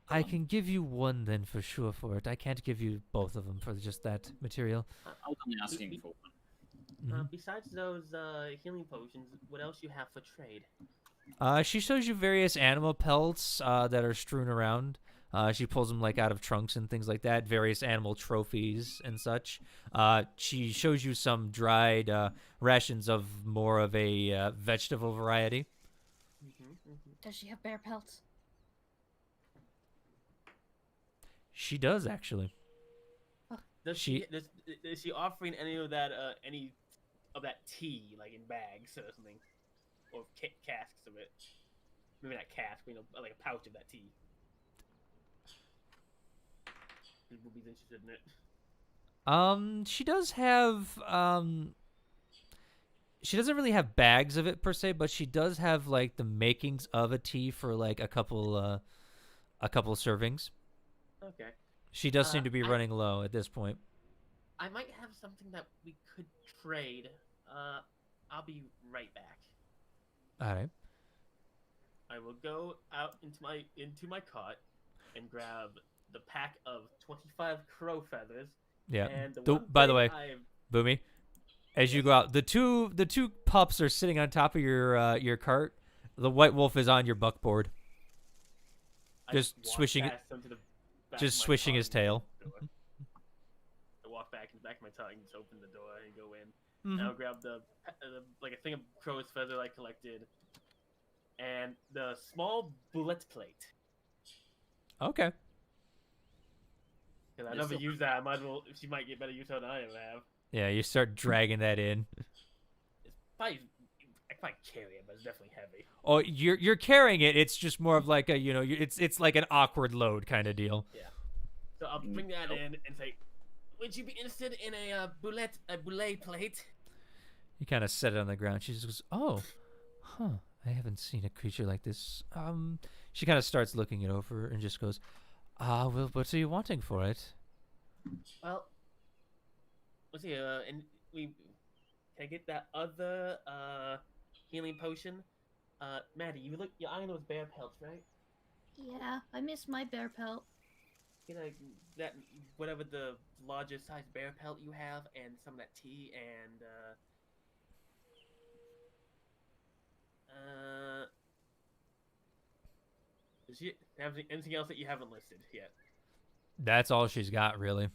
S3: for
S2: I
S3: one.
S2: can give you one then for sure for it. I can't give you both of them for just that material.
S3: I was only asking for one.
S5: Besides those healing potions, what else you have for trade?
S2: She shows you various animal pelts that are strewn around. She pulls them like out of trunks and things like that. Various animal trophies and such. She shows you some dried rations of more of a vegetable variety.
S4: Does she have bear pelts?
S2: She does actually.
S5: Is she offering any of that tea like in bags or something, or casks of it? Maybe not cask, but, like a pouch of that tea. Ruby's interested in it.
S2: She does have she doesn't really have bags of it per se, but she does have like the makings of a tea for like a couple servings.
S5: Okay.
S2: She does seem to be
S5: I-
S2: running low at this point.
S5: I might have something that we could trade. I'll be right back.
S2: All right.
S5: I will go out into my cot and grab the pack of 25 crow feathers
S2: Yeah.
S5: And
S2: By the way,
S5: I
S2: Boomy, as you go out, the two pups are sitting on top of your cart. The white wolf is on your buckboard, just
S5: walk
S2: swishing it,
S5: past them to the back
S2: just
S5: of my
S2: swishing
S5: car
S2: his
S5: and open
S2: tail.
S5: the door. I walk back in the back of my car and just open the door and go in.
S2: Mhm.
S5: And I'll grab like a thing of crow's feather I collected, and the small bullet plate.
S2: Okay.
S5: Because I
S3: Yes,
S5: never
S3: sir.
S5: use that. I might as well. She might get better use out than I ever have.
S2: Yeah, you start dragging that in.
S5: It's probably I can probably carry it, but it's definitely heavy.
S2: Oh, you're carrying it. It's just more of like a it's like an awkward load kind of deal.
S5: So I'll bring that in and say, "Would you be interested in a bullet plate?"
S2: You kind of set it on the ground. She just goes, "Oh, huh. I haven't seen a creature like this." She kind of starts looking it over and just goes, well, what are you wanting for it?"
S5: Well, let's see. And can I get that other healing potion? Maddie, you're eyeing those bear pelts, right?
S4: Yeah, I miss my bear pelt.
S5: Get that whatever the largest size bear pelt you have, and some of that tea, and does she have anything else that you haven't listed yet?
S2: That's all she's got, really.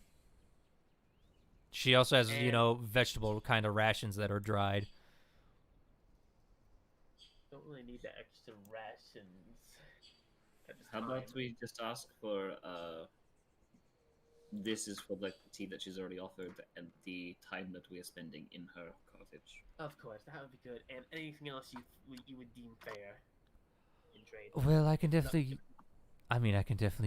S2: She also has,
S5: And-
S2: vegetable kind of rations that are dried.
S5: Don't really need the extra rations. At this
S3: How about
S5: time.
S3: we just ask for this is for like the tea that she's already offered and the time that we are spending in her cottage.
S5: Of course, that would be good. And anything else you would deem fair in trade.
S2: Well, I can definitely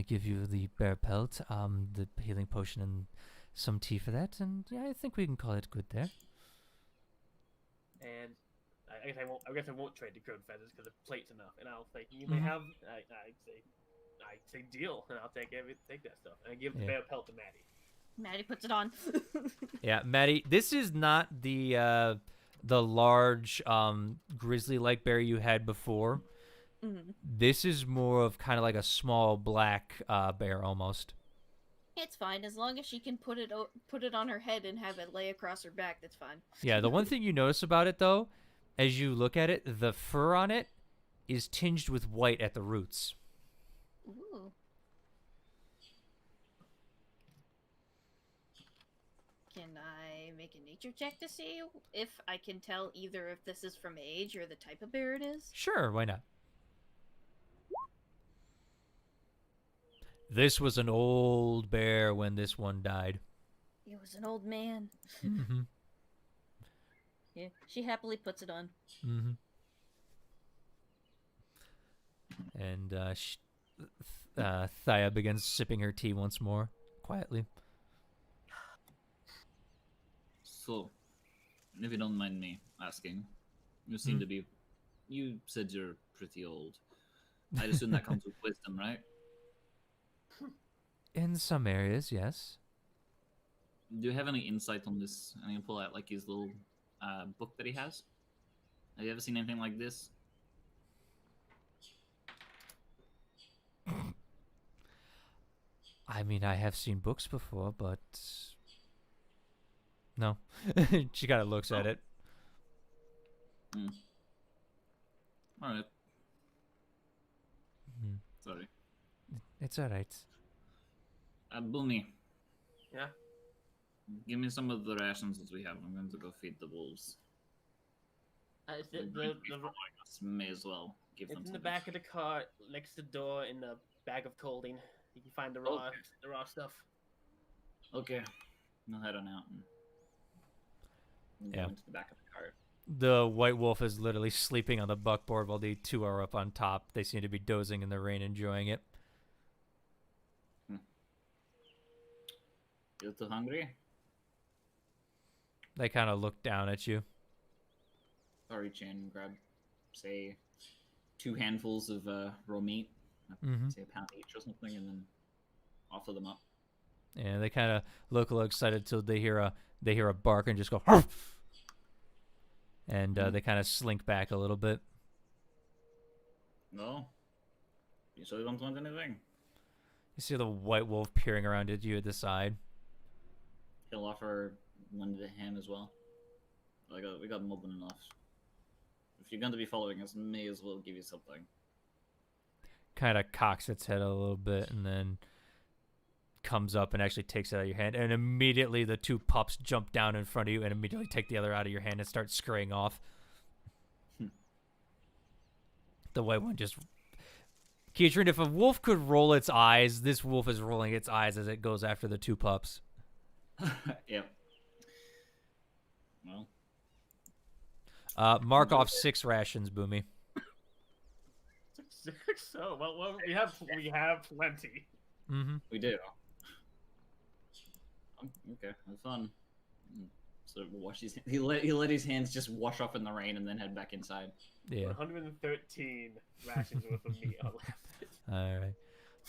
S2: give you the bear pelt, the healing potion, and some tea for that, and yeah, I think we can call it good there.
S5: And I guess I won't trade the crowed feathers because the plate's enough. And I'll say you may
S2: Mhm.
S5: have. I say deal, and I'll take that stuff. And I give the
S2: Yeah.
S5: bear pelt to Maddie.
S4: Maddie puts it on.
S2: Yeah, Maddie, this is not the large grizzly-like bear you had before.
S4: Mhm.
S2: This is more of kind of like a small black bear almost.
S4: It's fine as long as she can put it on her head and have it lay across her back. That's fine.
S2: Yeah, the one thing you notice about it though, as you look at it, the fur on it is tinged with white at the roots.
S4: Ooh. Can I make a nature check to see if I can tell either if this is from age or the type of bear it is?
S2: Sure, why not? This was an old bear when this one died.
S4: It was an old man.
S2: Mm-hmm.
S4: Yeah, she happily puts it on.
S2: Mm-hmm. And Thaya begins sipping her tea once more, quietly.
S3: So, if you don't mind me asking, you seem to be. You said you're pretty old. I'd assume that comes with wisdom, right?
S2: In some areas, yes.
S3: Do you have any insight on this? And you pull out like his little book that he has. Have you ever seen anything like this?
S2: I mean, I have seen books before, but no. She kind of looks at it.
S3: All right.
S2: Mhm.
S3: Sorry.
S2: It's all right.
S3: Boomy,
S5: Yeah.
S3: give me some of the rations that we have. I'm going to go feed the wolves.
S5: It's
S3: They're going to be following us. May as well give them
S5: in the
S3: something.
S5: back of the cart, next to the door, in the bag of clothing. You can find the raw stuff.
S3: Okay, I'll head on out and go
S2: Yeah.
S3: into the back of the cart.
S2: The white wolf is literally sleeping on the buckboard while the two are up on top. They seem to be dozing in the rain, enjoying it.
S3: You too hungry?
S2: They kind of look down at you.
S3: I'll reach in and grab, say, 2 handfuls of raw meat,
S2: Mm-hmm.
S3: say a pound each or something, and then offer them up.
S2: And they kind of look a little excited till they hear a bark and just go, "Huff!" And they kind of slink back a little bit.
S3: No? You sure you don't want anything?
S2: You see the white wolf peering around at you at the side.
S3: He'll offer lend a hand as well. We got more than enough. If you're going to be following us, may as well give you something.
S2: Kind of cocks its head a little bit and then comes up and actually takes it out of your hand. And immediately the two pups jump down in front of you and immediately take the other out of your hand and start scurrying off. The white one just... Keitrin, if a wolf could roll its eyes, this wolf is rolling its eyes as it goes after the two pups.
S3: Yep. Well.
S2: Mark off 6 rations, Boomy.
S5: So, well, we have plenty.
S2: Mm-hmm.
S3: We do. Okay, have fun. So wash his. He let his hands just wash off in the rain and then head back inside.
S2: Yeah.
S5: 113 rations worth of meat are left.
S2: All right.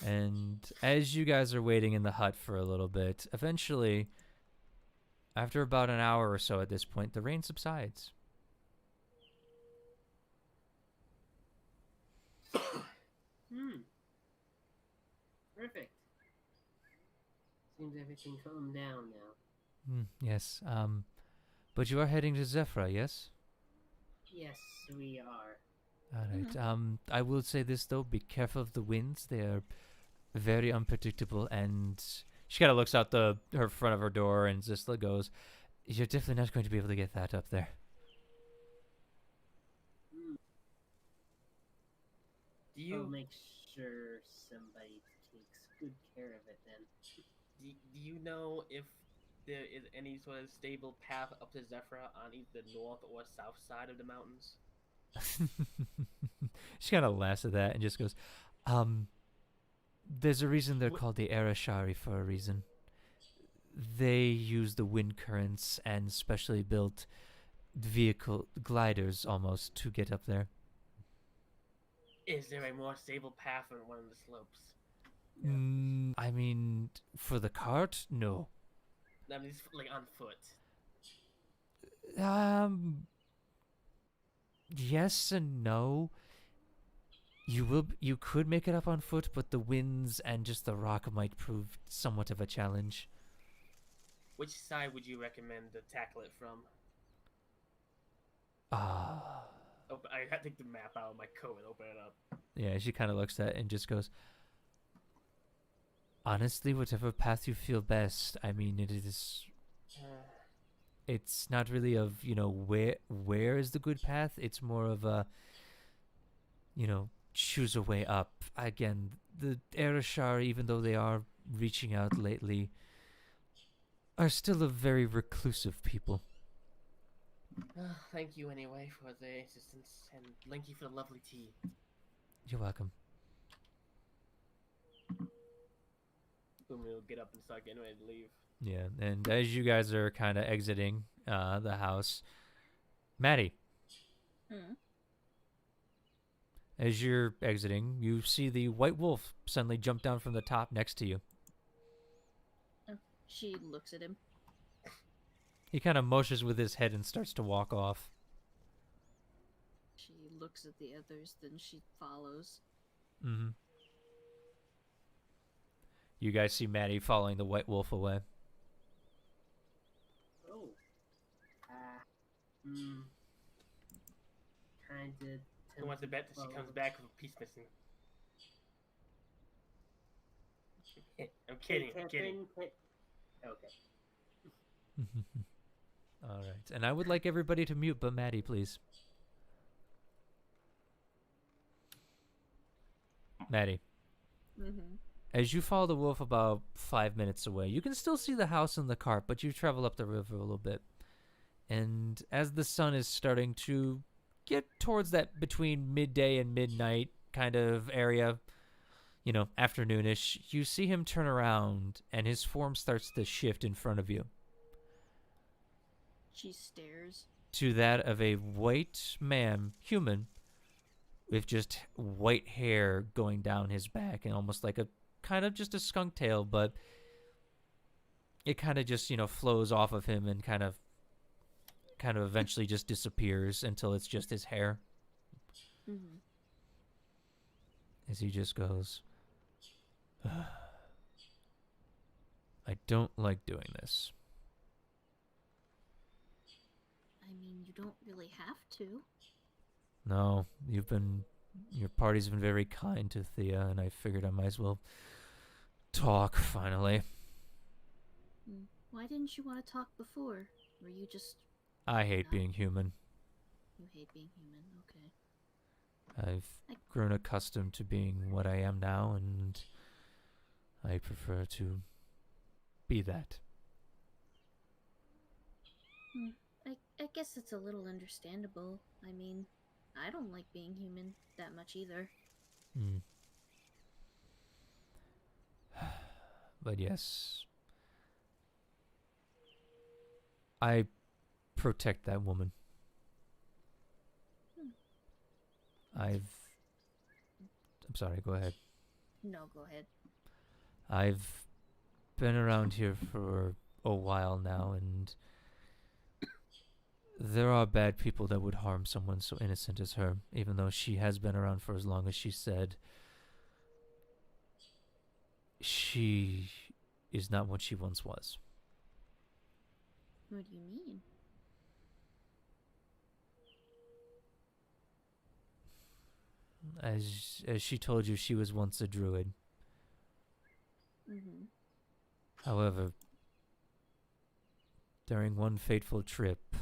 S2: And as you guys are waiting in the hut for a little bit, eventually, after about an hour or so at this point, the rain subsides.
S1: Perfect. Seems everything calmed down now.
S2: Yes. But you are heading to Zephyra, yes?
S1: Yes, we are.
S2: All right. I will say this though: be careful of the winds. They are very unpredictable. And she kind of looks out her front of her door and just goes, "You're definitely not going to be able to get that up there."
S1: I'll make sure somebody takes good care of it then.
S5: Do you know if there is any sort of stable path up to Zephyra on either the north or south side of the mountains?
S2: She kind of laughs at that and just goes, there's a reason they're called the Arashari for a reason. They use the wind currents and specially built vehicle gliders almost to get up there.
S5: Is there a more stable path on one of the slopes?
S2: I mean, for the cart, no.
S5: I mean, it's like on foot.
S2: Yes and no. You could make it up on foot, but the winds and just the rock might prove somewhat of a challenge.
S5: Which side would you recommend to tackle it from? Oh, I had to take the map out of my coat and open it up.
S2: Yeah, she kind of looks at it and just goes, honestly, whatever path you feel best. I mean, it is... It's not really of, where is the good path? It's more of a, choose a way up. Again, the Arashari, even though they are reaching out lately, are still a very reclusive people.
S5: Thank you anyway for the assistance, and thank you for the lovely tea.
S2: You're welcome.
S5: Boom, we'll get up and start getting ready to leave.
S2: Yeah, and as you guys are kind of exiting the house, Maddie, as you're exiting, you see the white wolf suddenly jump down from the top next to you.
S4: She looks at him.
S2: He kind of motions with his head and starts to walk off.
S4: She looks at the others, then she follows.
S2: Mm-hmm. You guys see Maddie following the white wolf away.
S1: Oh. Kinda.
S5: Who wants to bet that she comes back with a piece missing? I'm kidding.
S1: Okay.
S2: All right. And I would like everybody to mute but Maddie, please. Maddie. As you follow the wolf about 5 minutes away, you can still see the house and the cart, but you travel up the river a little bit. And as the sun is starting to get towards that between midday and midnight kind of area, afternoonish, you see him turn around and his form starts to shift in front of you.
S4: She stares.
S2: To that of a white man, human, with just white hair going down his back and almost like a kind of just a skunk tail, but it kind of just, flows off of him and kind of eventually just disappears until it's just his hair. As he just goes, I don't like doing this.
S4: I mean, you don't really have to.
S2: No, your party's been very kind to Thea, and I figured I might as well talk finally.
S4: Why didn't you want to talk before? Were you just...
S2: I hate
S4: No.
S2: being human.
S4: You hate being human, okay.
S2: I've grown accustomed to being what I am now, and I prefer to be that.
S4: I guess it's a little understandable. I mean, I don't like being human that much either.
S2: But yes, I protect that woman. I'm sorry, go ahead.
S4: No, go ahead.
S2: I've been around here for a while now, and there are bad people that would harm someone so innocent as her, even though she has been around for as long as she said. She is not what she once was.
S4: What do you mean?
S2: As she told you, she was once a druid.
S4: Mm-hmm.
S2: However, during one fateful trip,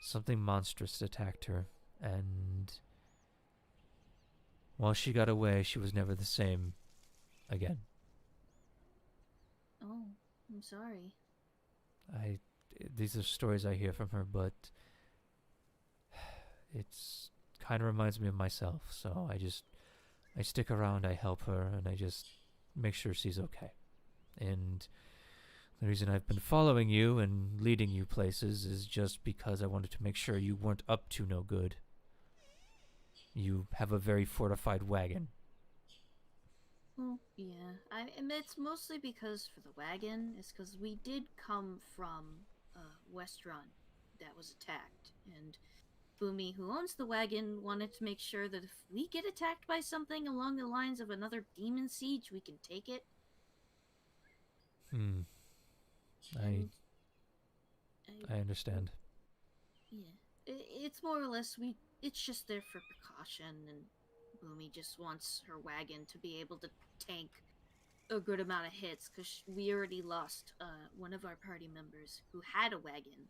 S2: something monstrous attacked her, and while she got away, she was never the same again.
S4: Oh, I'm sorry.
S2: These are stories I hear from her, but it's kind of reminds me of myself, so I stick around, I help her, and I just make sure she's okay. And the reason I've been following you and leading you places is just because I wanted to make sure you weren't up to no good. You have a very fortified wagon.
S4: Well, yeah. And it's mostly because for the wagon is because we did come from a restaurant that was attacked, and Boomy, who owns the wagon, wanted to make sure that if we get attacked by something along the lines of another demon siege, we can take it.
S2: I understand.
S4: Yeah. It's more or less, it's just there for precaution, and Boomy just wants her wagon to be able to tank a good amount of hits, because we already lost one of our party members who had a wagon.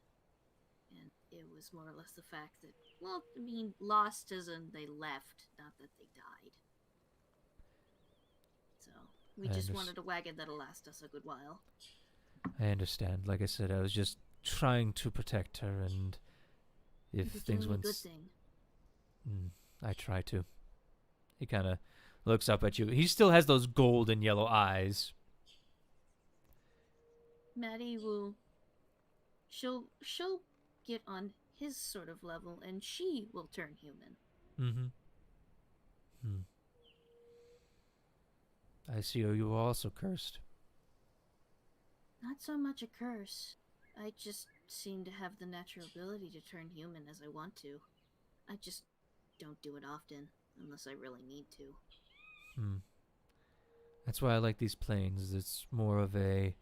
S4: And it was more or less the fact that, well, I mean, lost as in they left, not that they died. So, we just wanted a wagon that'll last us a good while.
S2: I understand. Like I said, I was just trying to protect her, and if things went...
S4: Good thing.
S2: I try to. He kind of looks up at you. He still has those golden yellow eyes.
S4: Maddie will... She'll get on his sort of level, and she will turn human.
S2: I see you were also cursed.
S4: Not so much a curse. I just seem to have the natural ability to turn human as I want to. I just don't do it often, unless I really need to.
S2: That's why I like these planes. It's more of a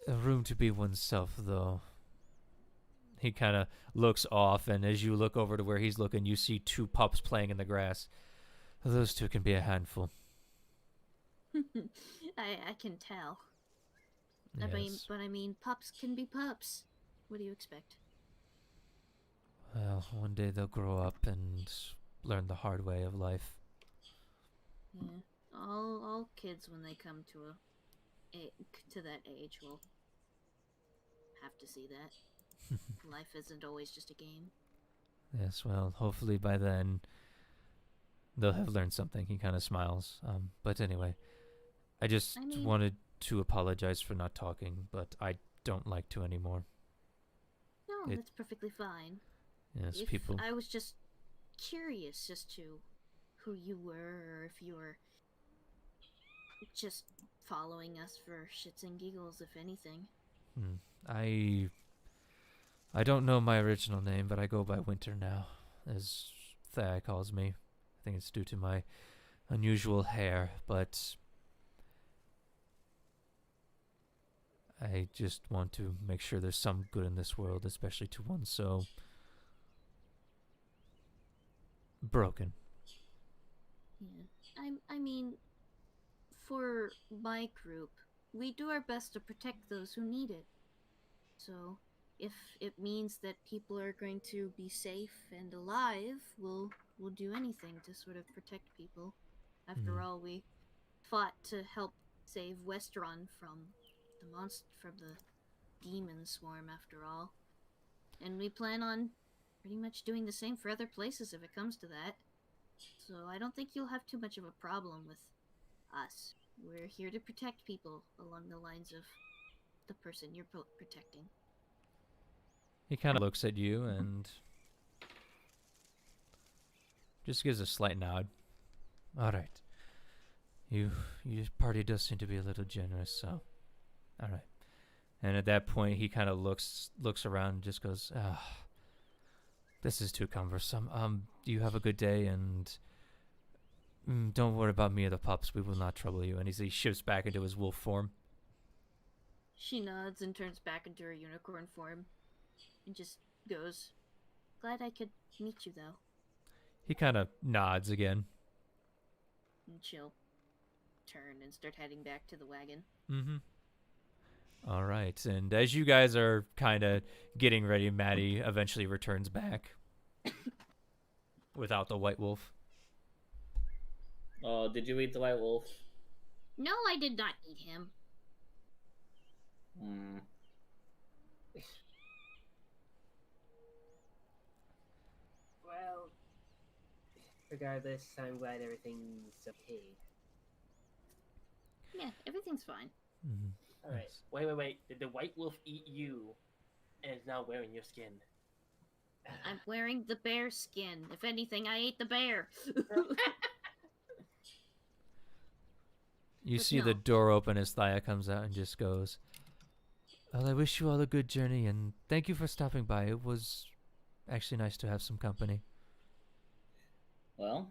S2: room to be oneself, though. He kind of looks off, and as you look over to where he's looking, you see two pups playing in the grass. Those two can be a handful.
S4: I can tell.
S2: Yes.
S4: I mean, pups can be pups. What do you expect?
S2: Well, one day they'll grow up and learn the hard way of life.
S4: Yeah, all kids when they come to that age will have to see that. Life isn't always just a game.
S2: Yes, well, hopefully by then they'll have learned something. He kind of smiles. But anyway, I just wanted to apologize for not talking, but I don't like to anymore.
S4: No, that's perfectly fine.
S2: Yes,
S4: If
S2: people...
S4: I was just curious as to who you were, or if you were just following us for shits and giggles, if anything.
S2: I don't know my original name, but I go by Winter now, as Thea calls me. I think it's due to my unusual hair, but I just want to make sure there's some good in this world, especially to one so broken.
S4: Yeah. I mean, for my group, we do our best to protect those who need it. So, if it means that people are going to be safe and alive, we'll do anything to sort of protect people. After all, we fought to help save Westeron from the demon swarm, after all. And we plan on pretty much doing the same for other places if it comes to that. So I don't think you'll have too much of a problem with us. We're here to protect people along the lines of the person you're protecting.
S2: He kind of looks at you and just gives a slight nod. All right. Your party does seem to be a little generous, so all right. And at that point, he kind of looks around and just goes, this is too cumbersome. You have a good day, and don't worry about me or the pups. We will not trouble you. And he shifts back into his wolf form.
S4: She nods and turns back into her unicorn form and just goes, "Glad I could meet you, though."
S2: He kind of nods again.
S4: And she'll turn and start heading back to the wagon.
S2: Mm-hmm. All right. And as you guys are kind of getting ready, Maddie eventually returns back without the white wolf.
S3: Oh, did you eat the white wolf?
S4: No, I did not eat him.
S1: Well, regardless, I'm glad everything's okay.
S4: Yeah, everything's fine.
S2: Mm-hmm.
S5: Alright, wait. Did the white wolf eat you and is now wearing your skin?
S4: I'm wearing the bear skin. If anything, I ate the bear.
S2: You
S4: But
S2: see
S4: no.
S2: the door open as Thaya comes out and just goes, well, I wish you all a good journey, and thank you for stopping by. It was actually nice to have some company.
S3: Well,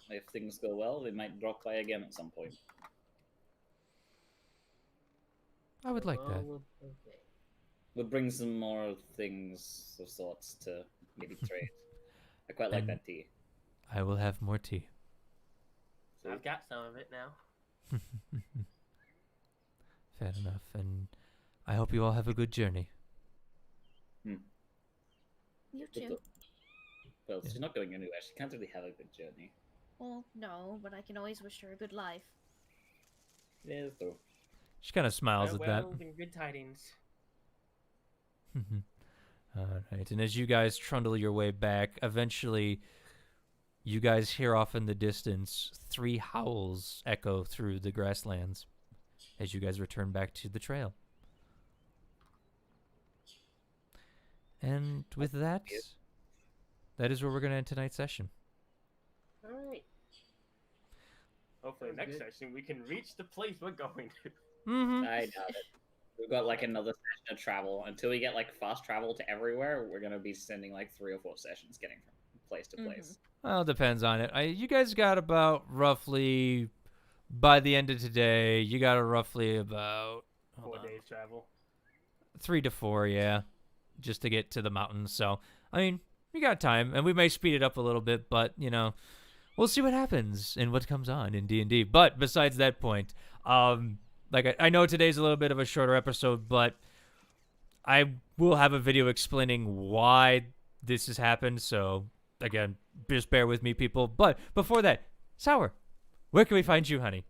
S3: if things go well, we might drop by again at some point.
S2: I would like that.
S1: Okay.
S3: We'll bring some more things of sorts to maybe trade. I quite like
S2: And-
S3: that tea.
S2: I will have more tea.
S5: I've got some of it now.
S2: Fair enough, and I hope you all have a good journey.
S4: You
S3: But
S4: too.
S3: well,
S2: Yeah.
S3: she's not going anywhere. She can't really have a good journey.
S4: Well, no, but I can always wish her a good life.
S3: Yeah, though.
S2: She kind of smiles at that.
S5: Well, then good tidings.
S2: All right, and as you guys trundle your way back, eventually you guys hear off in the distance 3 howls echo through the grasslands as you guys return back to the trail. And with that, that is where we're going to end tonight's session.
S1: Alright.
S5: Hopefully
S1: Sounds
S5: next
S1: good.
S5: session we can reach the place we're going to.
S2: Mm-hmm.
S3: I doubt it. We've got like another session of travel. Until we get like fast travel to everywhere, we're gonna be spending like 3 or 4 sessions getting from place to place.
S2: Well, it depends on it. You guys got about roughly, by the end of today, you got roughly about
S5: 4 days travel.
S2: 3 to 4, yeah, just to get to the mountains. So, I mean, we got time, and we may speed it up a little bit, but, you know, we'll see what happens and what comes on in D&D. But besides that point, like, I know today's a little bit of a shorter episode, but I will have a video explaining why this has happened. So, again, just bear with me, people. But before that, Sour, where can we find you, honey?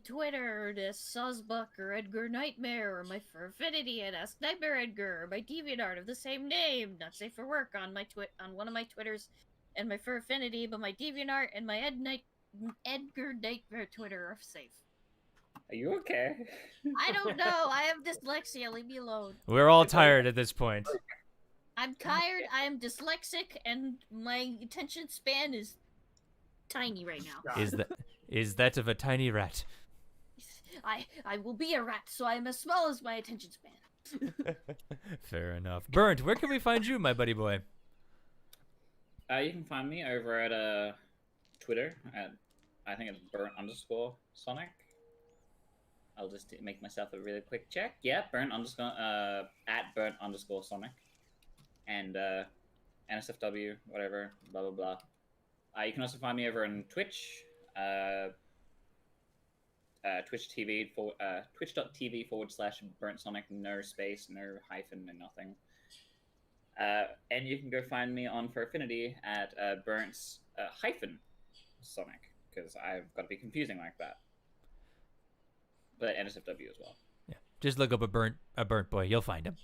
S4: Twitter, to Sawsbuck or Edgar Nightmare, or my Furfinity at Ask Nightmare Edgar, or my DeviantArt of the same name, not safe for work on my on one of my Twitters, and my Furfinity, but my DeviantArt and my Edgar Nightmare Twitter are safe.
S3: Are you okay?
S4: I don't know. I have dyslexia. Leave me alone.
S2: We're all tired at this point.
S4: I'm tired. I am dyslexic, and my attention span is tiny right now.
S2: Is that of a tiny rat?
S4: I will be a rat, so I am as small as my attention span.
S2: Fair enough. Burnt, where can we find you, my buddy boy?
S3: You can find me over at Twitter at I think it's burnt_Sonic. I'll just make myself a really quick check. Yeah, at burnt_Sonic, and NSFW, whatever, blah blah blah. You can also find me over on Twitch, twitch.tv/burnt_Sonic, no space, no hyphen, no nothing. And you can go find me on For Affinity at burnt_Sonic, because I've got to be confusing like that. But NSFW as well.
S2: Yeah, just look up a burnt boy. You'll find him.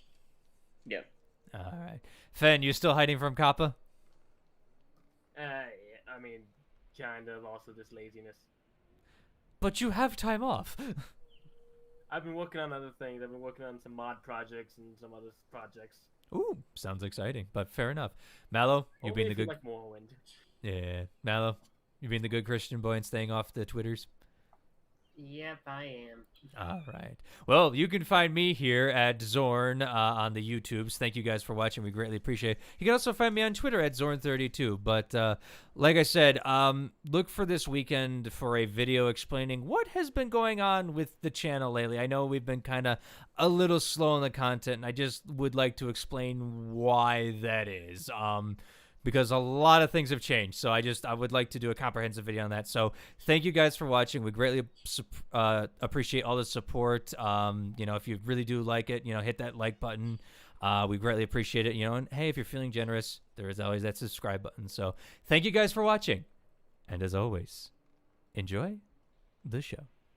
S3: Yep.
S2: All right, Fen, you still hiding from Kappa?
S5: Yeah, I mean, kind of. Also, just laziness.
S2: But you have time off.
S5: I've been working on other things. I've been working on some mod projects and some other projects.
S2: Ooh, sounds exciting, but fair enough. Mallow, you being the good.
S5: Like Morrowind.
S2: Yeah, Mallow, you being the good Christian boy and staying off the Twitters.
S1: Yep, I am.
S2: All right. Well, you can find me here at Zorn on the YouTubes. Thank you guys for watching. We greatly appreciate it. You can also find me on Twitter at Zorn32. But like I said, look for this weekend for a video explaining what has been going on with the channel lately. I know we've been kind of a little slow on the content, and I just would like to explain why that is. Because a lot of things have changed. So I would like to do a comprehensive video on that. So thank you guys for watching. We greatly appreciate all the support. If you really do like it, hit that like button. We greatly appreciate it. And hey, if you're feeling generous, there is always that subscribe button. So thank you guys for watching. And as always, enjoy the show.